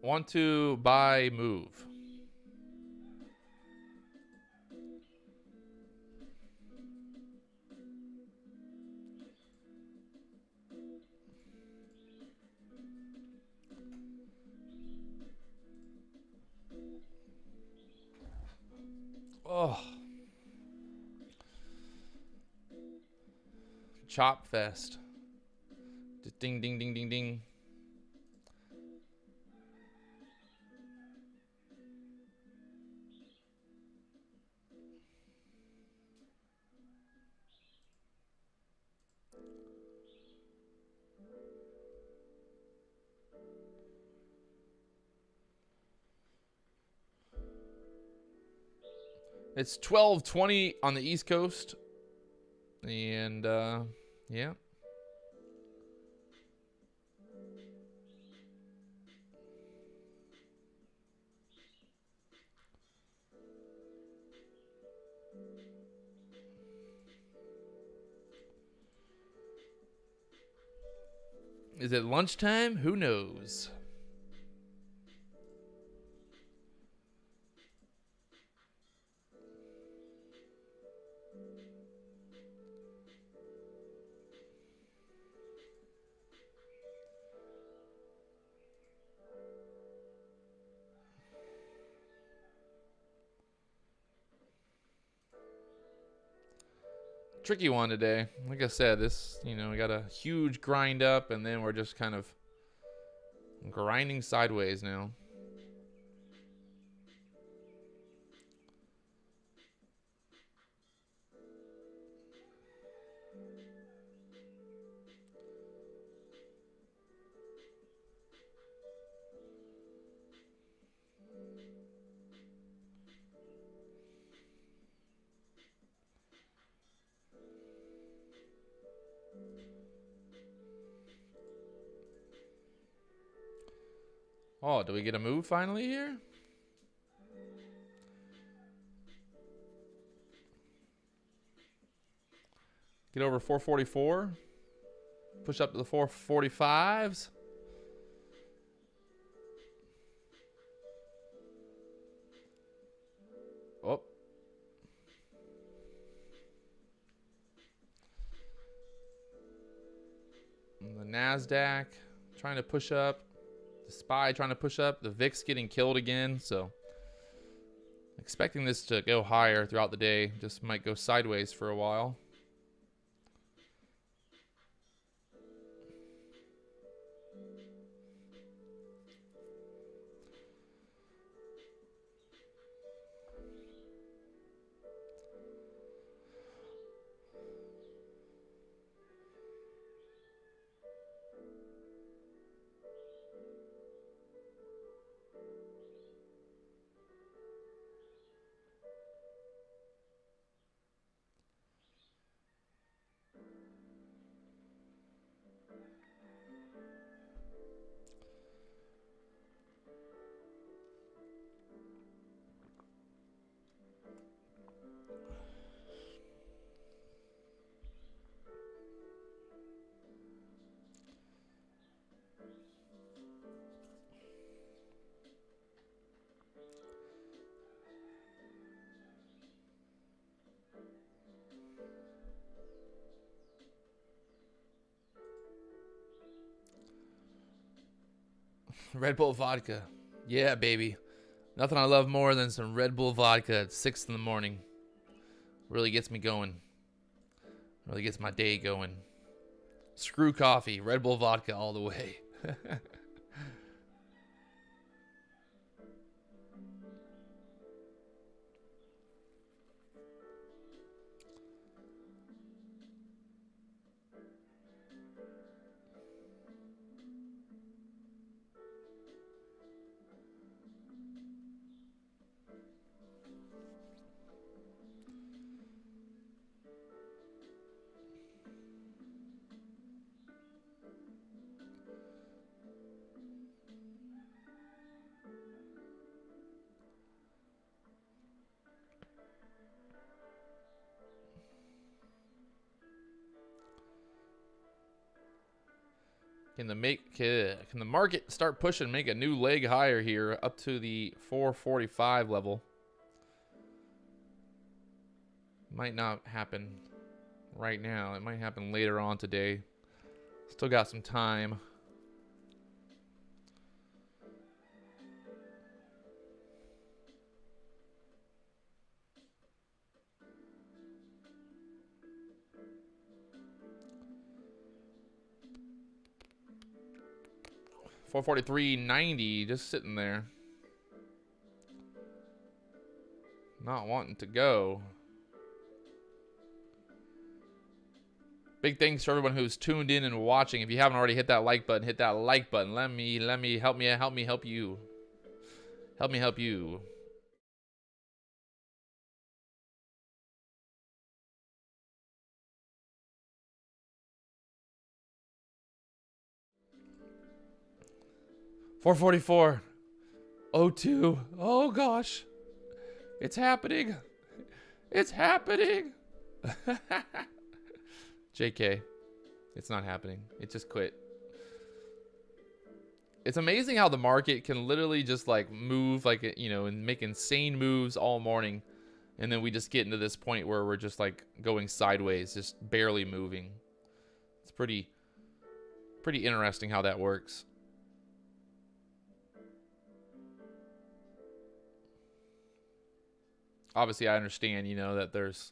A: Want to buy move. Oh. Chop fest. Just ding, ding, ding, ding, ding. It's 12:20 on the East Coast. And yeah. Is it lunchtime? Who knows? Tricky one today. Like I said, this, we got a huge grind up, and then we're just kind of grinding sideways now. Oh, do we get a move finally here? Get over 444. Push up to the 445s. Oh. And the NASDAQ trying to push up. The SPY trying to push up. The VIX getting killed again. So expecting this to go higher throughout the day. Just might go sideways for a while. Red Bull vodka. Yeah, baby. Nothing I love more than some Red Bull vodka at 6 in the morning. Really gets me going. Really gets my day going. Screw coffee. Red Bull vodka all the way. Can the market start pushing, make a new leg higher here up to the 445 level? Might not happen right now. It might happen later on today. Still got some time. $443.90 just sitting there. Not wanting to go. Big thanks to everyone who's tuned in and watching. If you haven't already hit that like button, hit that like button. Let me help you. Help me help you. 444. 02. Oh gosh. It's happening. It's happening. JK. It's not happening. It just quit. It's amazing how the market can literally just like move like, you know, and make insane moves all morning. And then we just get into this point where we're just like going sideways, just barely moving. It's pretty interesting how that works. Obviously, I understand, you know, that there's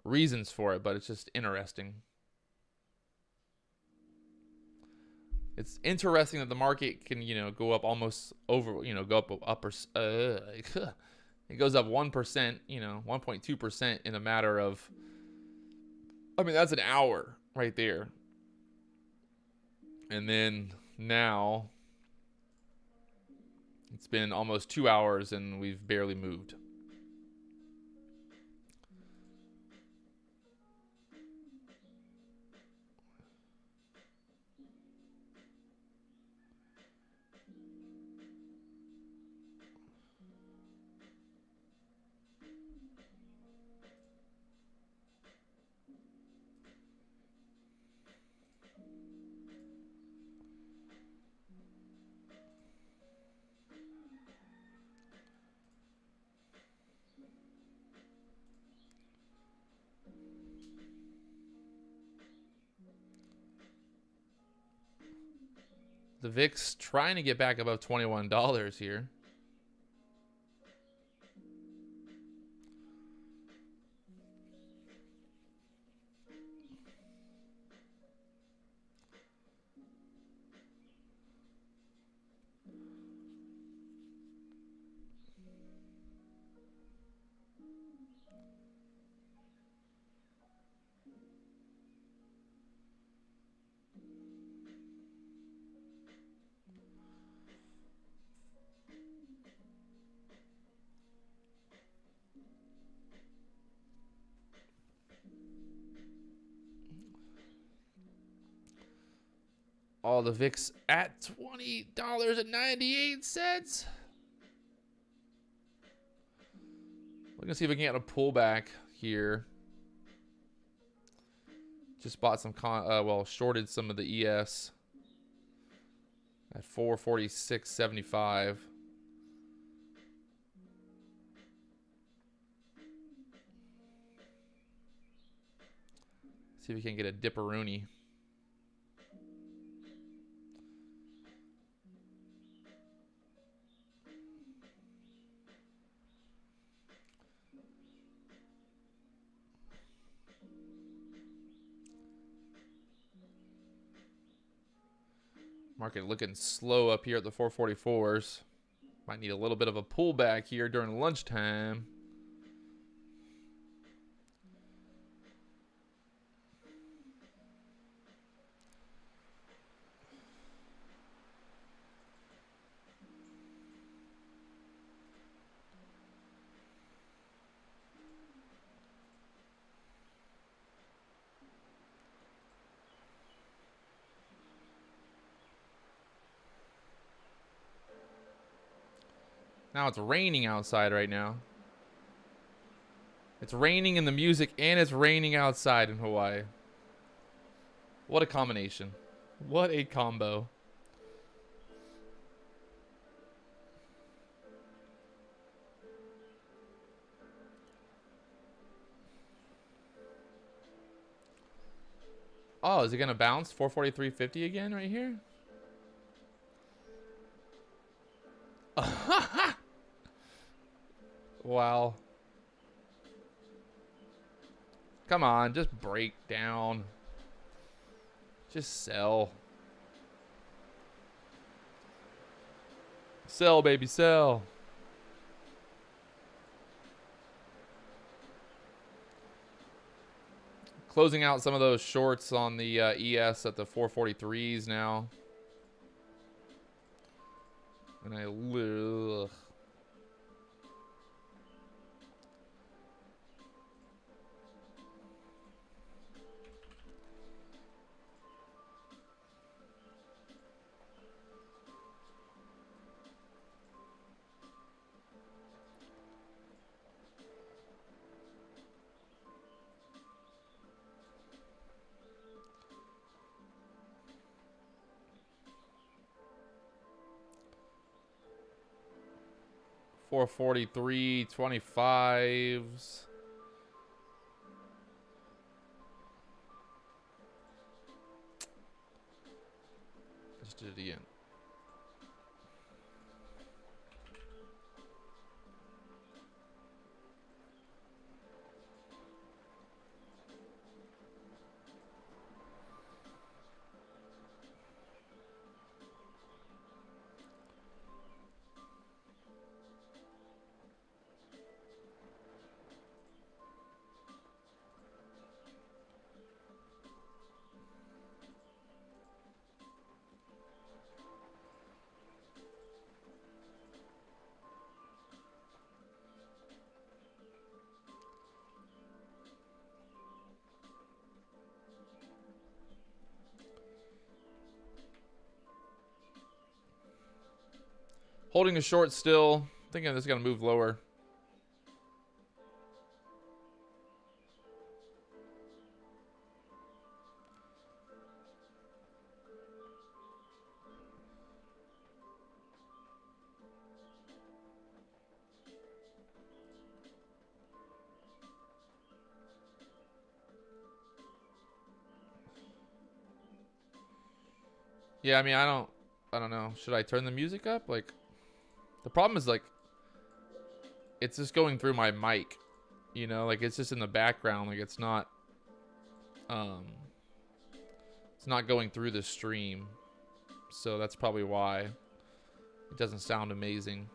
A: reasons for it, but it's just interesting. It's interesting that the market can, you know, go up almost over, you know, go up upper. It goes up 1%, you know, 1.2% in a matter of. I mean, that's an hour right there. And then now it's been almost 2 hours and we've barely moved. The VIX trying to get back above $21 here. All the VIX at $20.98. We're gonna see if we can get a pullback here. Just bought some shorted some of the ES at 446.75. See if we can get a dipperoonie. Market looking slow up here at the 444s. Might need a little bit of a pullback here during lunchtime. Now it's raining outside right now. It's raining in the music and it's raining outside in Hawaii. What a combination. What a combo. Oh, is it going to bounce 443.50 again right here? Wow. Come on, just break down. Just sell. Sell, baby, sell. Closing out some of those shorts on the ES at the 443s now. And ugh. 443, 25s. Just did it again. Holding a short still. Thinking this is going to move lower. Yeah, I mean, I don't know. Should I turn the music up? Like, the problem is, like, it's just going through my mic, you know, like it's just in the background. Like it's not going through the stream. So that's probably why it doesn't sound amazing.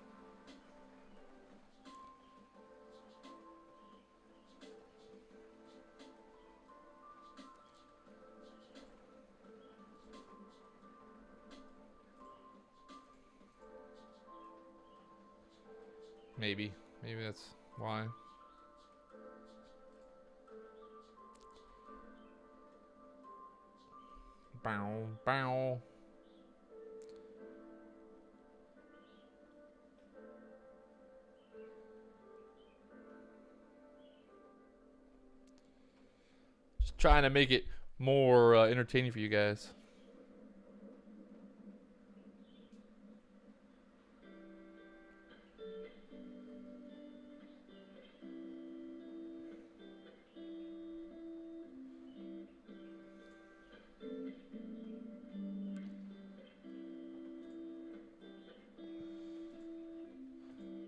A: Maybe that's why. Bow, bow. Just trying to make it more entertaining for you guys.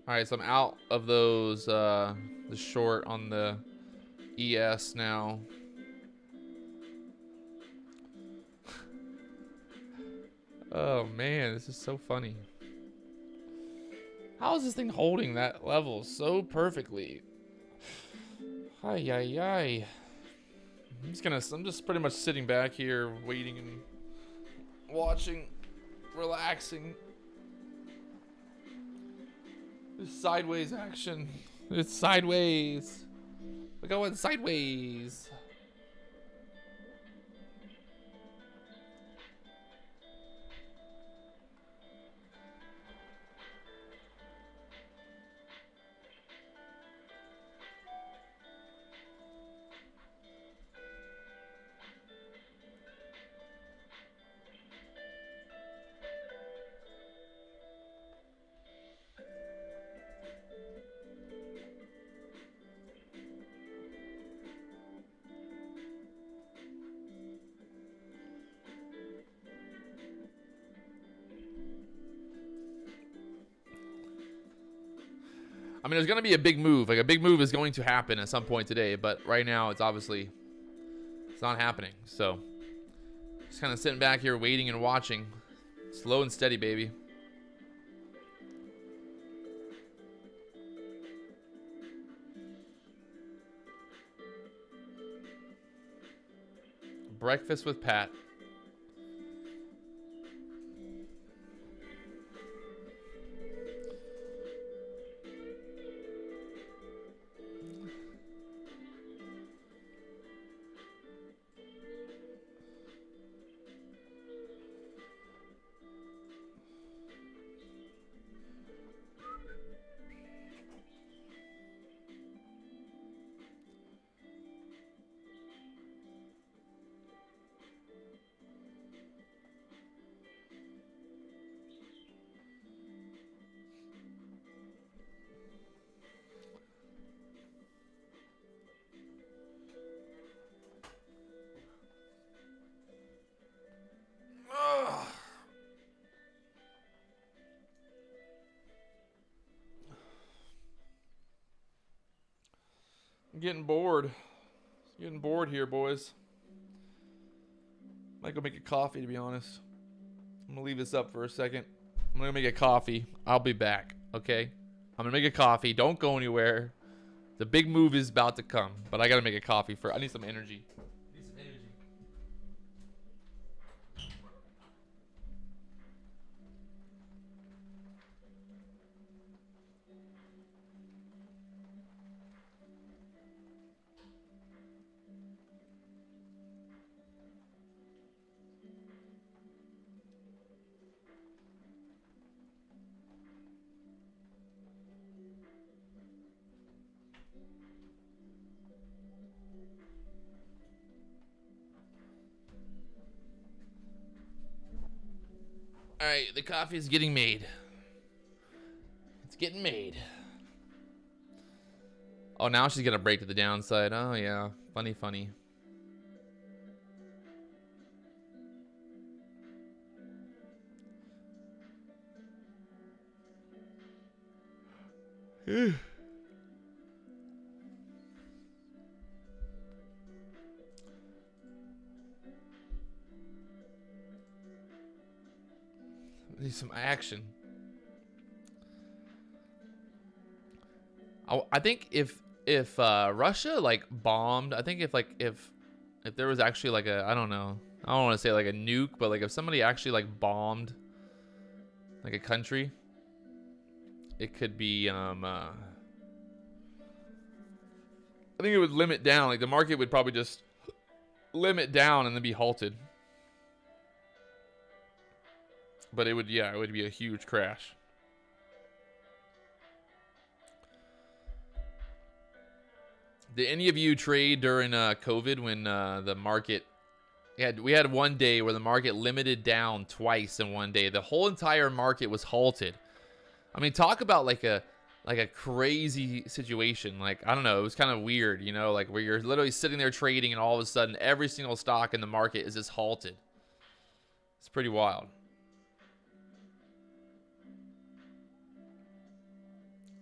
A: All right, so I'm out of those, the short on the ES now. Oh man, this is so funny. How is this thing holding that level so perfectly? Ay, ay, ay. I'm just pretty much sitting back here waiting and watching, relaxing. This sideways action. It's sideways. We're going sideways. I mean, there's going to be a big move. Like, a big move is going to happen at some point today. But right now, it's not happening. So, just kind of sitting back here waiting and watching. Slow and steady, baby. Breakfast with Pat. I'm getting bored. Getting bored here, boys. Might go make a coffee, to be honest. I'm gonna leave this up for a second. I'm gonna make a coffee. I'll be back, okay? I'm gonna make a coffee. Don't go anywhere. The big move is about to come, but I gotta make a coffee for. I need some energy. All right, the coffee is getting made. It's getting made. Oh, now she's gonna break to the downside. Oh yeah, funny, funny. Need some action. I think if Russia like bombed, I think if there was actually like a, I don't know, I don't want to say like a nuke, but like if somebody actually like bombed like a country, it could be I think it would limit down, like the market would probably just limit down and then be halted. But it would, yeah, it would be a huge crash. Did any of you trade during COVID when the market we had one day where the market limited down twice in one day. The whole entire market was halted. I mean, talk about like a crazy situation. Like, I don't know, it was kind of weird, you know, like where you're literally sitting there trading and all of a sudden every single stock in the market is just halted. It's pretty wild.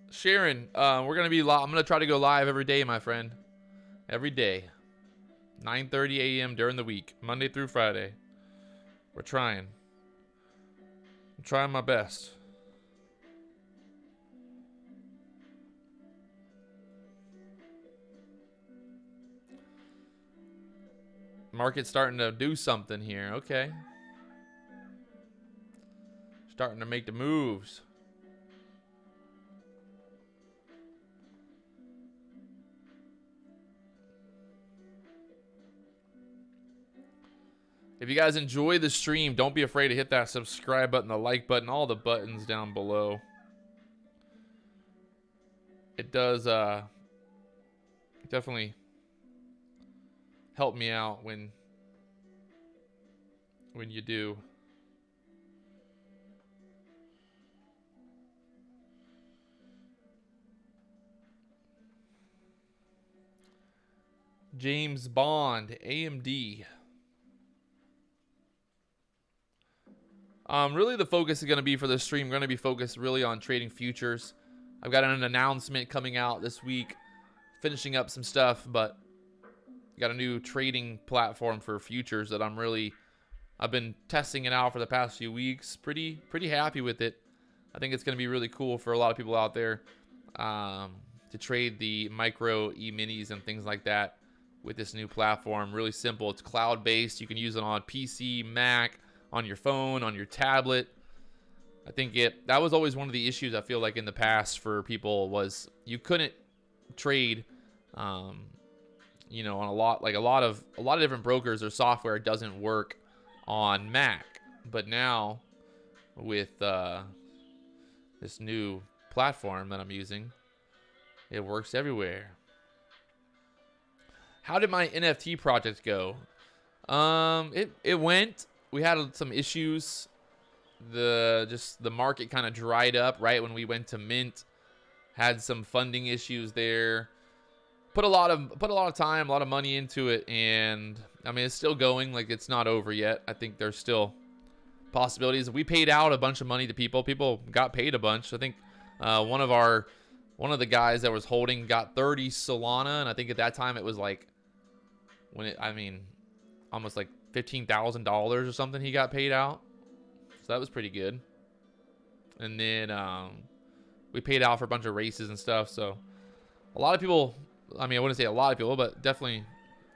A: Sharon, we're gonna be I'm gonna try to go live every day, my friend. Every day, 9:30 a.m. during the week, Monday through Friday. We're trying. I'm trying my best. Market's starting to do something here. Okay. Starting to make the moves. If you guys enjoy the stream, don't be afraid to hit that subscribe button, the like button, all the buttons down below. It does definitely help me out when you do. James Bond, AMD. Really the focus is going to be for this stream, going to be focused really on trading futures. I've got an announcement coming out this week, finishing up some stuff, but got a new trading platform for futures that I've been testing it out for the past few weeks. Pretty happy with it. I think it's going to be really cool for a lot of people out there to trade the micro E-minis and things like that with this new platform. Really simple. It's cloud-based. You can use it on PC, Mac, on your phone, on your tablet. I think that was always one of the issues I feel like in the past for people was you couldn't trade, you know, on a lot of different brokers or software doesn't work on Mac. But now with this new platform that I'm using, it works everywhere. How did my NFT project go? It went. We had some issues. The market kind of dried up right when we went to mint. Had some funding issues there. Put a lot of time, a lot of money into it, and I mean it's still going. Like, it's not over yet. I think there's still possibilities. We paid out a bunch of money to people. People got paid a bunch. I think one of our one of the guys that was holding got 30 Solana, and I think at that time it was like almost like $15,000 or something he got paid out. So that was pretty good. And then we paid out for a bunch of races and stuff. So a lot of people, I mean, I wouldn't say a lot of people, but definitely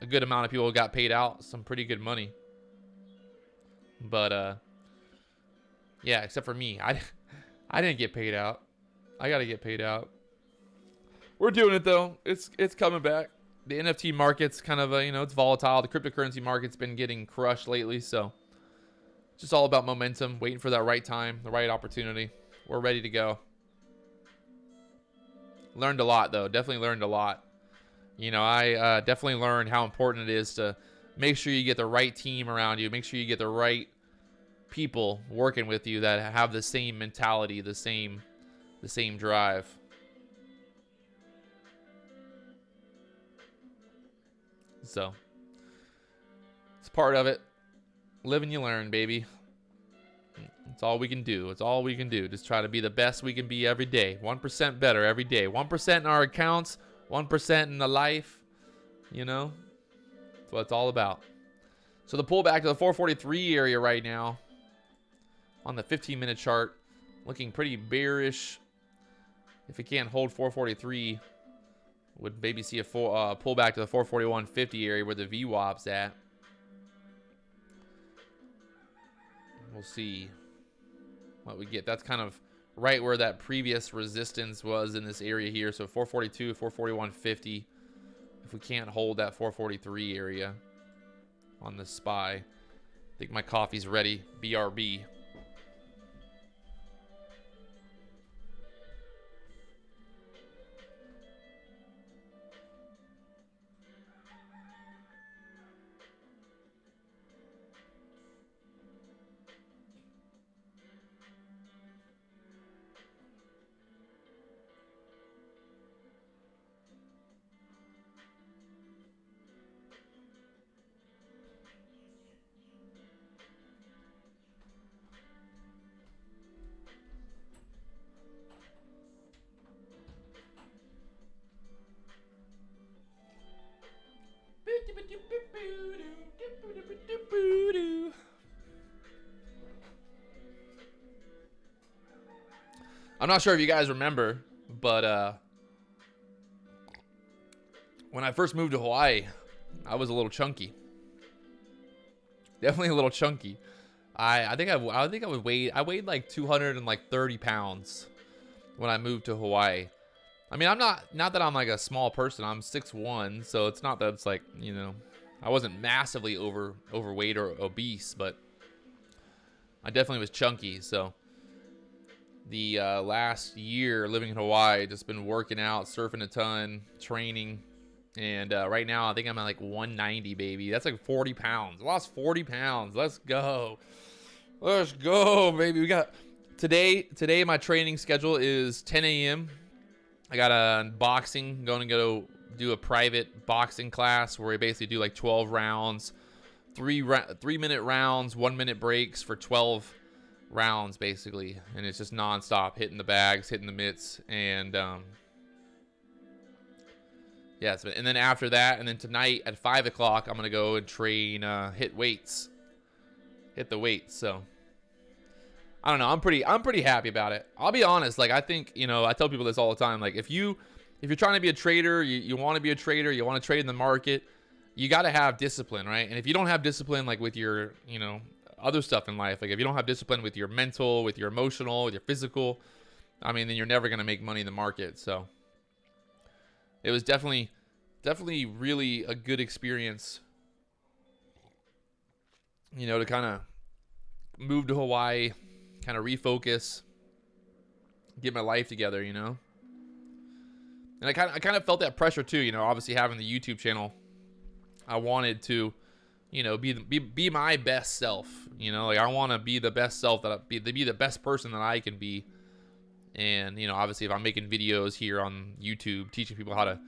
A: a good amount of people got paid out some pretty good money. But yeah, except for me. I didn't get paid out. I got to get paid out. We're doing it though. It's coming back. The NFT market's kind of it's volatile. The cryptocurrency market's been getting crushed lately, so it's just all about momentum, waiting for that right time, the right opportunity. We're ready to go. Learned a lot though. Definitely learned a lot. I definitely learned how important it is to make sure you get the right team around you. Make sure you get the right people working with you that have the same mentality, the same drive. So it's part of it. Live and you learn, baby. It's all we can do. It's all we can do. Just try to be the best we can be every day. 1% better every day. 1% in our accounts, 1% in the life. That's what it's all about. So the pullback to the 443 area right now on the 15-minute chart, looking pretty bearish. If it can't hold 443, would maybe see a pullback to the 441.50 area where the VWAP's at. We'll see what we get. That's kind of right where that previous resistance was in this area here. So 442, 441.50. If we can't hold that 443 area on the SPY, I think my coffee's ready. BRB. I'm not sure if you guys remember, but when I first moved to Hawaii, I was a little chunky. Definitely a little chunky. I think I weighed like 230 pounds when I moved to Hawaii. I mean, I'm not that I'm like a small person. I'm 6'1", so it's not that it's like, I wasn't massively overweight or obese, but I definitely was chunky. So the last year living in Hawaii, just been working out, surfing a ton, training, and right now I think I'm at like 190, baby. That's like 40 pounds. I lost 40 pounds. Let's go, baby. We got today. My training schedule is 10 a.m. I got a boxing. Going to go do a private boxing class where we basically do like 12 rounds, 3-minute rounds, 1-minute breaks for 12 rounds basically, and it's just nonstop, hitting the bags, hitting the mitts, and yeah. And then after that, and then tonight at 5 o'clock, I'm gonna go and train, hit the weights. So I don't know. I'm pretty happy about it. I'll be honest. Like, I think, I tell people this all the time. Like, if you're trying to be a trader, you want to be a trader, you want to trade in the market, you got to have discipline, right? And if you don't have discipline, like with your, other stuff in life, like if you don't have discipline with your mental, with your emotional, with your physical, I mean, then you're never going to make money in the market. So it was definitely really a good experience, to kind of move to Hawaii, kind of refocus, get my life together, And I kind of felt that pressure too, obviously having the YouTube channel. I wanted to, be my best self, like I want to be the best self be the best person that I can be. And, obviously if I'm making videos here on YouTube, teaching people how to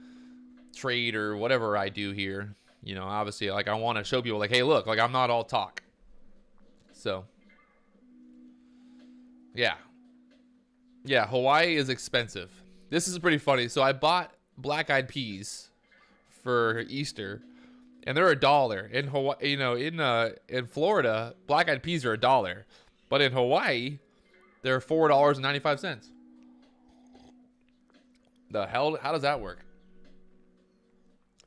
A: trade or whatever I do here, obviously like I want to show people like, hey, look, like I'm not all talk. So yeah, Hawaii is expensive. This is pretty funny. So I bought black-eyed peas for Easter, and they're $1 in Hawaii. You know, in Florida, black-eyed peas are $1, but in Hawaii, they're $4.95. The hell? How does that work?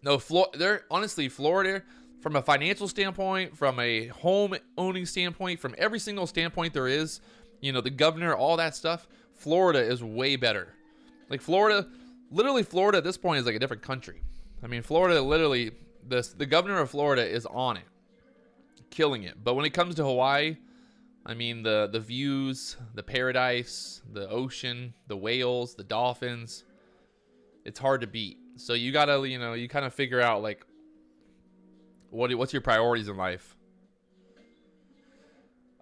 A: No, they're honestly Florida, from a financial standpoint, from a home owning standpoint, from every single standpoint there is, you know, the governor, all that stuff. Florida is way better. Like Florida, literally Florida at this point is like a different country. I mean, Florida literally, the governor of Florida is on it, killing it. But when it comes to Hawaii, I mean, the views, the paradise, the ocean, the whales, the dolphins, it's hard to beat. So you gotta, you know, you kind of figure out like what's your priorities in life.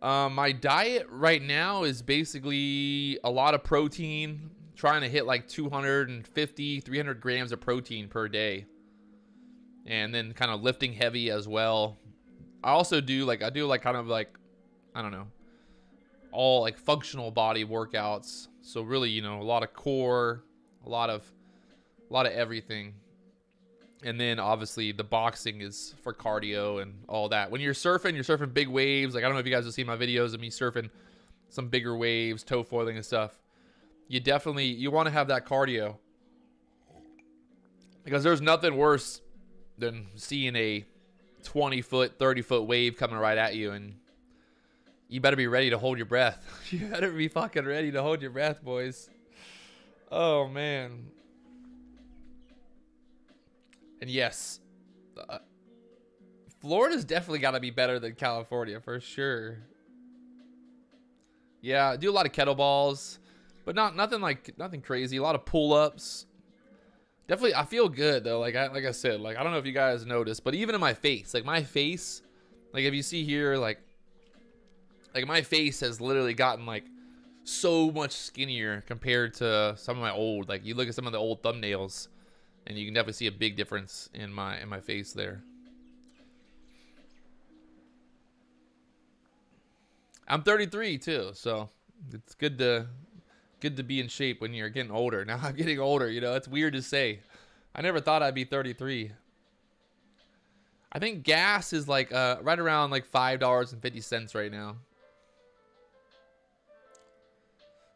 A: My diet right now is basically a lot of protein, trying to hit like 250, 300 grams of protein per day. And then kind of lifting heavy as well. I also do like, kind of like, I don't know, all like functional body workouts. So really, you know, a lot of core, a lot of everything. And then obviously the boxing is for cardio and all that. When you're surfing big waves. Like, I don't know if you guys have seen my videos of me surfing some bigger waves, toe foiling and stuff. You want to have that cardio, because there's nothing worse than seeing a 20-foot, 30-foot wave coming right at you, and you better be ready to hold your breath. You better be fucking ready to hold your breath, boys. Oh, man. And yes, Florida's definitely got to be better than California for sure. Yeah, I do a lot of kettlebells, but nothing crazy. A lot of pull-ups. Definitely, I feel good though. Like I said, like I don't know if you guys noticed, but even in my face, like if you see here, like my face has literally gotten like so much skinnier compared to some of my old. Like you look at some of the old thumbnails, and you can definitely see a big difference in my face there. I'm 33 too, so it's good to be in shape when you're getting older. Now I'm getting older, you know, it's weird to say. I never thought I'd be 33. I think gas is like right around like $5.50 right now.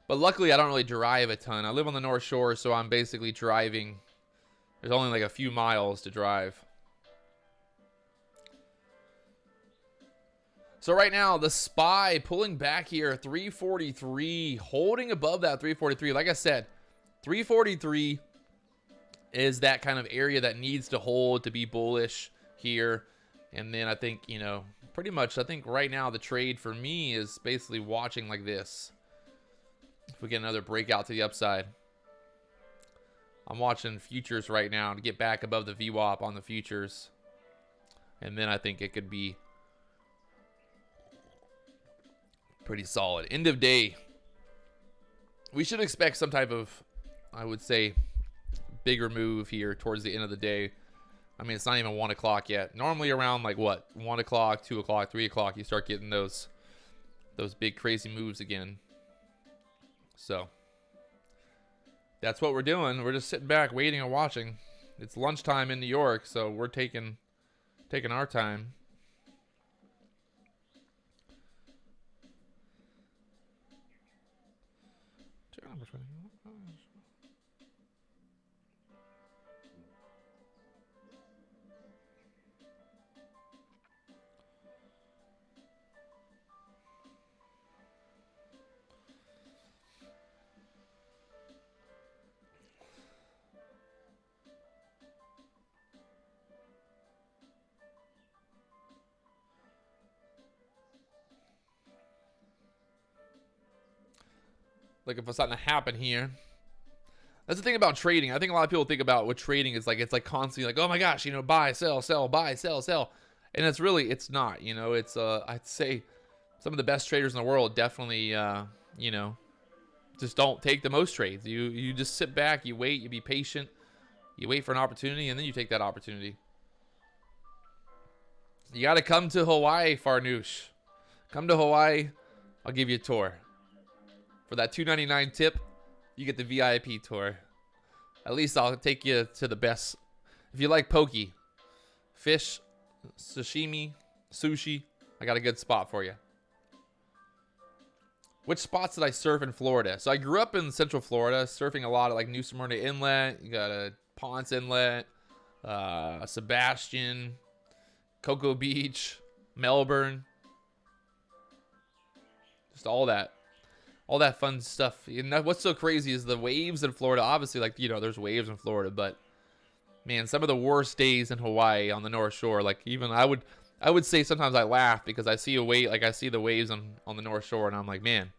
A: But luckily I don't really drive a ton. I live on the North Shore, so I'm basically driving. There's only like a few miles to drive. So right now, the SPY pulling back here, 343, holding above that 343. Like I said, 343 is that kind of area that needs to hold to be bullish here. And then I think, you know, pretty much, I think right now the trade for me is basically watching like this. If we get another breakout to the upside. I'm watching futures right now to get back above the VWAP on the futures. And then I think it could be pretty solid. End of day. We should expect some type of, I would say, bigger move here towards the end of the day. I mean, it's not even 1 o'clock yet. Normally around like what? 1 o'clock, 2 o'clock, 3 o'clock, you start getting those big crazy moves again. So that's what we're doing. We're just sitting back, waiting and watching. It's lunchtime in New York, so we're taking our time. Looking for something to happen here. That's the thing about trading. I think a lot of people think about what trading is like. It's like constantly like, oh my gosh, you know, buy, sell, sell, buy, sell, sell. And it's not, you know, it's, I'd say some of the best traders in the world definitely, you know, just don't take the most trades. You just sit back, you wait, you be patient, you wait for an opportunity, and then you take that opportunity. You got to come to Hawaii, Farnoosh. Come to Hawaii. I'll give you a tour. For that $2.99 tip, you get the VIP tour. At least I'll take you to the best. If you like poke, fish, sashimi, sushi, I got a good spot for you. Which spots did I surf in Florida? So I grew up in Central Florida, surfing a lot of like New Smyrna Inlet. You got a Ponce Inlet, Sebastian, Cocoa Beach, Melbourne. Just all that fun stuff. And what's so crazy is the waves in Florida. Obviously, like, you know, there's waves in Florida, but man, some of the worst days in Hawaii on the North Shore. Like, even I would say sometimes I laugh because I see I see the waves on the North Shore, and I'm like, man,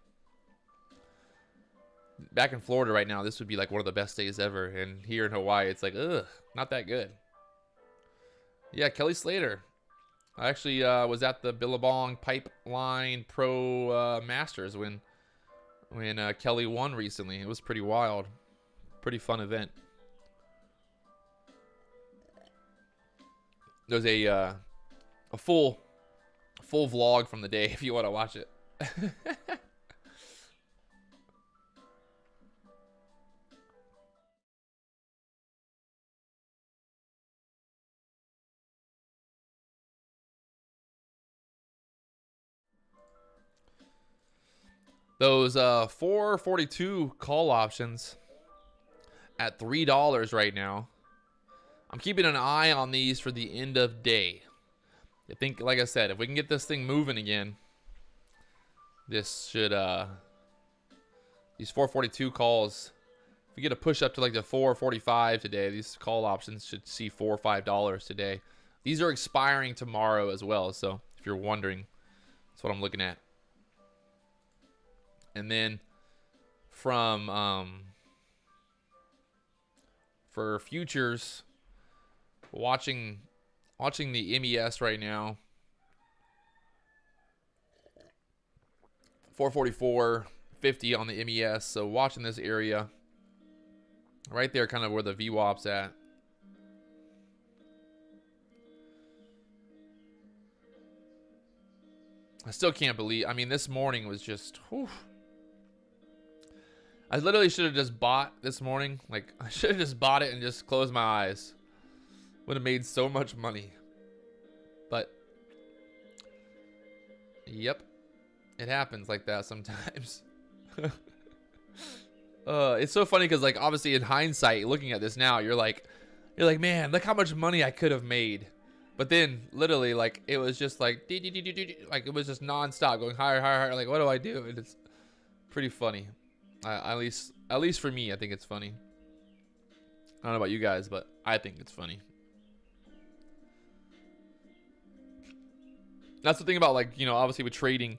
A: back in Florida right now, this would be like one of the best days ever. And here in Hawaii, it's like, ugh, not that good. Yeah, Kelly Slater. I actually was at the Billabong Pipeline Pro Masters when Kelly won recently. It was pretty wild. Pretty fun event. There's a full vlog from the day if you want to watch it. Those 442 call options at $3 right now. I'm keeping an eye on these for the end of day. I think, like I said, if we can get this thing moving again, this should these 442 calls, if we get a push up to like the 445 today, these call options should see $4 or $5 today. These are expiring tomorrow as well, so if you're wondering, that's what I'm looking at. And then from for futures, watching the MES right now, 444.50 on the MES. So watching this area right there, kind of where the VWAP's at. I still can't believe, I mean, this morning was just, whew. I literally should have just bought this morning. Like, I should have just bought it and just closed my eyes. Would have made so much money. But, yep. It happens like that sometimes. It's so funny because, like, obviously in hindsight, looking at this now, you're like, man, look how much money I could have made. But then, literally, like, it was just like, like, it was just nonstop, going higher, higher, higher. Like, what do I do? And it's pretty funny. At least for me, I think it's funny. I don't know about you guys, but I think it's funny. That's the thing about, like, you know, obviously with trading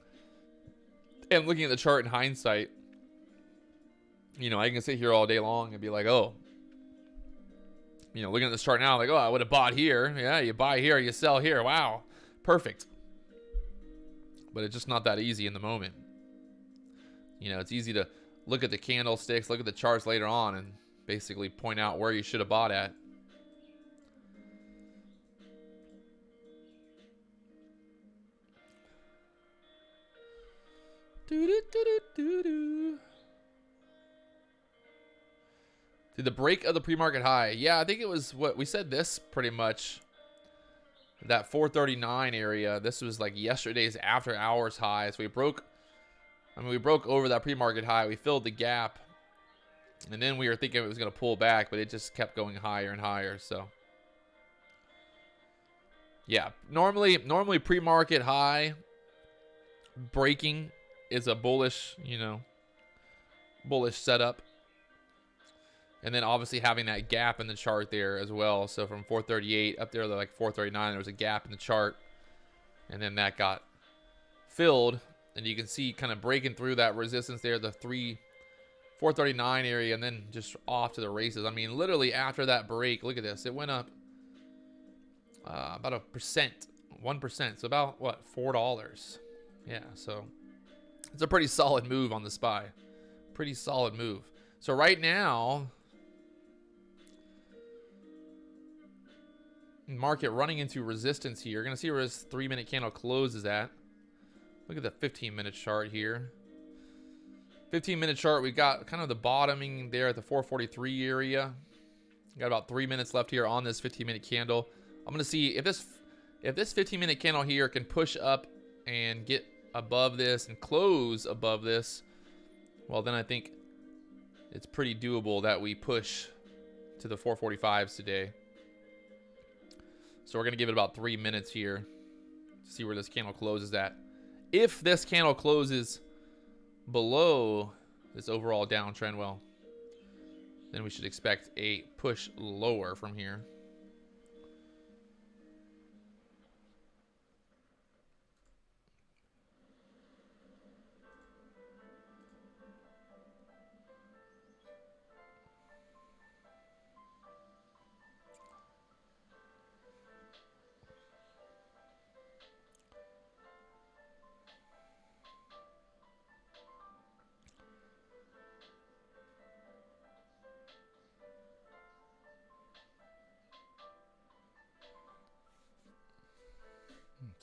A: and looking at the chart in hindsight. You know, I can sit here all day long and be like, oh, you know, looking at this chart now, like, oh, I would have bought here. Yeah, you buy here, you sell here. Wow, perfect. But it's just not that easy in the moment. You know, it's easy to look at the candlesticks, look at the charts later on, and basically point out where you should have bought at. Did the break of the pre-market high? Yeah, I think it was what we said this pretty much. That 439 area. This was like yesterday's after hours high. So we broke over that pre-market high. We filled the gap. And then we were thinking it was going to pull back, but it just kept going higher and higher. So yeah, normally pre-market high breaking is a bullish, you know, bullish setup. And then obviously having that gap in the chart there as well. So from 438 up there to like 439, there was a gap in the chart. And then that got filled. And you can see kind of breaking through that resistance there, the 439 area, and then just off to the races. I mean, literally after that break, look at this. It went up about 1%. So about, what, $4. Yeah, so it's a pretty solid move on the SPY. Pretty solid move. So right now, market running into resistance here. You're going to see where this 3-minute candle closes at. Look at the 15-minute chart here. 15-minute chart, we got kind of the bottoming there at the 443 area.
B: Got about 3 minutes left here on this 15-minute candle. I'm gonna see if this 15-minute candle here can push up and get above this and close above this. Well, then I think it's pretty doable that we push to the 445s today. So we're gonna give it about 3 minutes here to see where this candle closes at. If this candle closes below this overall downtrend, well, then we should expect a push lower from here.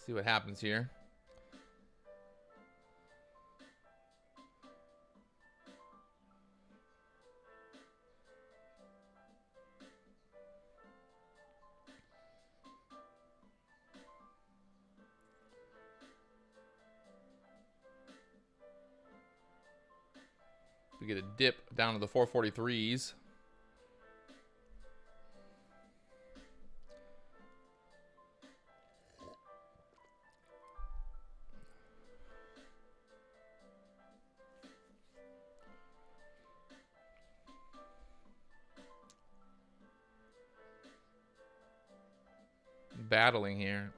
B: See what happens here. We get a dip down to the 443s. Battling here.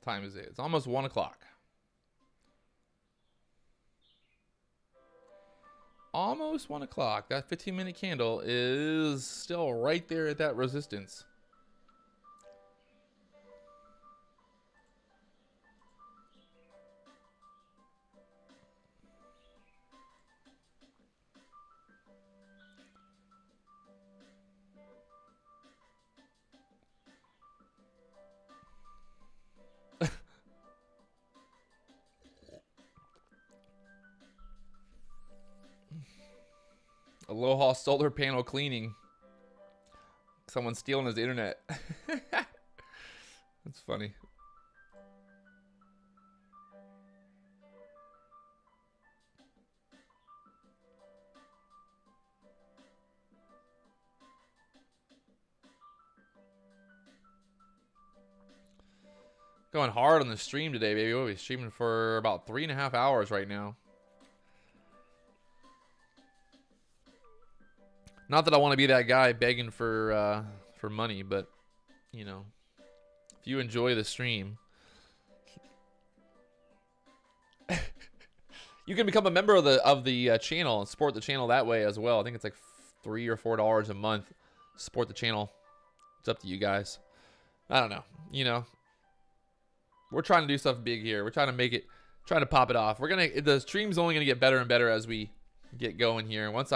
B: Time is it? It's almost 1 o'clock. Almost 1 o'clock. That 15-minute candle is still right there at that resistance. Aloha solar panel cleaning. Someone's stealing his internet. That's funny. Going hard on the stream today, baby. We'll be streaming for about 3.5 hours right now. Not that I want to be that guy begging for money, but you know, if you enjoy the stream, you can become a member of the channel and support the channel that way as well. I think it's like $3 or $4 a month. Support the channel. It's up to you guys. I don't know. You know, we're trying to do stuff big here. We're trying to make it, trying to pop it off. The stream's only gonna get better and better as we get going here. Once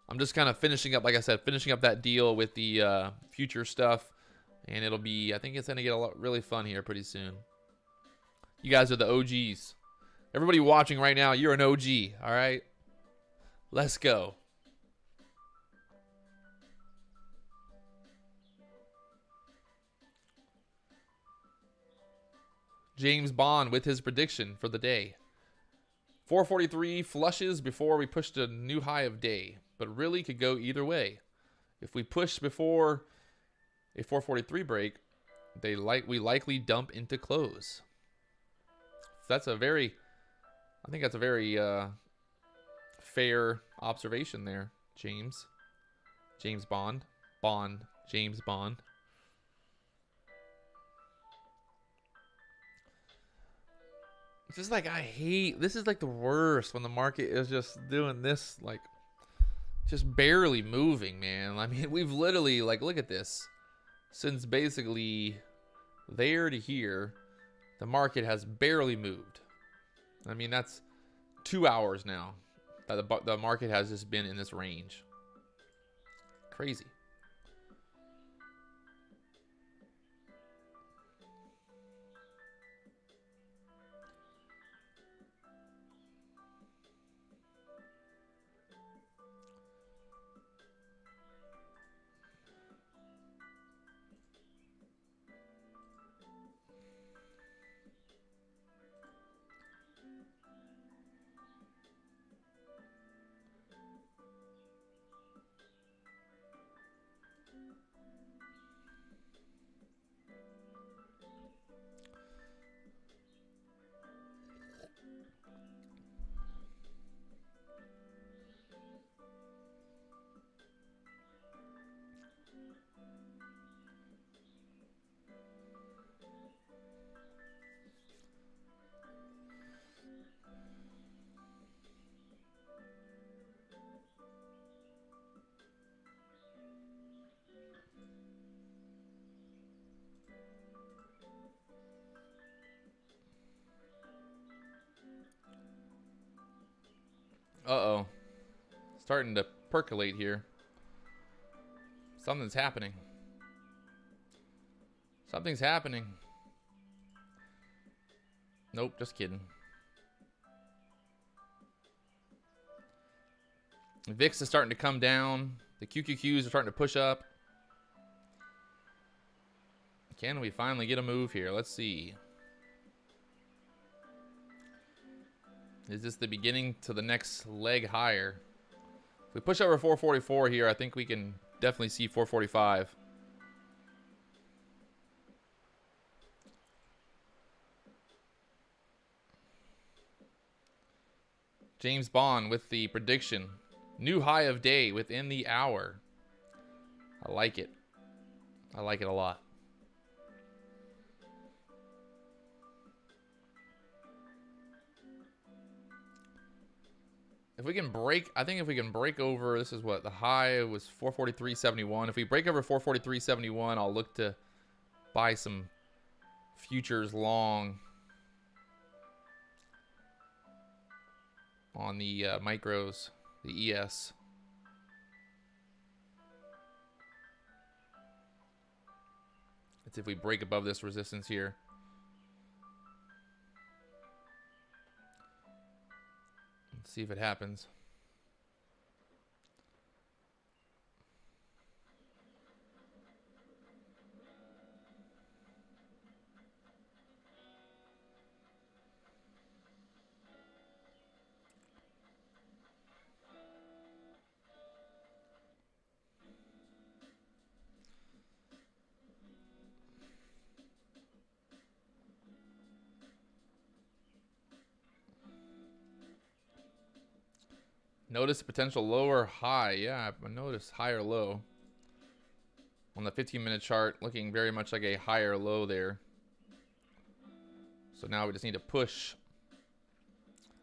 B: I'm just kind of finishing up, like I said, finishing up that deal with the future stuff. And it'll be, I think it's going to get really fun here pretty soon. You guys are the OGs. Everybody watching right now, you're an OG, all right? Let's go. James Bond with his prediction for the day. 443 flushes before we push to a new high of day. But really could go either way. If we push before a 443 break, we likely dump into close. That's a very, I think that's a very fair observation there, James. James Bond. James Bond. Just like I hate, this is like the worst when the market is just doing this, like just barely moving, man. I mean, we've literally, like, look at this. Since basically there to here, the market has barely moved. I mean, that's 2 hours now that the market has just been in this range. Crazy. Uh-oh. Starting to percolate here. Something's happening. Something's happening. Nope, just kidding. The VIX is starting to come down. The QQQs are starting to push up. Can we finally get a move here? Let's see. Is this the beginning to the next leg higher? If we push over 444 here, I think we can definitely see 445. James Bond with the prediction. New high of day within the hour. I like it. I like it a lot. If we can break, I think if we can break over, this is what the high was, 443.71. If we break over 443.71, I'll look to buy some futures long on the micros, the ES. It's if we break above this resistance here. Let's see if it happens. Notice potential lower high. Yeah, I noticed higher low. On the 15-minute chart, looking very much like a higher low there. So now we just need to push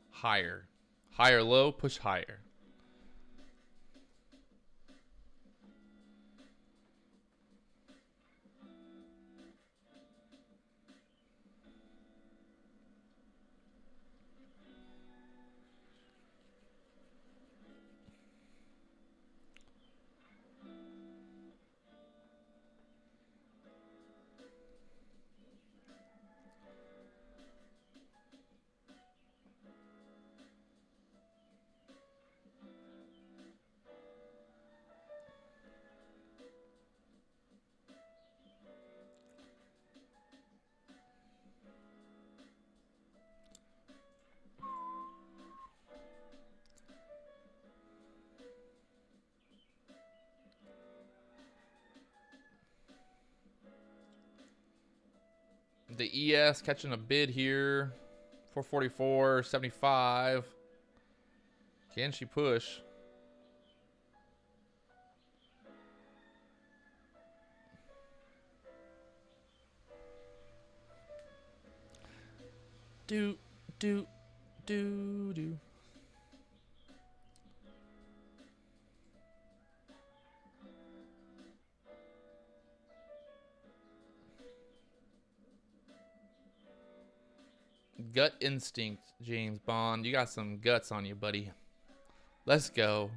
B: higher. Higher low, push higher. The ES catching a bid here. 444.75. Can she push? Do do, do. Gut instinct, James Bond. You got some guts on you, buddy. Let's go.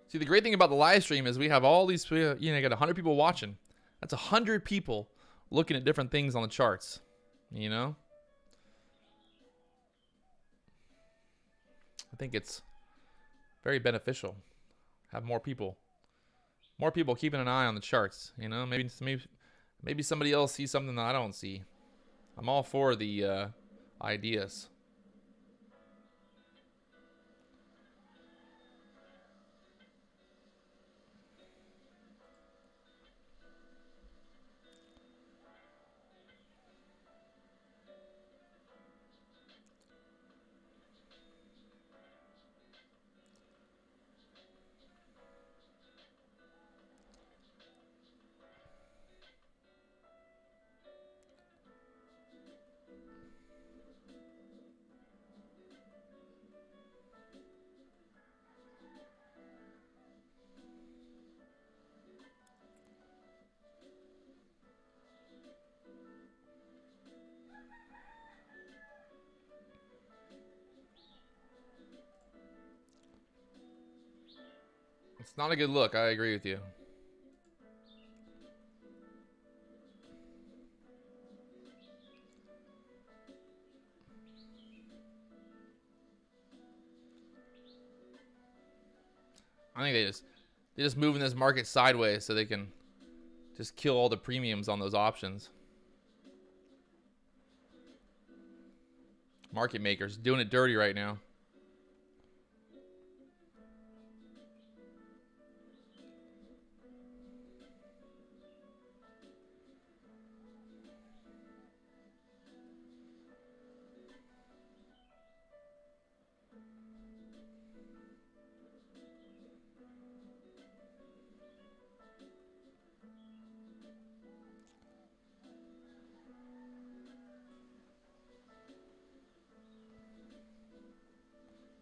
B: See, the great thing about the live stream is we have all these, you know, got 100 people watching. That's 100 people looking at different things on the charts, you know? I think it's very beneficial. Have more people keeping an eye on the charts, you know? Maybe somebody else sees something that I don't see. I'm all for the ideas. It's not a good look. I agree with you. I think they just moving this market sideways so they can just kill all the premiums on those options. Market makers doing it dirty right now.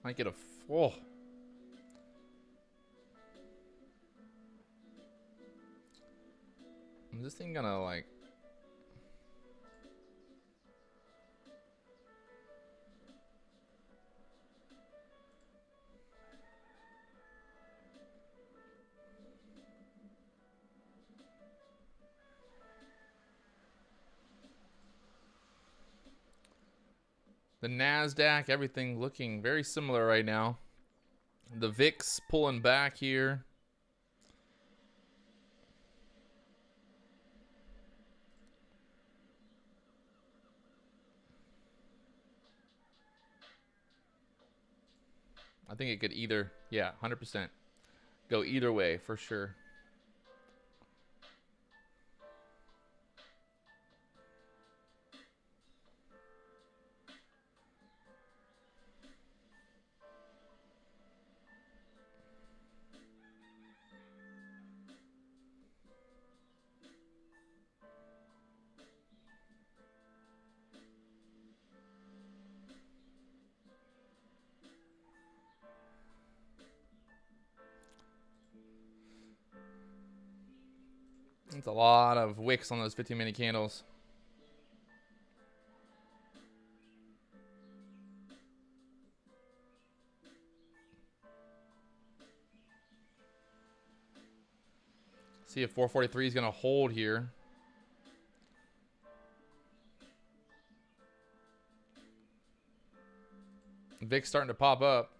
B: Might get a full. Is this thing gonna like? The NASDAQ, everything looking very similar right now. The VIX pulling back here. I think it could either, yeah, 100% go either way for sure. It's a lot of wicks on those 15-minute candles. See if 443 is going to hold here. VIX starting to pop up.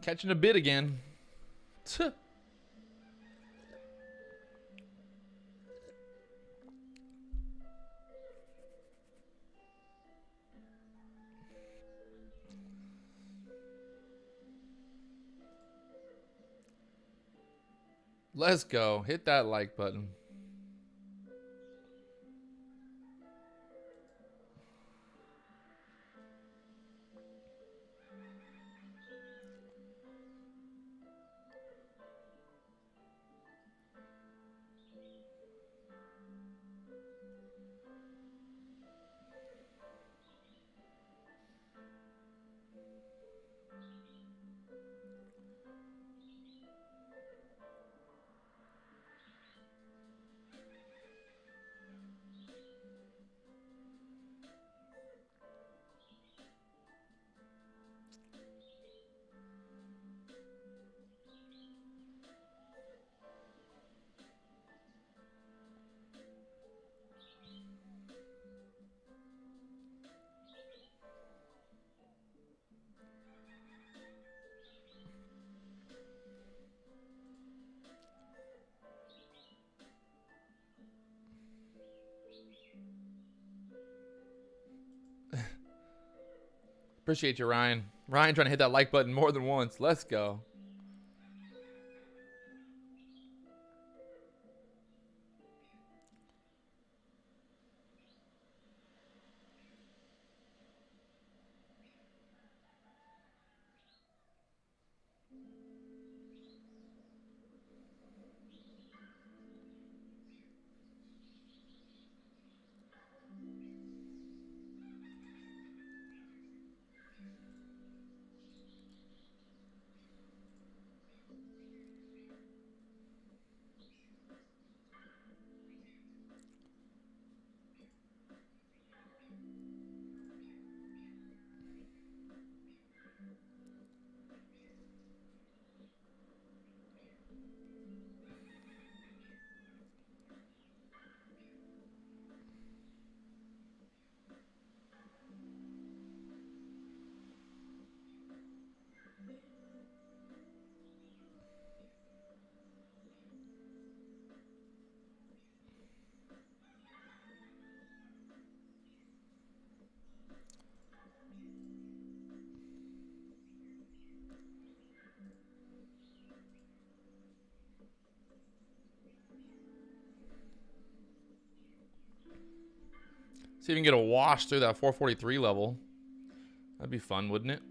B: Catching a bid again. Tuh. Let's go. Hit that like button. Appreciate you, Ryan. Ryan trying to hit that like button more than once. Let's go. See if we can get a wash through that 443 level. That'd be fun, wouldn't it?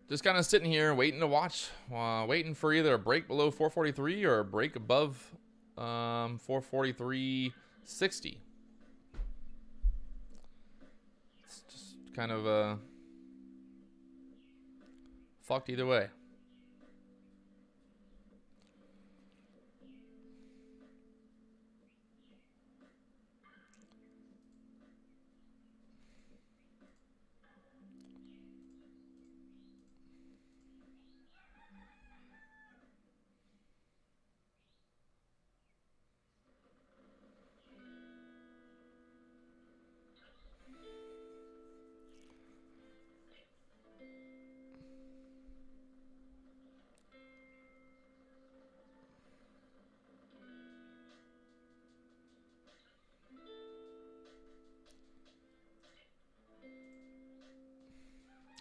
B: Just kind of sitting here waiting to watch, waiting for either a break below 443 or a break above 443.60. It's just kind of fucked either way.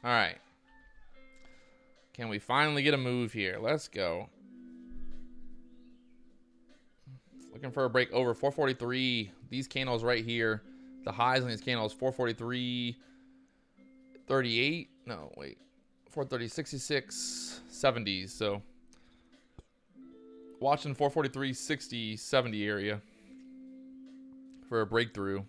B: All right. Can we finally get a move here? Let's go. Looking for a break over 443. These candles right here, the highs on these candles, 443. 38. No, wait. 430, 66, 70s. So watching 443, 60, 70 area for a breakthrough.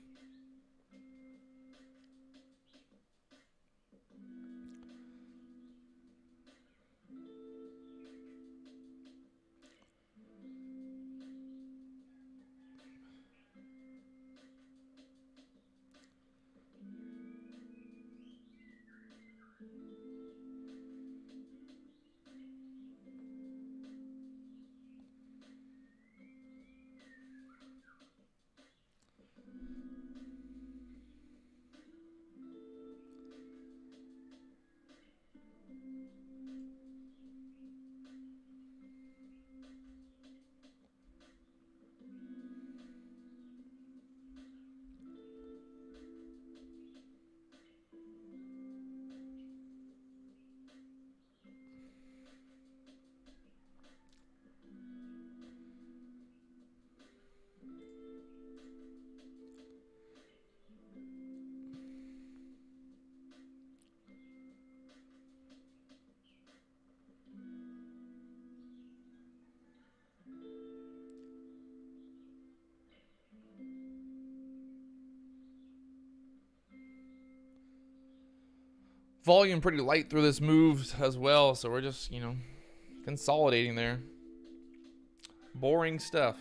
B: Volume pretty light through this move as well, so we're just, you know, consolidating there. Boring stuff.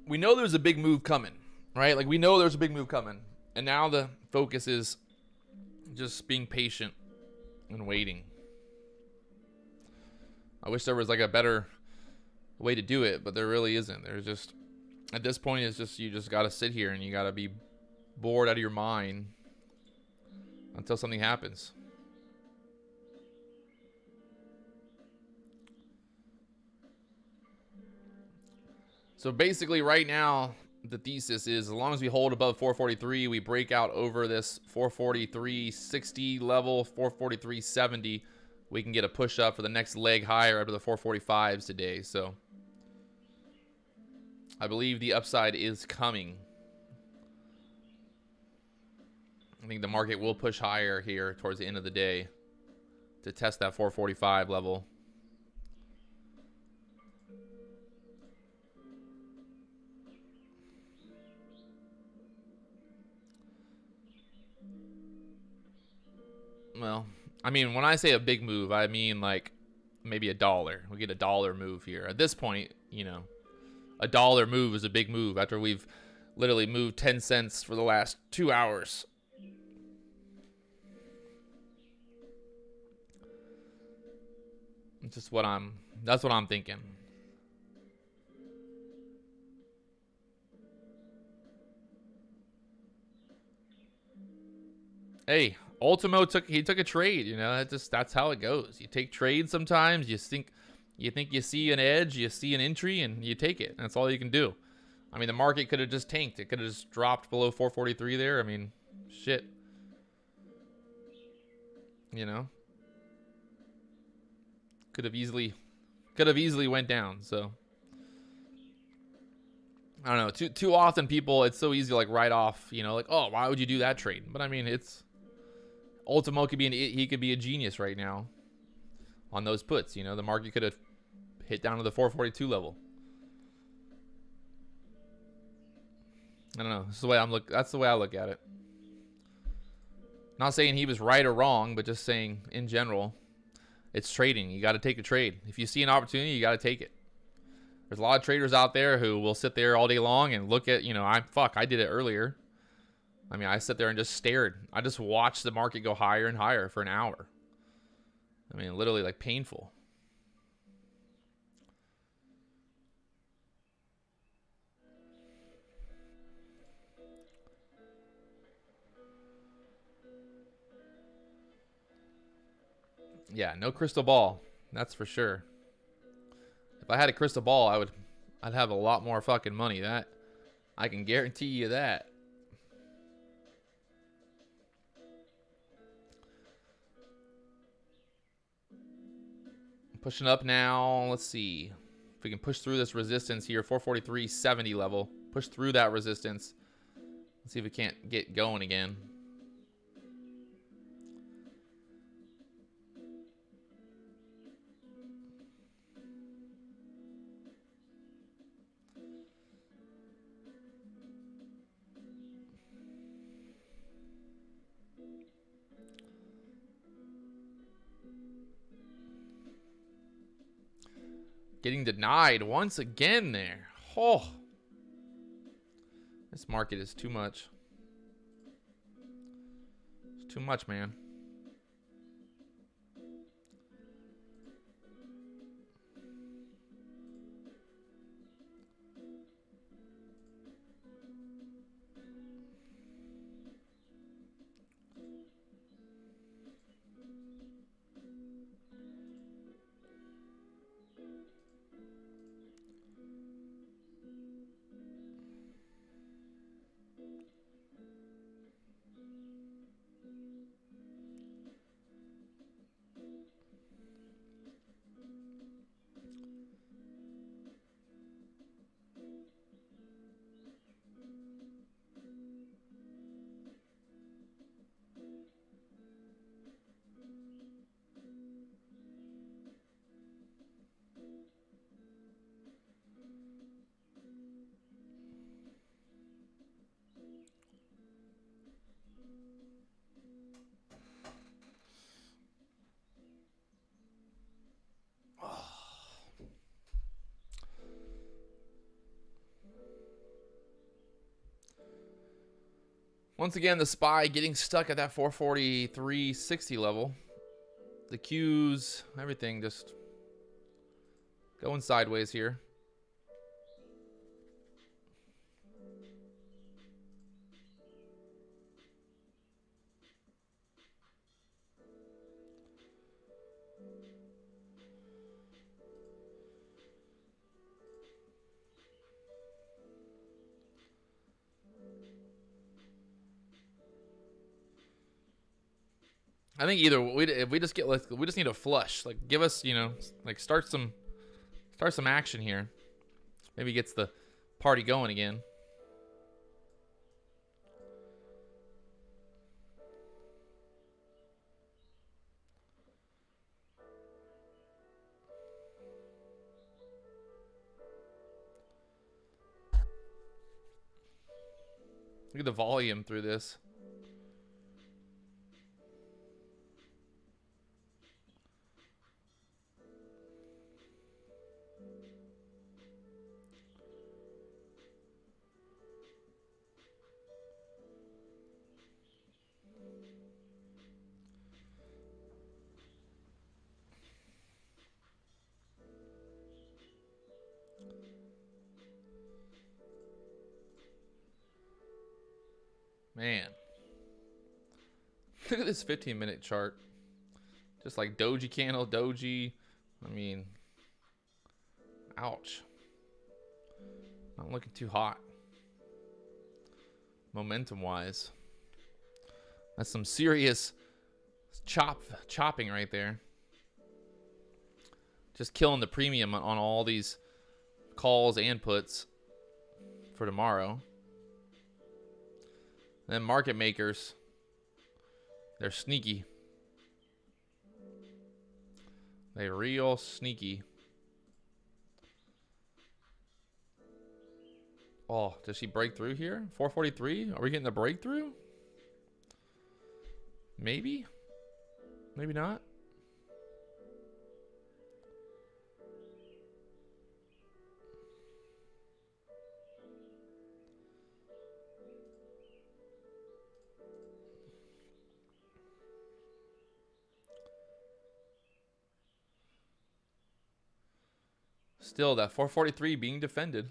B: We know there's a big move coming, right? Like, we know there's a big move coming. And now the focus is just being patient and waiting. I wish there was like a better way to do it, but there really isn't. There's just, at this point, it's just, you just got to sit here and you got to be bored out of your mind until something happens. So basically right now, the thesis is as long as we hold above 443, we break out over this 443.60 level, 443.70, we can get a push up for the next leg higher up to the 445s today. So I believe the upside is coming. I think the market will push higher here towards the end of the day to test that 445 level. Well, I mean, when I say a big move, I mean like maybe $1. We get $1 move here. At this point, you know, $1 move is a big move after we've literally moved 10 cents for the last 2 hours. It's just that's what I'm thinking. Hey, Ultimo took a trade, you know. That's how it goes. You take trades sometimes. You think you see an edge, you see an entry, and you take it. That's all you can do. I mean, the market could have just tanked. It could have just dropped below 443 there. I mean, shit. You know, could have easily went down. So I don't know. Too often people, it's so easy to like write off. You know, like, oh, why would you do that trade? But I mean, it's Ultimo could be he could be a genius right now on those puts. You know, the market could have hit down to the 442 level. I don't know. That's the way I look at it. Not saying he was right or wrong, but just saying in general. It's trading. You got to take a trade. If you see an opportunity, you got to take it. There's a lot of traders out there who will sit there all day long and look at, I did it earlier. I mean, I sat there and just stared. I just watched the market go higher and higher for an hour. I mean, literally like painful. Yeah, no crystal ball. That's for sure. If I had a crystal ball, I'd have a lot more fucking money. That I can guarantee you that. Pushing up now. Let's see if we can push through this resistance here, 443.70 level. Push through that resistance. Let's see if we can't get going again. Getting denied once again there. Oh, this market is too much. It's too much, man. Once again, the SPY getting stuck at that 443.60 level. The Qs, everything just going sideways here. I think either if we just get we just need a flush. Like give us, like start some action here. Maybe gets the party going again. Look at the volume through this. Man. Look at this 15-minute chart. Just like doji candle, doji. I mean, ouch. Not looking too hot. Momentum-wise. That's some serious chopping right there. Just killing the premium on all these calls and puts for tomorrow. And then market makers, they're sneaky. They're real sneaky. Oh, does she break through here? 443? Are we getting the breakthrough? Maybe? Maybe not. Still, that 443 being defended.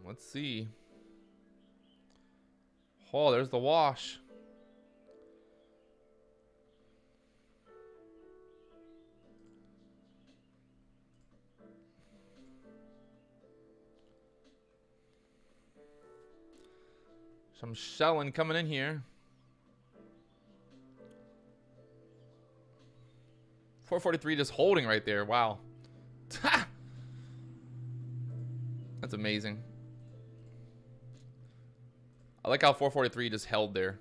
B: Let's see. Oh, there's the wash. Some shelling coming in here. 443 just holding right there. Wow. That's amazing. I like how 443 just held there.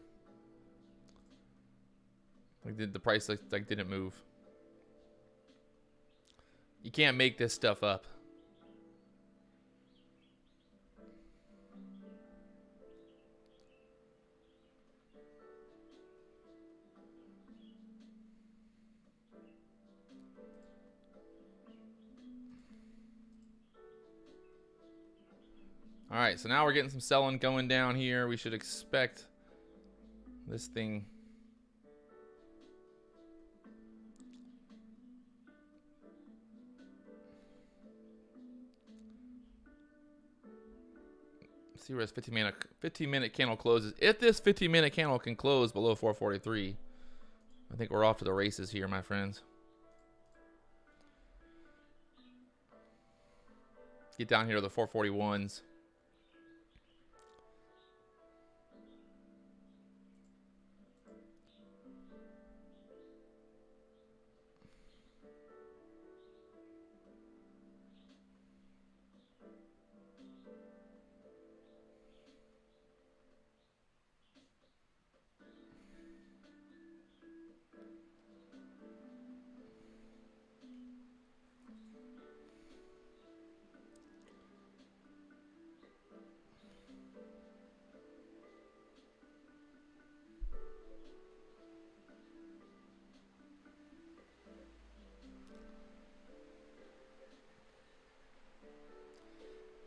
B: Like the price like didn't move. You can't make this stuff up. All right, so now we're getting some selling going down here. We should expect this thing. Let's see where this 15-minute candle closes. If this 15-minute candle can close below 443, I think we're off to the races here, my friends. Get down here to the 441s.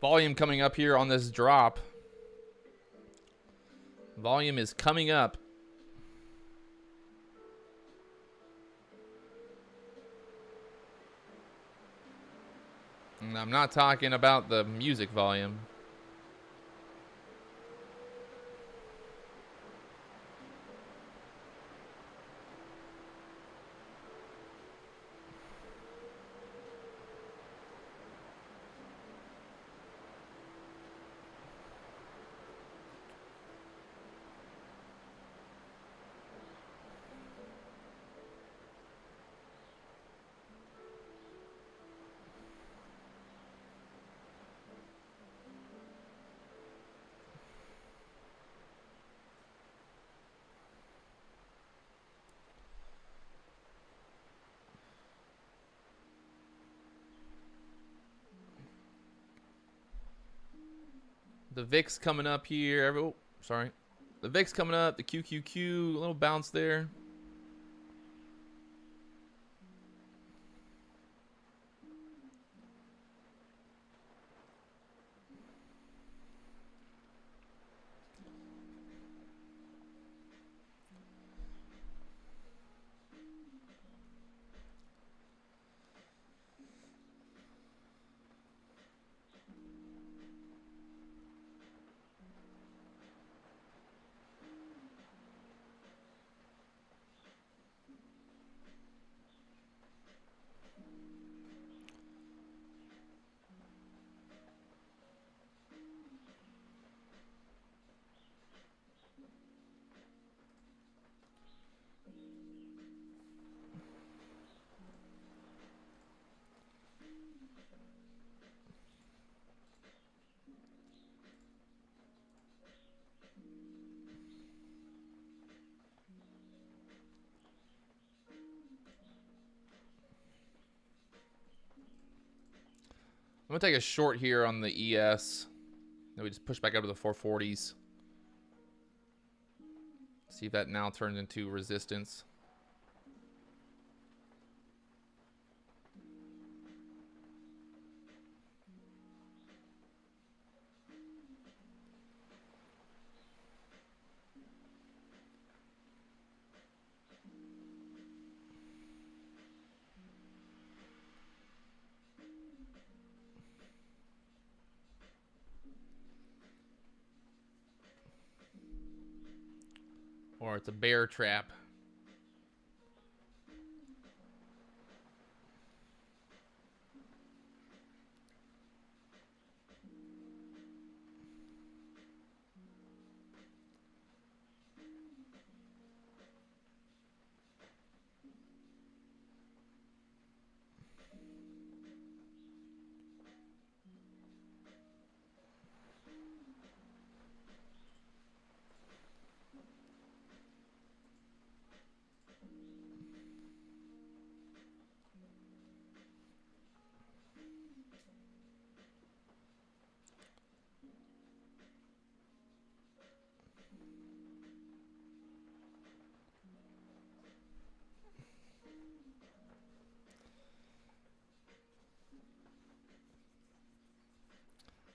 B: Volume coming up here on this drop. Volume is coming up. And I'm not talking about the music volume. The VIX coming up here. Oh, sorry. The VIX coming up. The QQQ. A little bounce there. I'm going to take a short here on the ES. Then we just push back up to the 440s. See if that now turns into resistance. or it's a bear trap.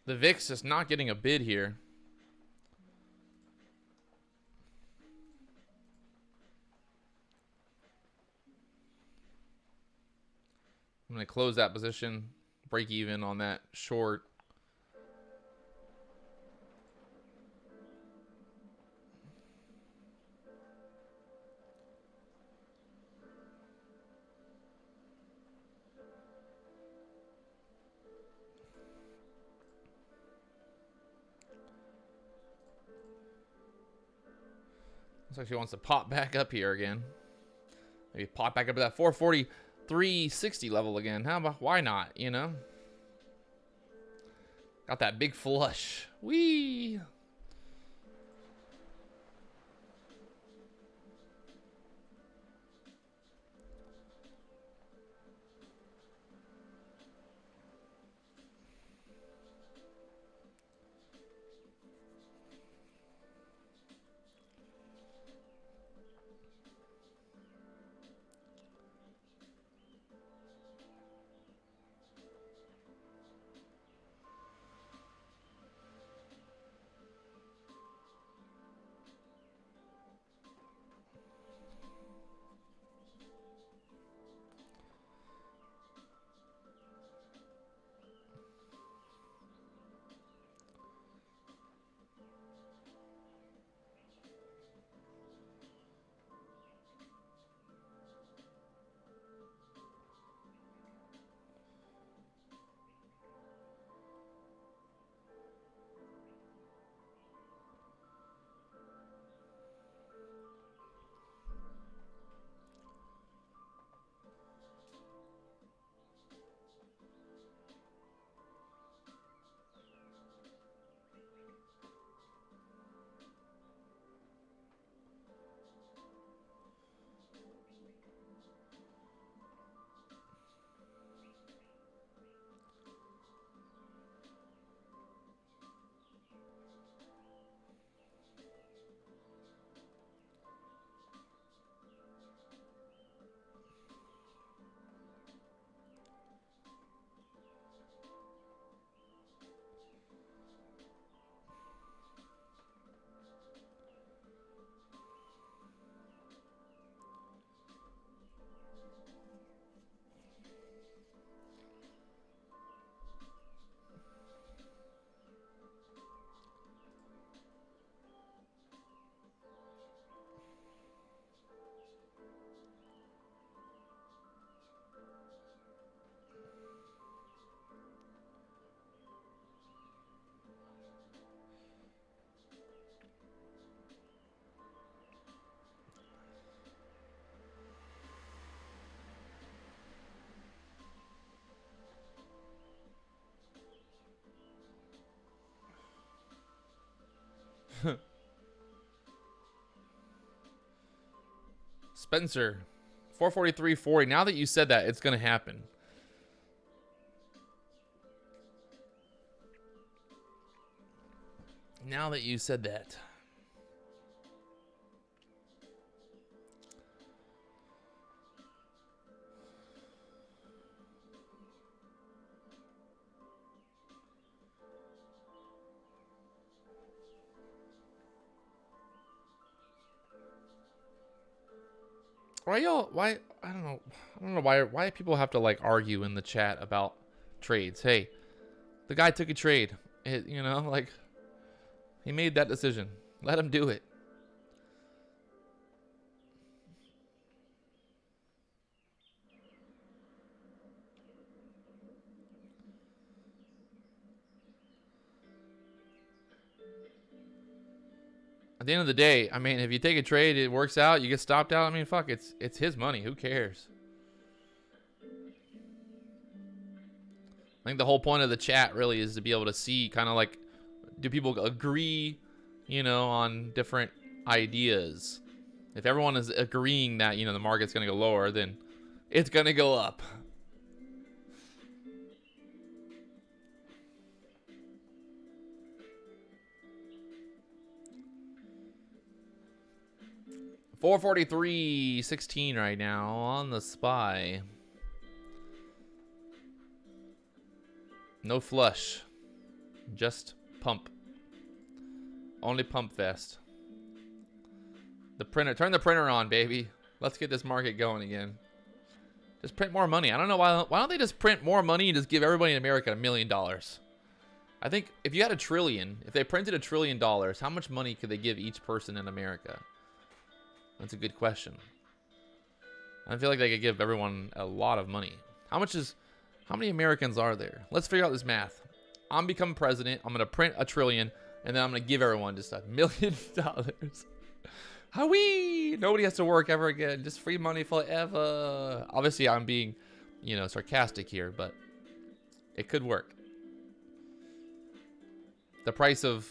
B: The VIX is not getting a bid here. I'm going to close that position, break even on that short. Looks like she wants to pop back up here again. Maybe pop back up to that 443.60 level again. How about, why not, you know? Got that big flush. Whee! Spencer, 443.40. Now that you said that, it's going to happen. Now that you said that. Why y'all? Why? I don't know. I don't know why people have to like argue in the chat about trades. Hey, the guy took a trade. You know, like he made that decision. Let him do it. the end of the day, I mean, if you take a trade, it works out, you get stopped out. I mean, fuck, it's his money. Who cares? I think the whole point of the chat really is to be able to see kind of like, do people agree, you know, on different ideas? If everyone is agreeing that, you know, the market's going to go lower, then it's going to go up. $443.16 right now on the SPY. No flush, just pump. Only pump fest. The printer, turn the printer on, baby. Let's get this market going again. Just print more money. I don't know why don't they just print more money and just give everybody in America $1 million? I think if you had $1 trillion, if they printed $1 trillion, how much money could they give each person in America? That's a good question. I feel like they could give everyone a lot of money. How many Americans are there? Let's figure out this math. I'm becoming president. I'm going to print $1 trillion, and then I'm going to give everyone just $1 million. Howee! Nobody has to work ever again. Just free money forever. Obviously, I'm being, you know, sarcastic here, but it could work. The price of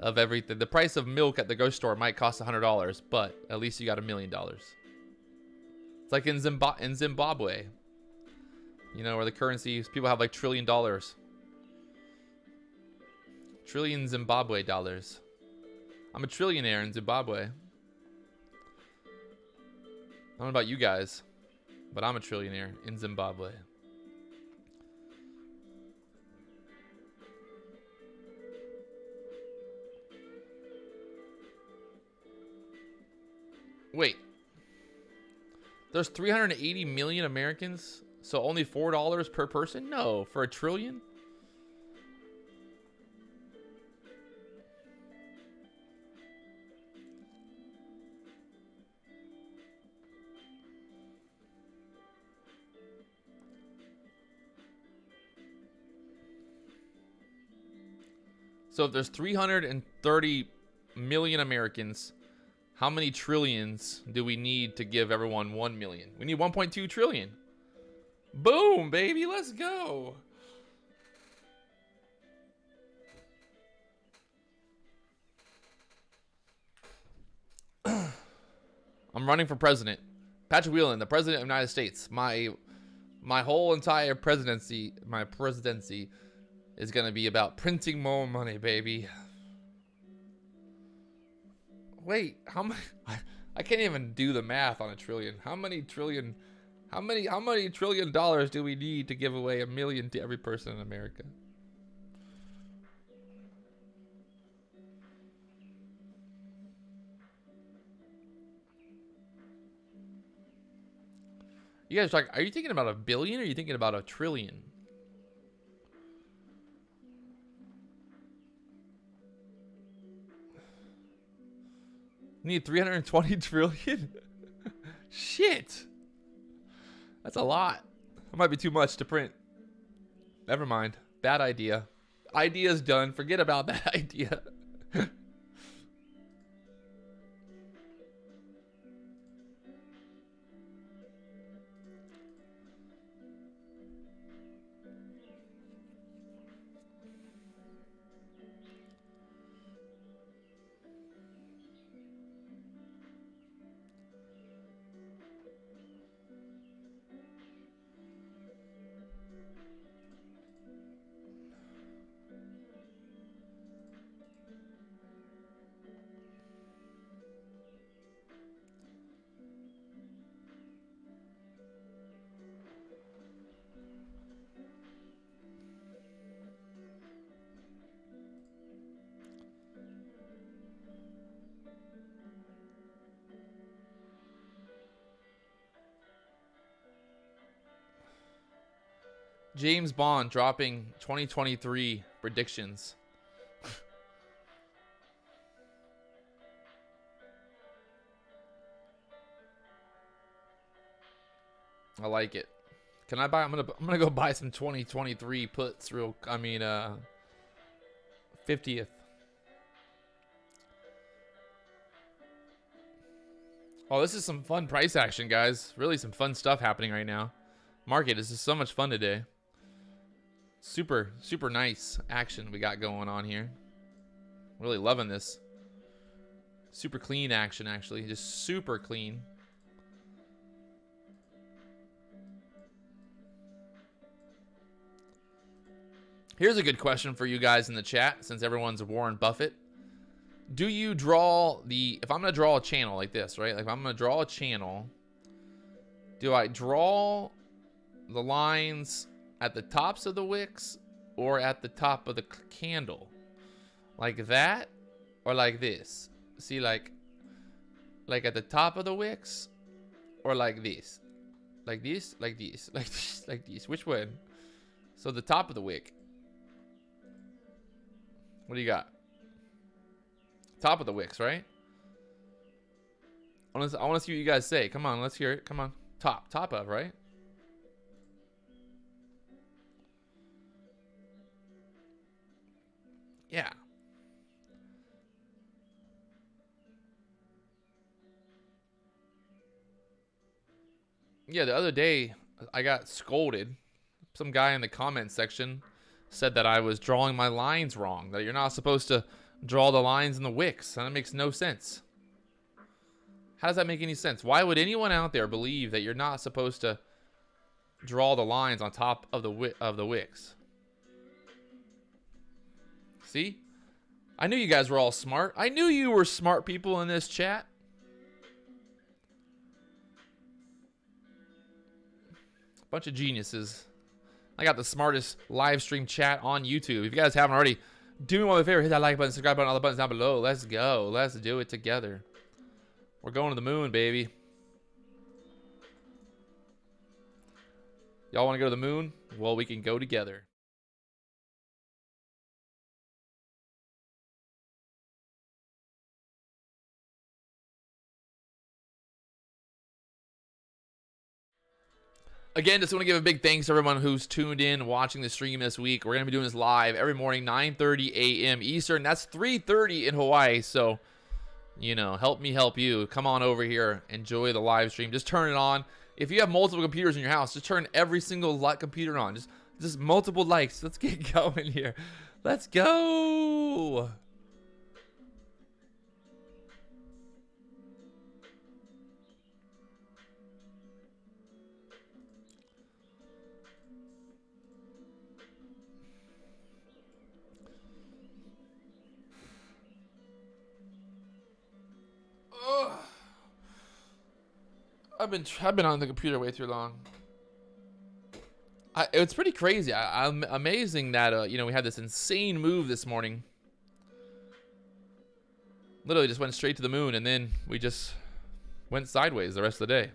B: everything. The price of milk at the grocery store might cost $100, but at least you got $1 million. It's like in Zimbabwe, you know, where the currency, people have like $1 trillion. Trillion Zimbabwe dollars. I'm a trillionaire in Zimbabwe. I don't know about you guys, but I'm a trillionaire in Zimbabwe. Wait. There's 380 million Americans, so only $4 per person? No, for $1 trillion? So if there's 330 million Americans, how many trillions do we need to give everyone 1 million? We need 1.2 trillion. Boom, baby, let's go. I'm running for president. Patrick Wieland, the president of the United States. My whole entire presidency, is going to be about printing more money, baby. Wait, how many? I can't even do the math on $1 trillion. How many trillion dollars do we need to give away $1 million to every person in America? You guys are you thinking about $1 billion or are you thinking about $1 trillion? Need 320 trillion? Shit. That's a lot. That might be too much to print. Never mind. Bad idea. Idea's done. Forget about that idea. James Bond dropping 2023 predictions. I like it. Can I buy? I'm gonna go buy some 2023 puts. 50th. Oh, this is some fun price action, guys. Really some fun stuff happening right now. Market is just so much fun today. Super, super nice action we got going on here. Really loving this. Super clean action, actually. Just super clean. Here's a good question for you guys in the chat, since everyone's Warren Buffett. Do you draw the... If I'm going to draw a channel like this, right? Like if I'm going to draw a channel, do I draw the lines at the tops of the wicks or at the top of the candle? Like that or like this? See, like at the top of the wicks or like this? Like this, like this, like this, like this. Which one? So the top of the wick. What do you got? Top of the wicks, right? I want to see what you guys say. Come on, let's hear it. Come on. Top of, right? Yeah. Yeah, the other day I got scolded. Some guy in the comment section said that I was drawing my lines wrong, that you're not supposed to draw the lines in the wicks. And that makes no sense. How does that make any sense? Why would anyone out there believe that you're not supposed to draw the lines on top of the wicks? See? I knew you guys were all smart. I knew you were smart people in this chat. Bunch of geniuses. I got the smartest live stream chat on YouTube. If you guys haven't already, do me one favor, hit that like button, subscribe button, all the buttons down below. Let's go. Let's do it together. We're going to the moon, baby. Y'all want to go to the moon? Well, we can go together. Again, just want to give a big thanks to everyone who's tuned in, watching the stream this week. We're going to be doing this live every morning, 9:30 a.m. Eastern. That's 3:30 in Hawaii. So, you know, help me help you. Come on over here. Enjoy the live stream. Just turn it on. If you have multiple computers in your house, just turn every single computer on. Just multiple likes. Let's get going here. Let's go. I've been on the computer way too long. It's pretty crazy. I'm amazing that you know, we had this insane move this morning. Literally just went straight to the moon, and then we just went sideways the rest of the day.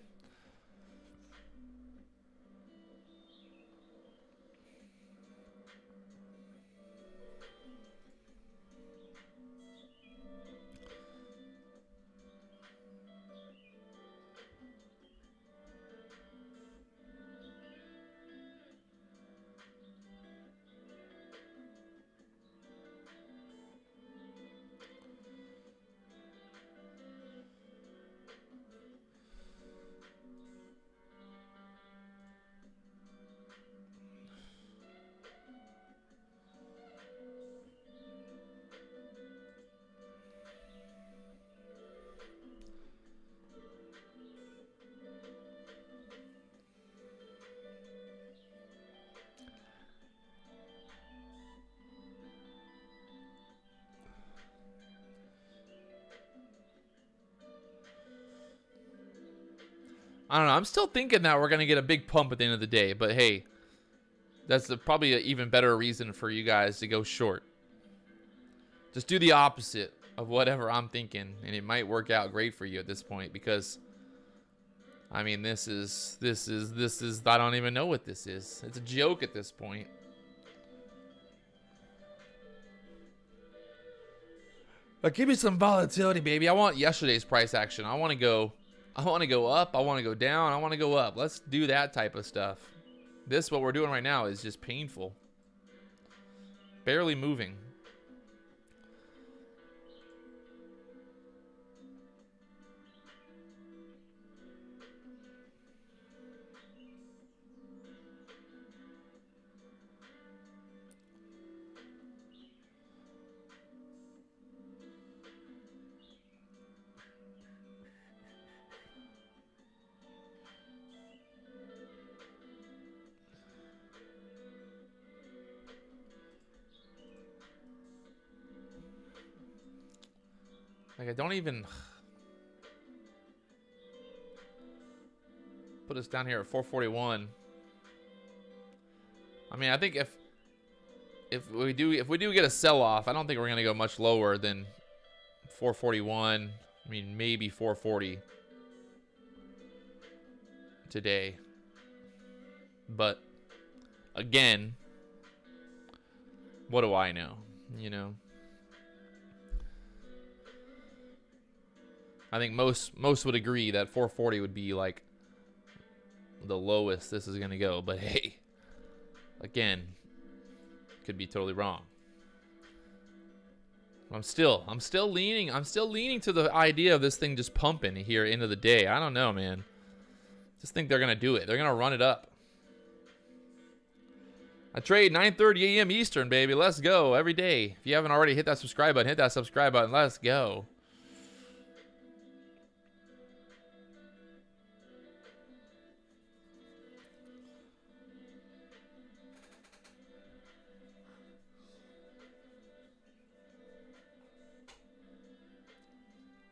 B: I don't know. I'm still thinking that we're going to get a big pump at the end of the day. But hey, that's probably an even better reason for you guys to go short. Just do the opposite of whatever I'm thinking, and it might work out great for you at this point, because I mean, this is I don't even know what this is. It's a joke at this point. But give me some volatility, baby. I want yesterday's price action. I want to go up. I want to go down. I want to go up. Let's do that type of stuff. This, what we're doing right now, is just painful. Barely moving. Like, I don't even put us down here at 441. I mean, I think if we do get a sell-off, I don't think we're gonna go much lower than 441. I mean, maybe 440 today. But again, what do I know? You know, I think most would agree that 440 would be like the lowest this is gonna go. But hey, again, could be totally wrong. I'm still leaning to the idea of this thing just pumping here into the day. I don't know, man. Just think they're gonna do it. They're gonna run it up. I trade 9:30 a.m. Eastern, baby. Let's go every day. If you haven't already hit that subscribe button, hit that subscribe button. Let's go.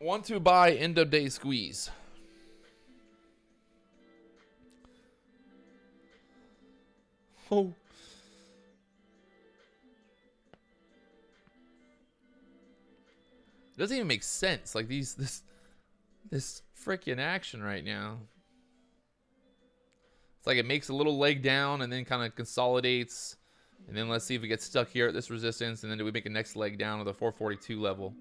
B: Want to buy end of day squeeze. Oh. It doesn't even make sense. Like this freaking action right now. It's like it makes a little leg down and then kind of consolidates. And then let's see if it gets stuck here at this resistance. And then do we make a next leg down to the 442 level?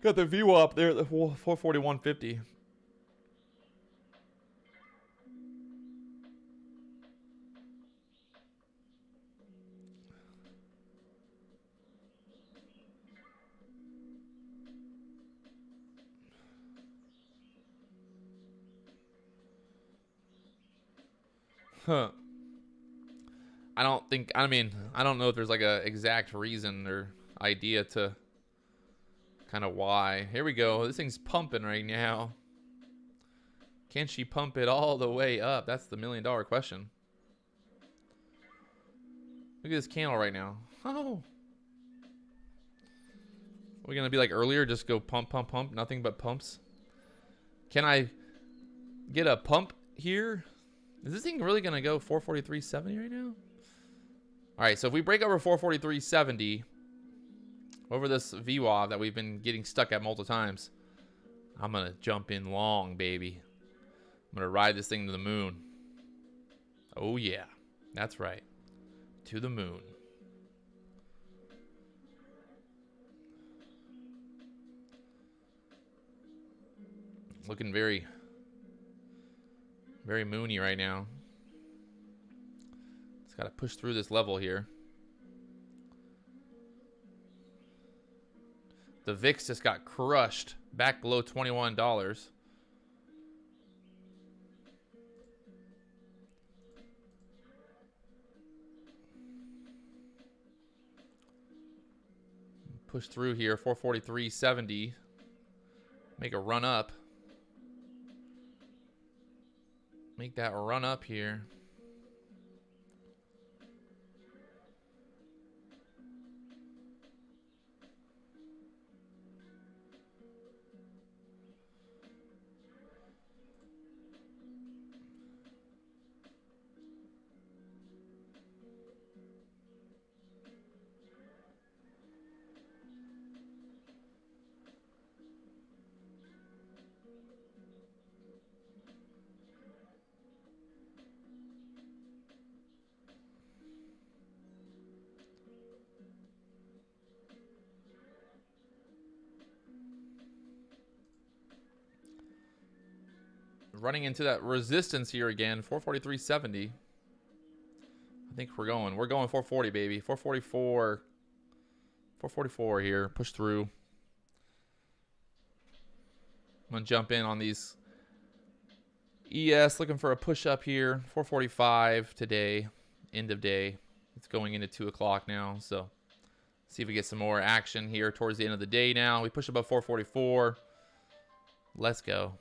B: Got the view up there at the 441.50. Huh. I don't know if there's like a exact reason or idea to kind of why. Here we go. This thing's pumping right now. Can she pump it all the way up? That's the $1 million question. Look at this candle right now. Oh. We're going to be like earlier, just go pump, pump, pump. Nothing but pumps. Can I get a pump here? Is this thing really going to go 443.70 right now? All right, so if we break over 443.70 over this VWAV that we've been getting stuck at multiple times, I'm going to jump in long, baby. I'm going to ride this thing to the moon. Oh, yeah. That's right. To the moon. Looking very, very moony right now. It's got to push through this level here. The VIX just got crushed back below $21. Push through here, 443.70. Make a run up. Make that run up here. Running into that resistance here again, 443.70. I think we're going 440, baby. 444. 444 here. Push through. I'm going to jump in on these ES, looking for a push up here. 445 today, end of day. It's going into 2 o'clock now, so see if we get some more action here towards the end of the day now. We push above 444. Let's go.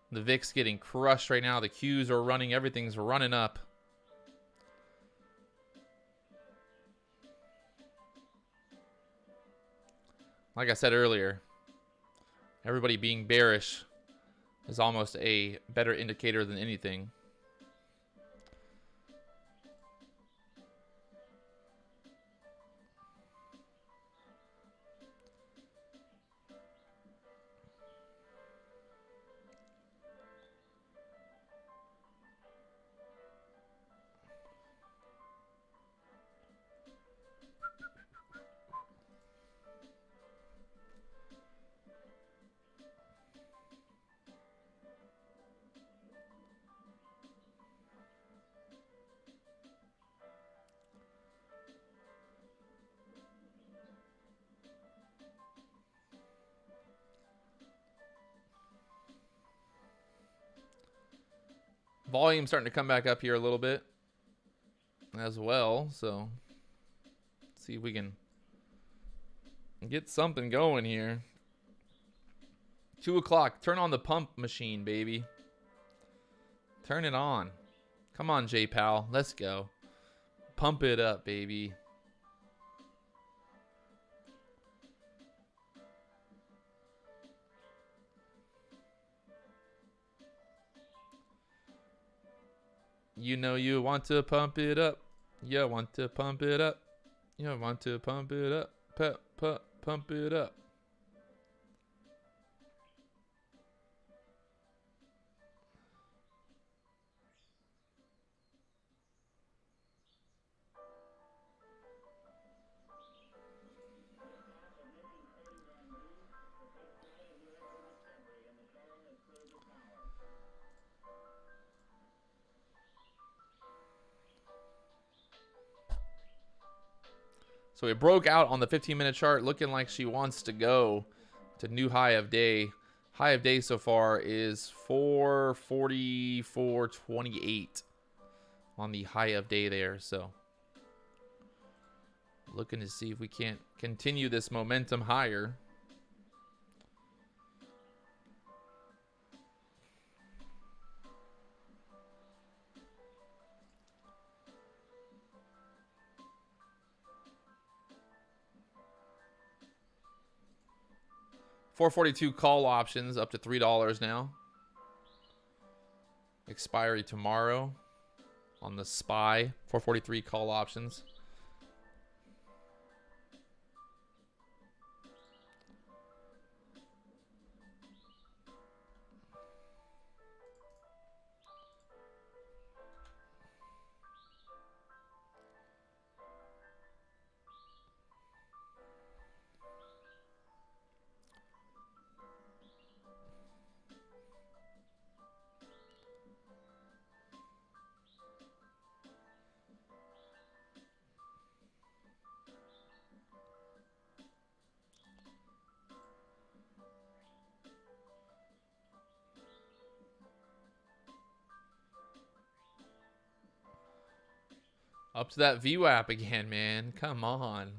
B: The VIX getting crushed right now. The Qs are running. Everything's running up. Like I said earlier, everybody being bearish is almost a better indicator than anything. Volume starting to come back up here a little bit as well. So let's see if we can get something going here. 2 o'clock. Turn on the pump machine, baby. Turn it on. Come on, J-Pal. Let's go. Pump it up, baby. You know you want to pump it up. You want to pump it up. You want to pump it up. Pump it up. So it broke out on the 15-minute chart, looking like she wants to go to new high of day. High of day so far is 444.28 on the high of day there. So looking to see if we can't continue this momentum higher. $442 call options up to $3 now. Expiry tomorrow on the SPY. 443 call options. Up to that VWAP again, man. Come on.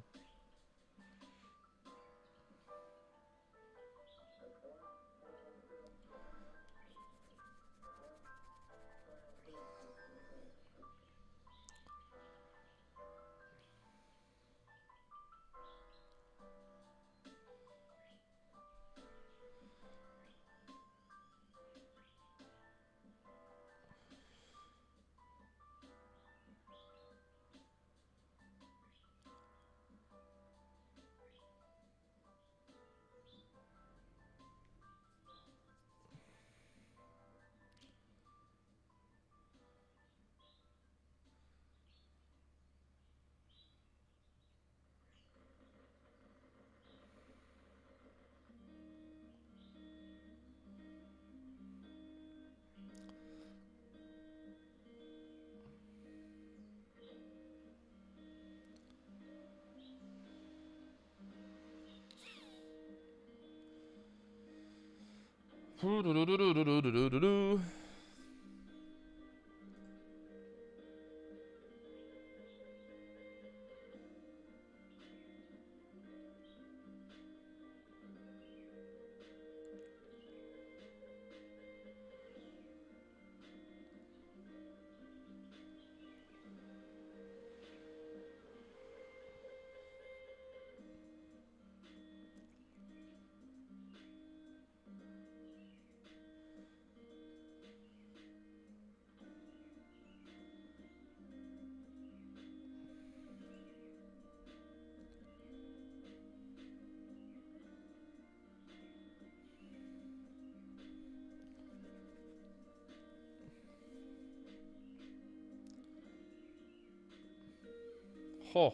B: Oh.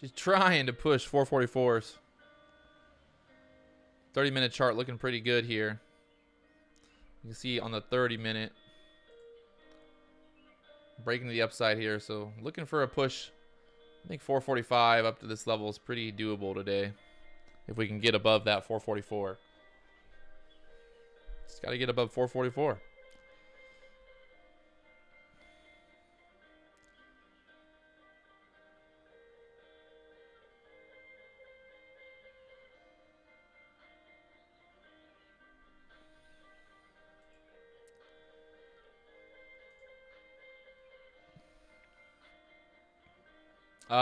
B: She's trying to push 444s. 30-minute chart looking pretty good here. You can see on the 30-minute. Breaking the upside here, so looking for a push. I think 445 up to this level is pretty doable today. If we can get above that 444. Just got to get above 444.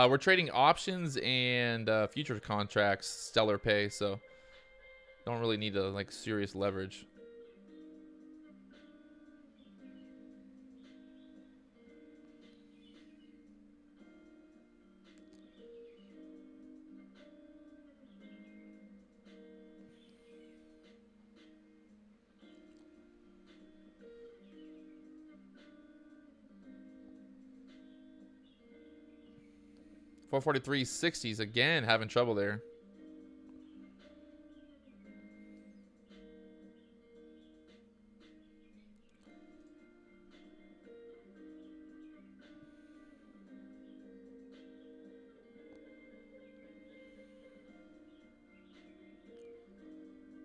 B: We're trading options and futures contracts, stellar pay, so don't really need to like serious leverage. $443.60s again, having trouble there.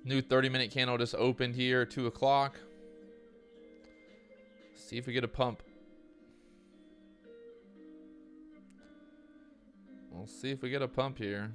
B: New 30-minute candle just opened here, 2 o'clock. See if we get a pump. We'll see if we get a pump here.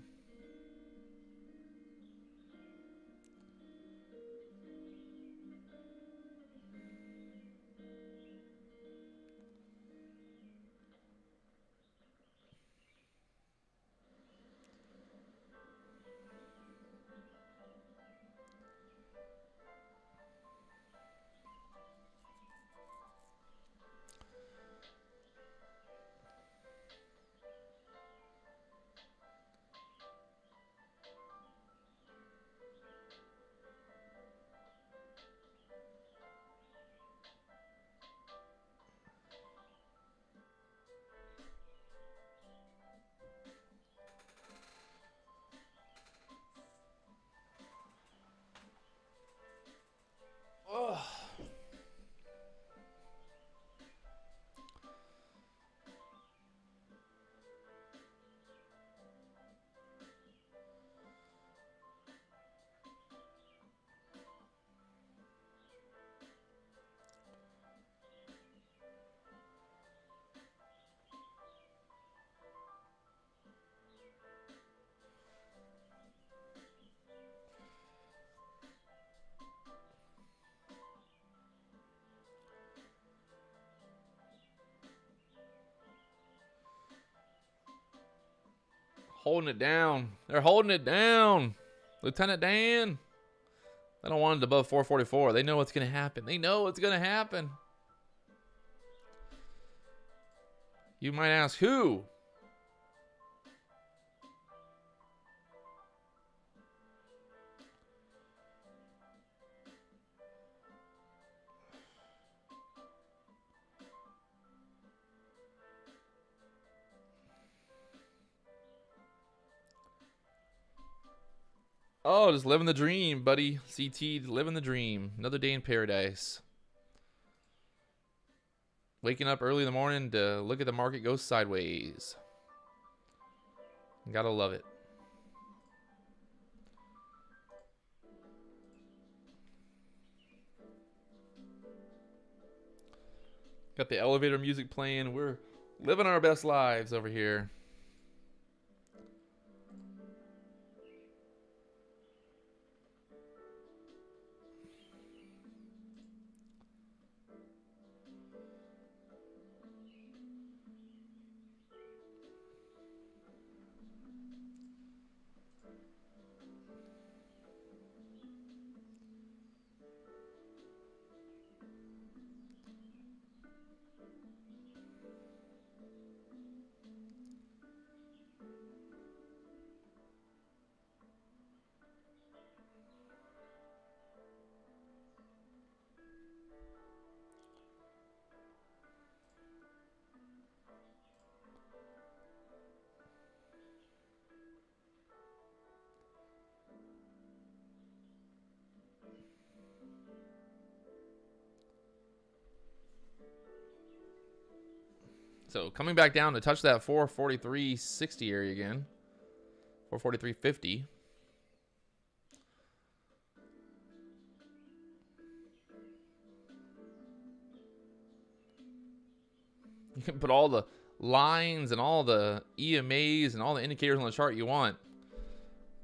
B: Holding it down. They're holding it down. Lieutenant Dan. They don't want it above 444. They know what's going to happen. They know what's going to happen. You might ask, who? Oh, just living the dream, buddy. CT, living the dream. Another day in paradise. Waking up early in the morning to look at the market go sideways. Gotta love it. Got the elevator music playing. We're living our best lives over here. So coming back down to touch that 443.60 area again. 443.50. You can put all the lines and all the EMAs and all the indicators on the chart you want.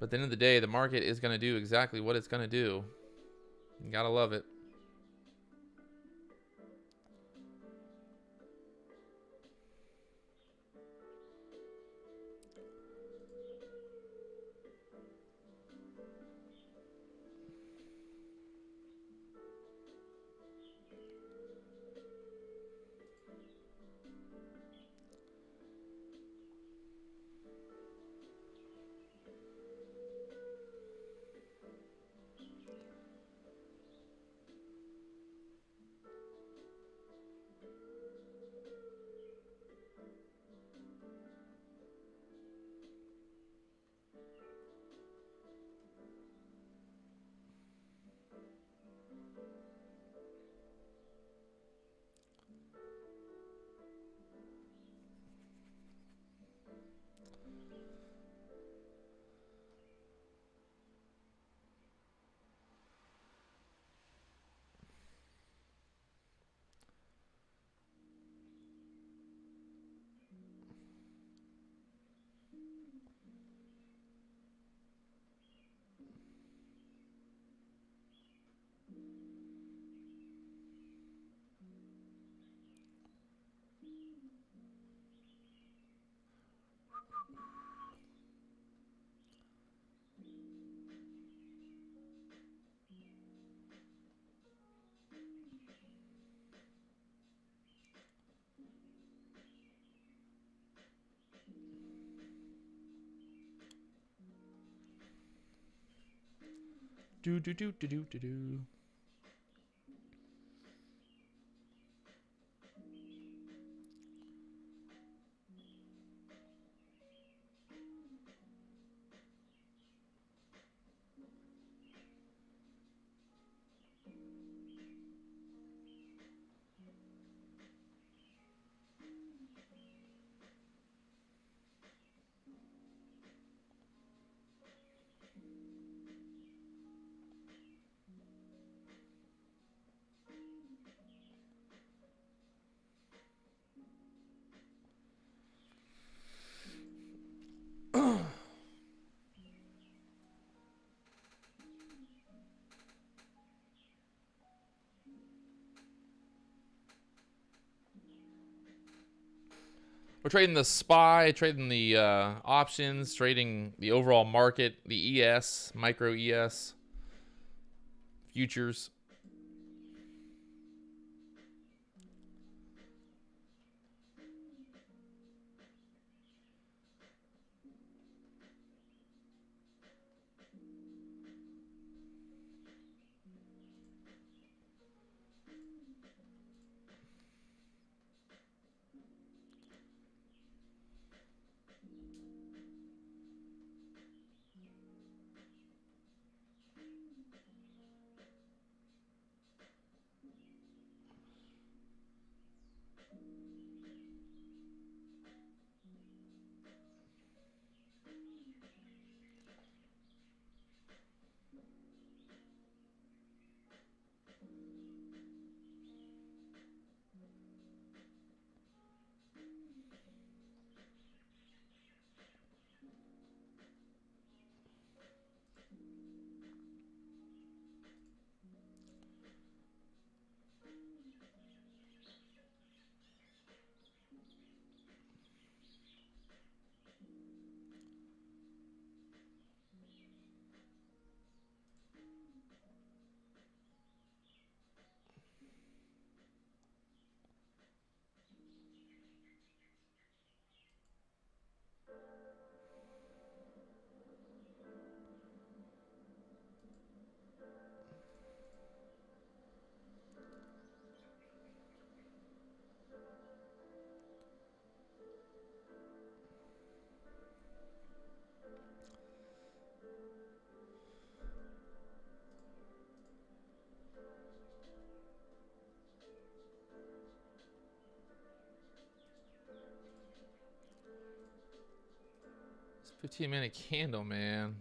B: But at the end of the day, the market is going to do exactly what it's going to do. You got to love it. Do do do do do do do. We're trading the SPY, trading the options, trading the overall market, the ES, micro ES, futures. 15-minute candle, man.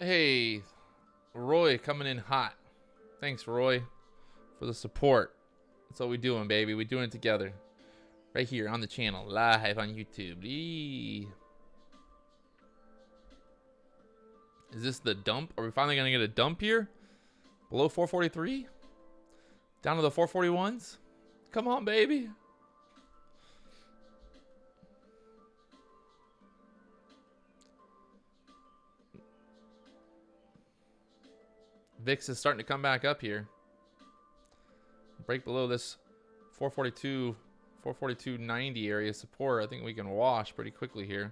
B: Hey, Roy coming in hot. Thanks, Roy, for the support. That's what we doing, baby. We doing it together. Right here on the channel, live on YouTube. Eee. Is this the dump? Are we finally going to get a dump here? Below 443? Down to the 441s? Come on, baby. VIX is starting to come back up here. Break below this 442, 442.90 area support. I think we can wash pretty quickly here.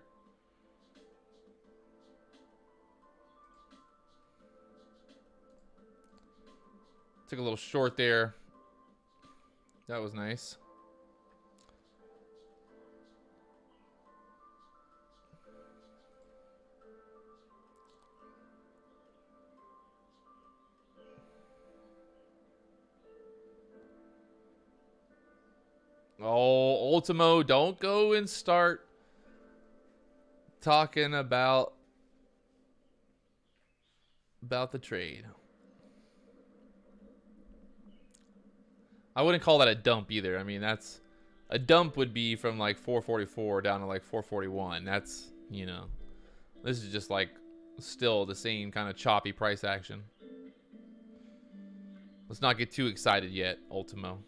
B: Took a little short there. That was nice. Oh, Ultimo, don't go and start talking about the trade. I wouldn't call that a dump either. I mean, that's a dump would be from like 444 down to like 441. That's, you know, this is just like still the same kind of choppy price action. Let's not get too excited yet, Ultimo.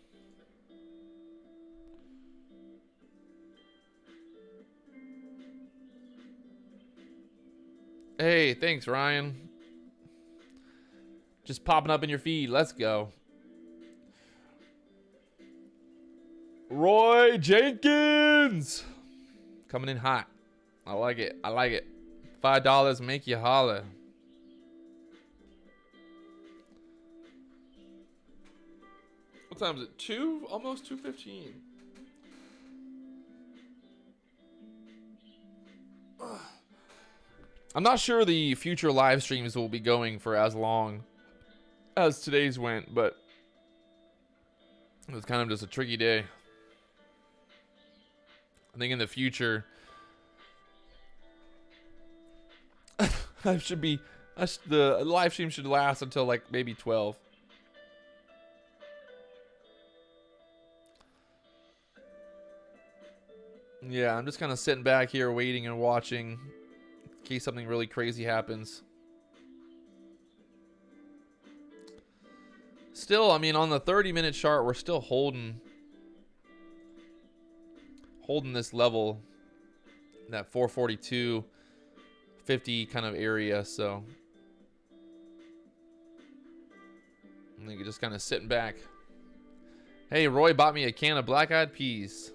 B: Hey, thanks, Ryan. Just popping up in your feed. Let's go. Roy Jenkins coming in hot. I like it. I like it. $5 make you holler. What time is it? 2? Almost 2:15. I'm not sure the future live streams will be going for as long as today's went, but it was kind of just a tricky day. I think in the future, the live stream should last until like maybe 12. Yeah, I'm just kind of sitting back here waiting and watching in case something really crazy happens. Still, I mean, on the 30-minute chart, we're still holding holding this level, that 442.50 kind of area. So I think you're just kind of sitting back. Hey, Roy bought me a can of black-eyed peas.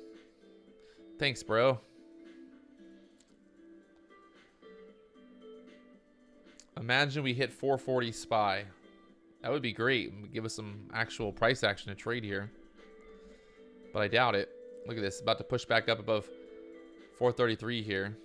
B: Thanks, bro. Imagine we hit 440 SPY. That would be great. Give us some actual price action to trade here. But I doubt it. Look at this. About to push back up above 433 here.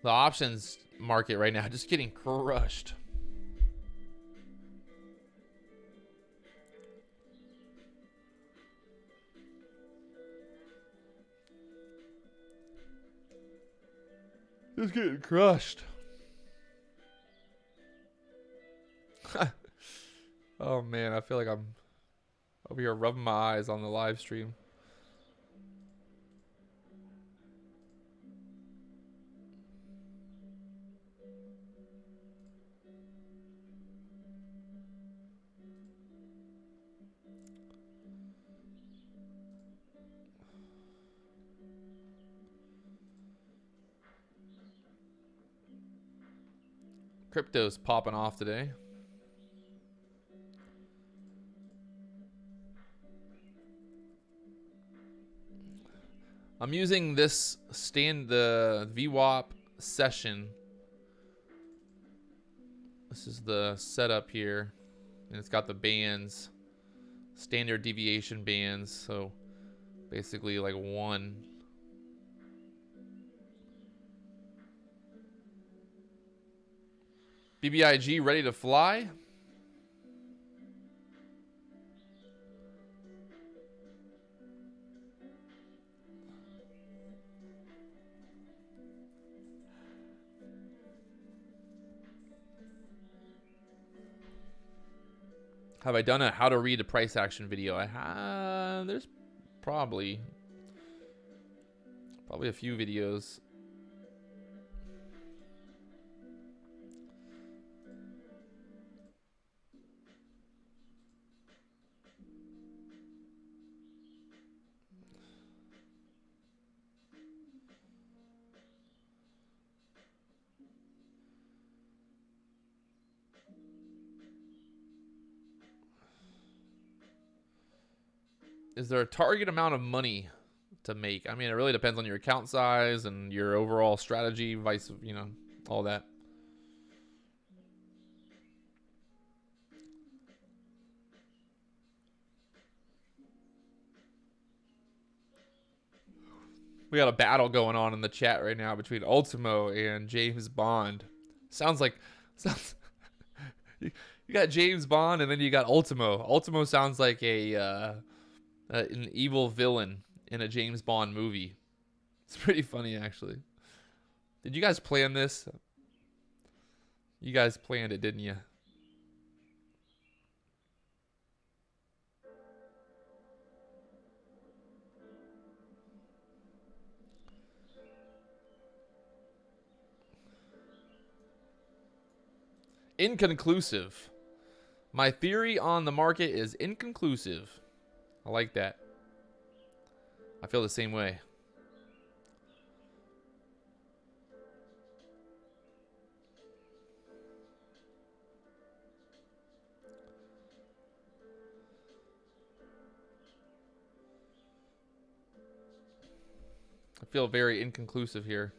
B: The options market right now just getting crushed. Just getting crushed. Oh man, I feel like I'm over here rubbing my eyes on the live stream. Crypto's popping off today. I'm using this the VWAP session. This is the setup here, and it's got the bands, standard deviation bands. So basically like 1. BBIG ready to fly? Have I done a how to read a price action video? I have. There's probably a few videos. Is there a target amount of money to make? I mean, it really depends on your account size and your overall strategy, all that. We got a battle going on in the chat right now between Ultimo and James Bond. Sounds you got James Bond and then you got Ultimo. Ultimo sounds like an evil villain in a James Bond movie. It's pretty funny, actually. Did you guys plan this? You guys planned it, didn't you? Inconclusive. My theory on the market is inconclusive. I like that. I feel the same way. I feel very inconclusive here.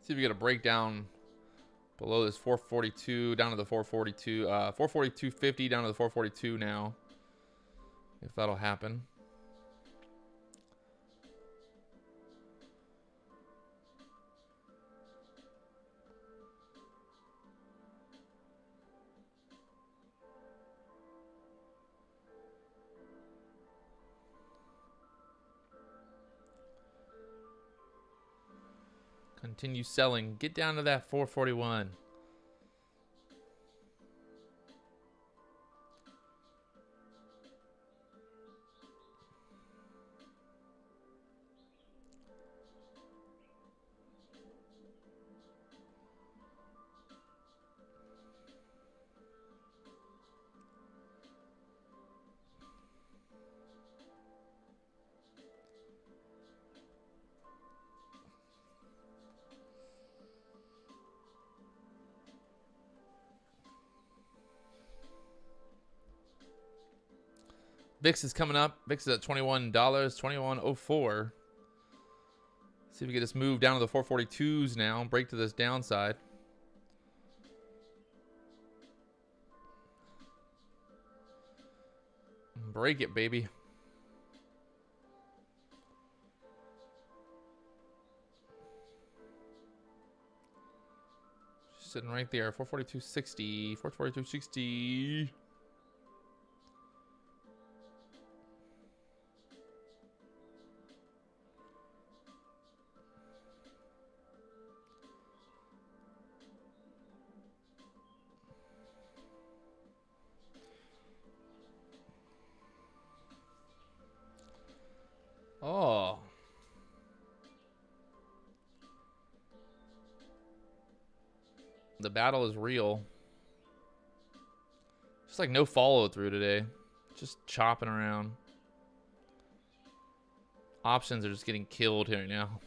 B: See if we get a breakdown Below this 442, down to the 442, 442.50 down to the 442 now. If that'll happen. Continue selling. Get down to that 441. Wicks is coming up. Wicks is at $21, 21.04. See if we get this move down to the 442s now. Break to this downside. Break it, baby. Sitting right there. 442.60. 442.60. Oh. The battle is real. Just like no follow through today. Just chopping around. Options are just getting killed here now.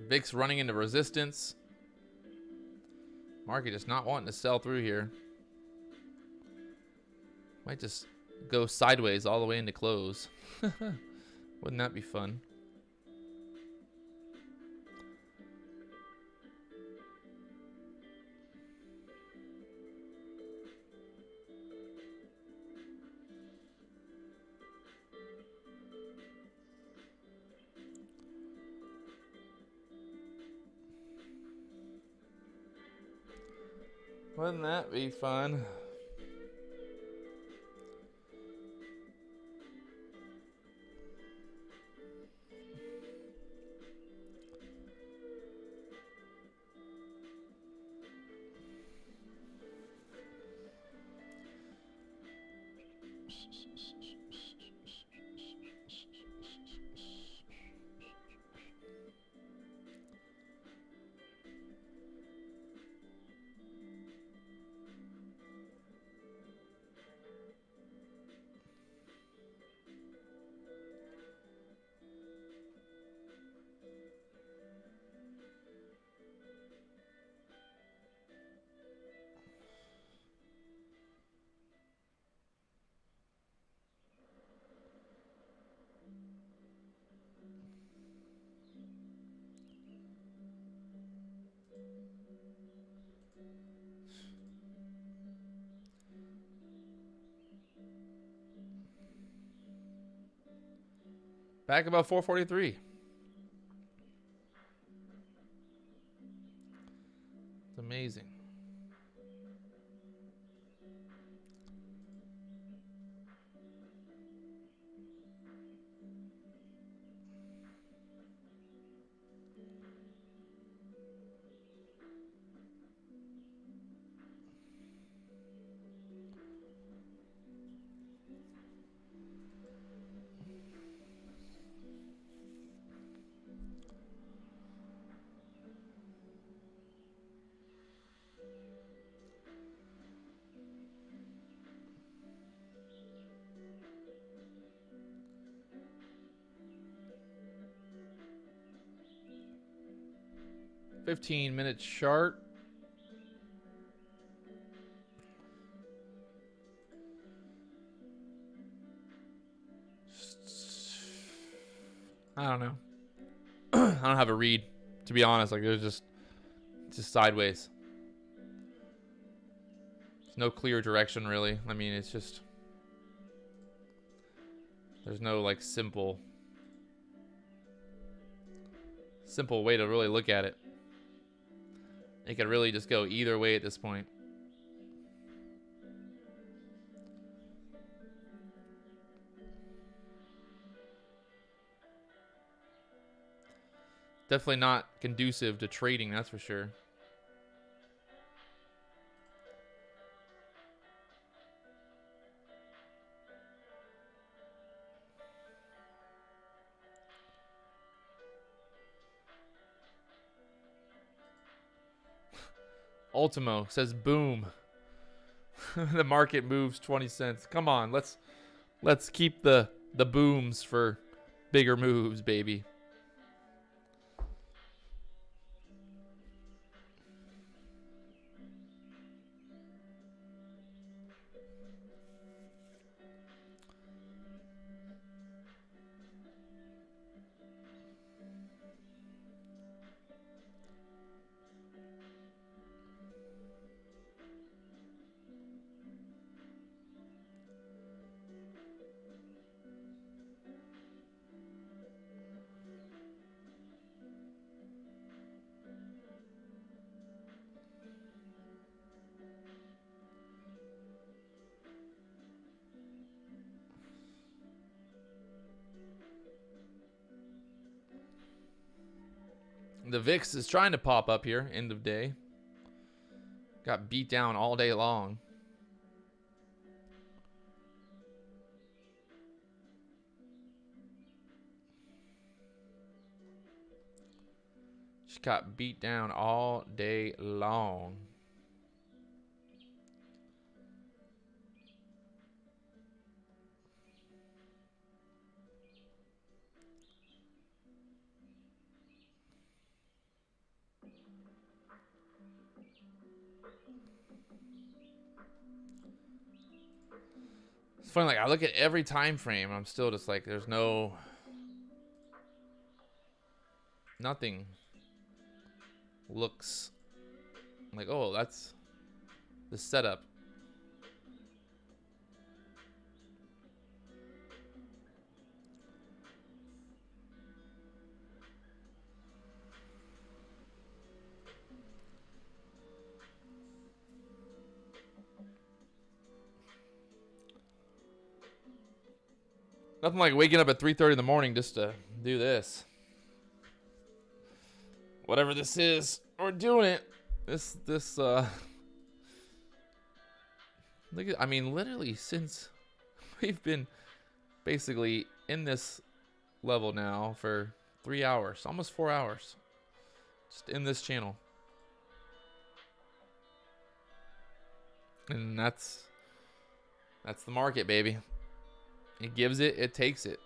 B: VIX running into resistance. Market just not wanting to sell through here. Might just go sideways all the way into close. Wouldn't that be fun? Wouldn't that be fun? Back above 443. It's amazing. $15-minute chart. I don't know. I don't have a read, to be honest. Like, there's just sideways. There's no clear direction, really. I mean, it's just, there's no like simple way to really look at it. It could really just go either way at this point. Definitely not conducive to trading, that's for sure. Ultimo says boom. The market moves 20 cents. Come on, let's keep the booms for bigger moves, baby. The VIX is trying to pop up here, end of day. Got beat down all day long. Just got beat down all day long. It's funny, like I look at every time frame and I'm still just like, there's nothing looks like, oh, that's the setup. Nothing like waking up at 3:30 in the morning just to do this. Whatever this is, we're doing it. Look at, I mean, literally since we've been basically in this level now for 3 hours, almost 4 hours, just in this channel. And that's the market, baby. It gives it, it takes it.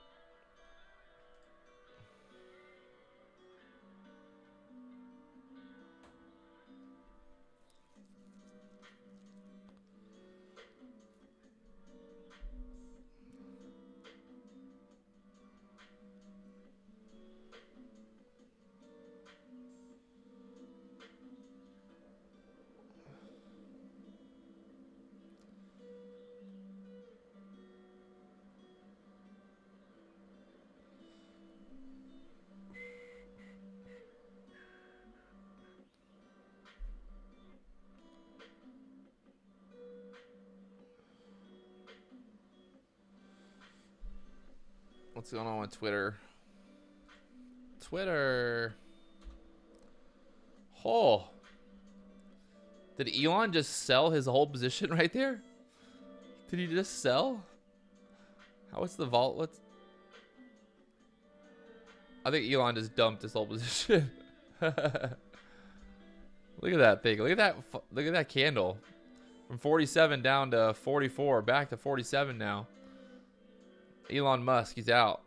B: What's going on with Twitter? Twitter. Oh. Did Elon just sell his whole position right there? Did he just sell? What's the vault? What's... I think Elon just dumped his whole position. Look at that thing. Look at that candle. From 47 down to 44. Back to 47 now. Elon Musk, he's out.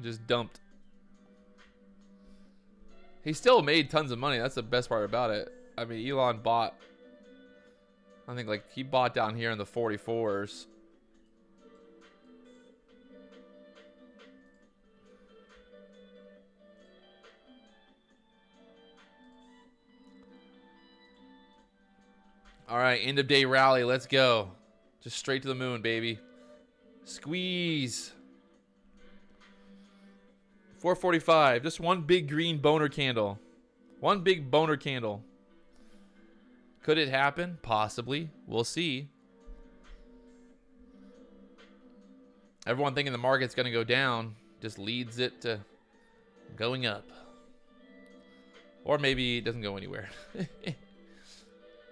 B: Just dumped. He still made tons of money. That's the best part about it. I mean, Elon bought, I think like he bought down here in the 44s. All right, end of day rally. Let's go. Just straight to the moon, baby. Squeeze. 445. Just one big green boner candle. One big boner candle. Could it happen? Possibly. We'll see. Everyone thinking the market's going to go down just leads it to going up. Or maybe it doesn't go anywhere.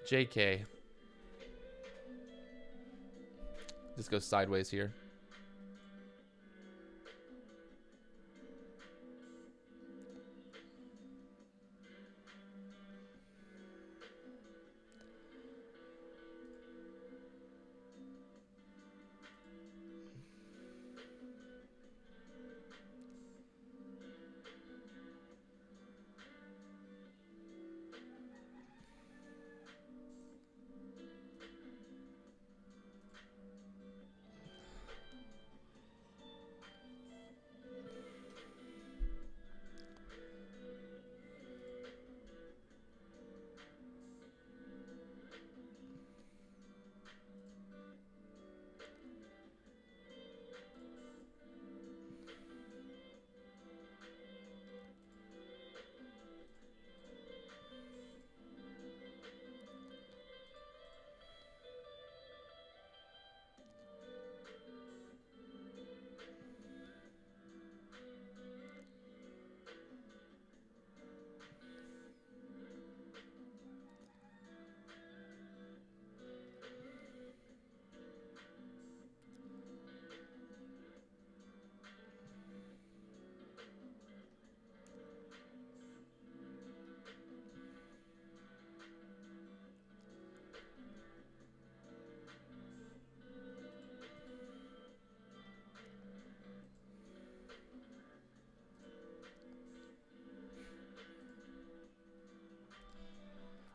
B: JK. Just go sideways here.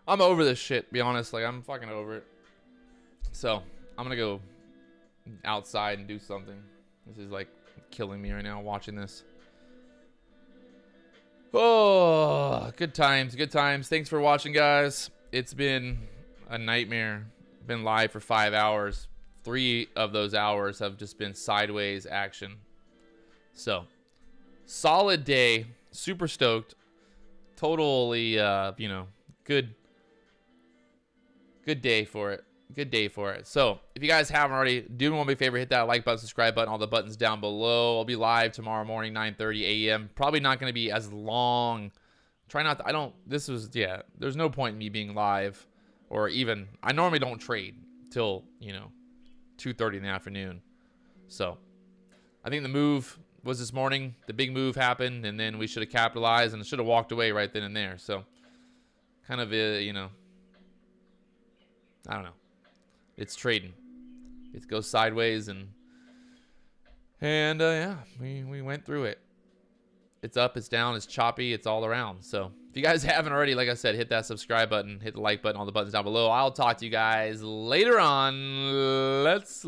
B: I'm over this shit, be honest. Like, I'm fucking over it. So, I'm gonna go outside and do something. This is, like, killing me right now, watching this. Oh, good times, good times. Thanks for watching, guys. It's been a nightmare. Been live for 5 hours. 3 of those hours have just been sideways action. So, solid day. Super stoked. Totally, you know, good day for it. Good day for it. So, if you guys haven't already, do me one big favor, hit that like button, subscribe button, all the buttons down below. I'll be live tomorrow morning, 9:30 a.m. Probably not going to be as long. Try not to, yeah, there's no point in me being live, or even, I normally don't trade till, you know, 2:30 in the afternoon. So, I think the move was this morning. The big move happened, and then we should have capitalized and should have walked away right then and there. So, kind of, you know, I don't know. It's trading. It goes sideways, and yeah, we went through it. It's up, it's down, it's choppy, it's all around. So if you guys haven't already, like I said, hit that subscribe button, hit the like button, all the buttons down below. I'll talk to you guys later on. Let's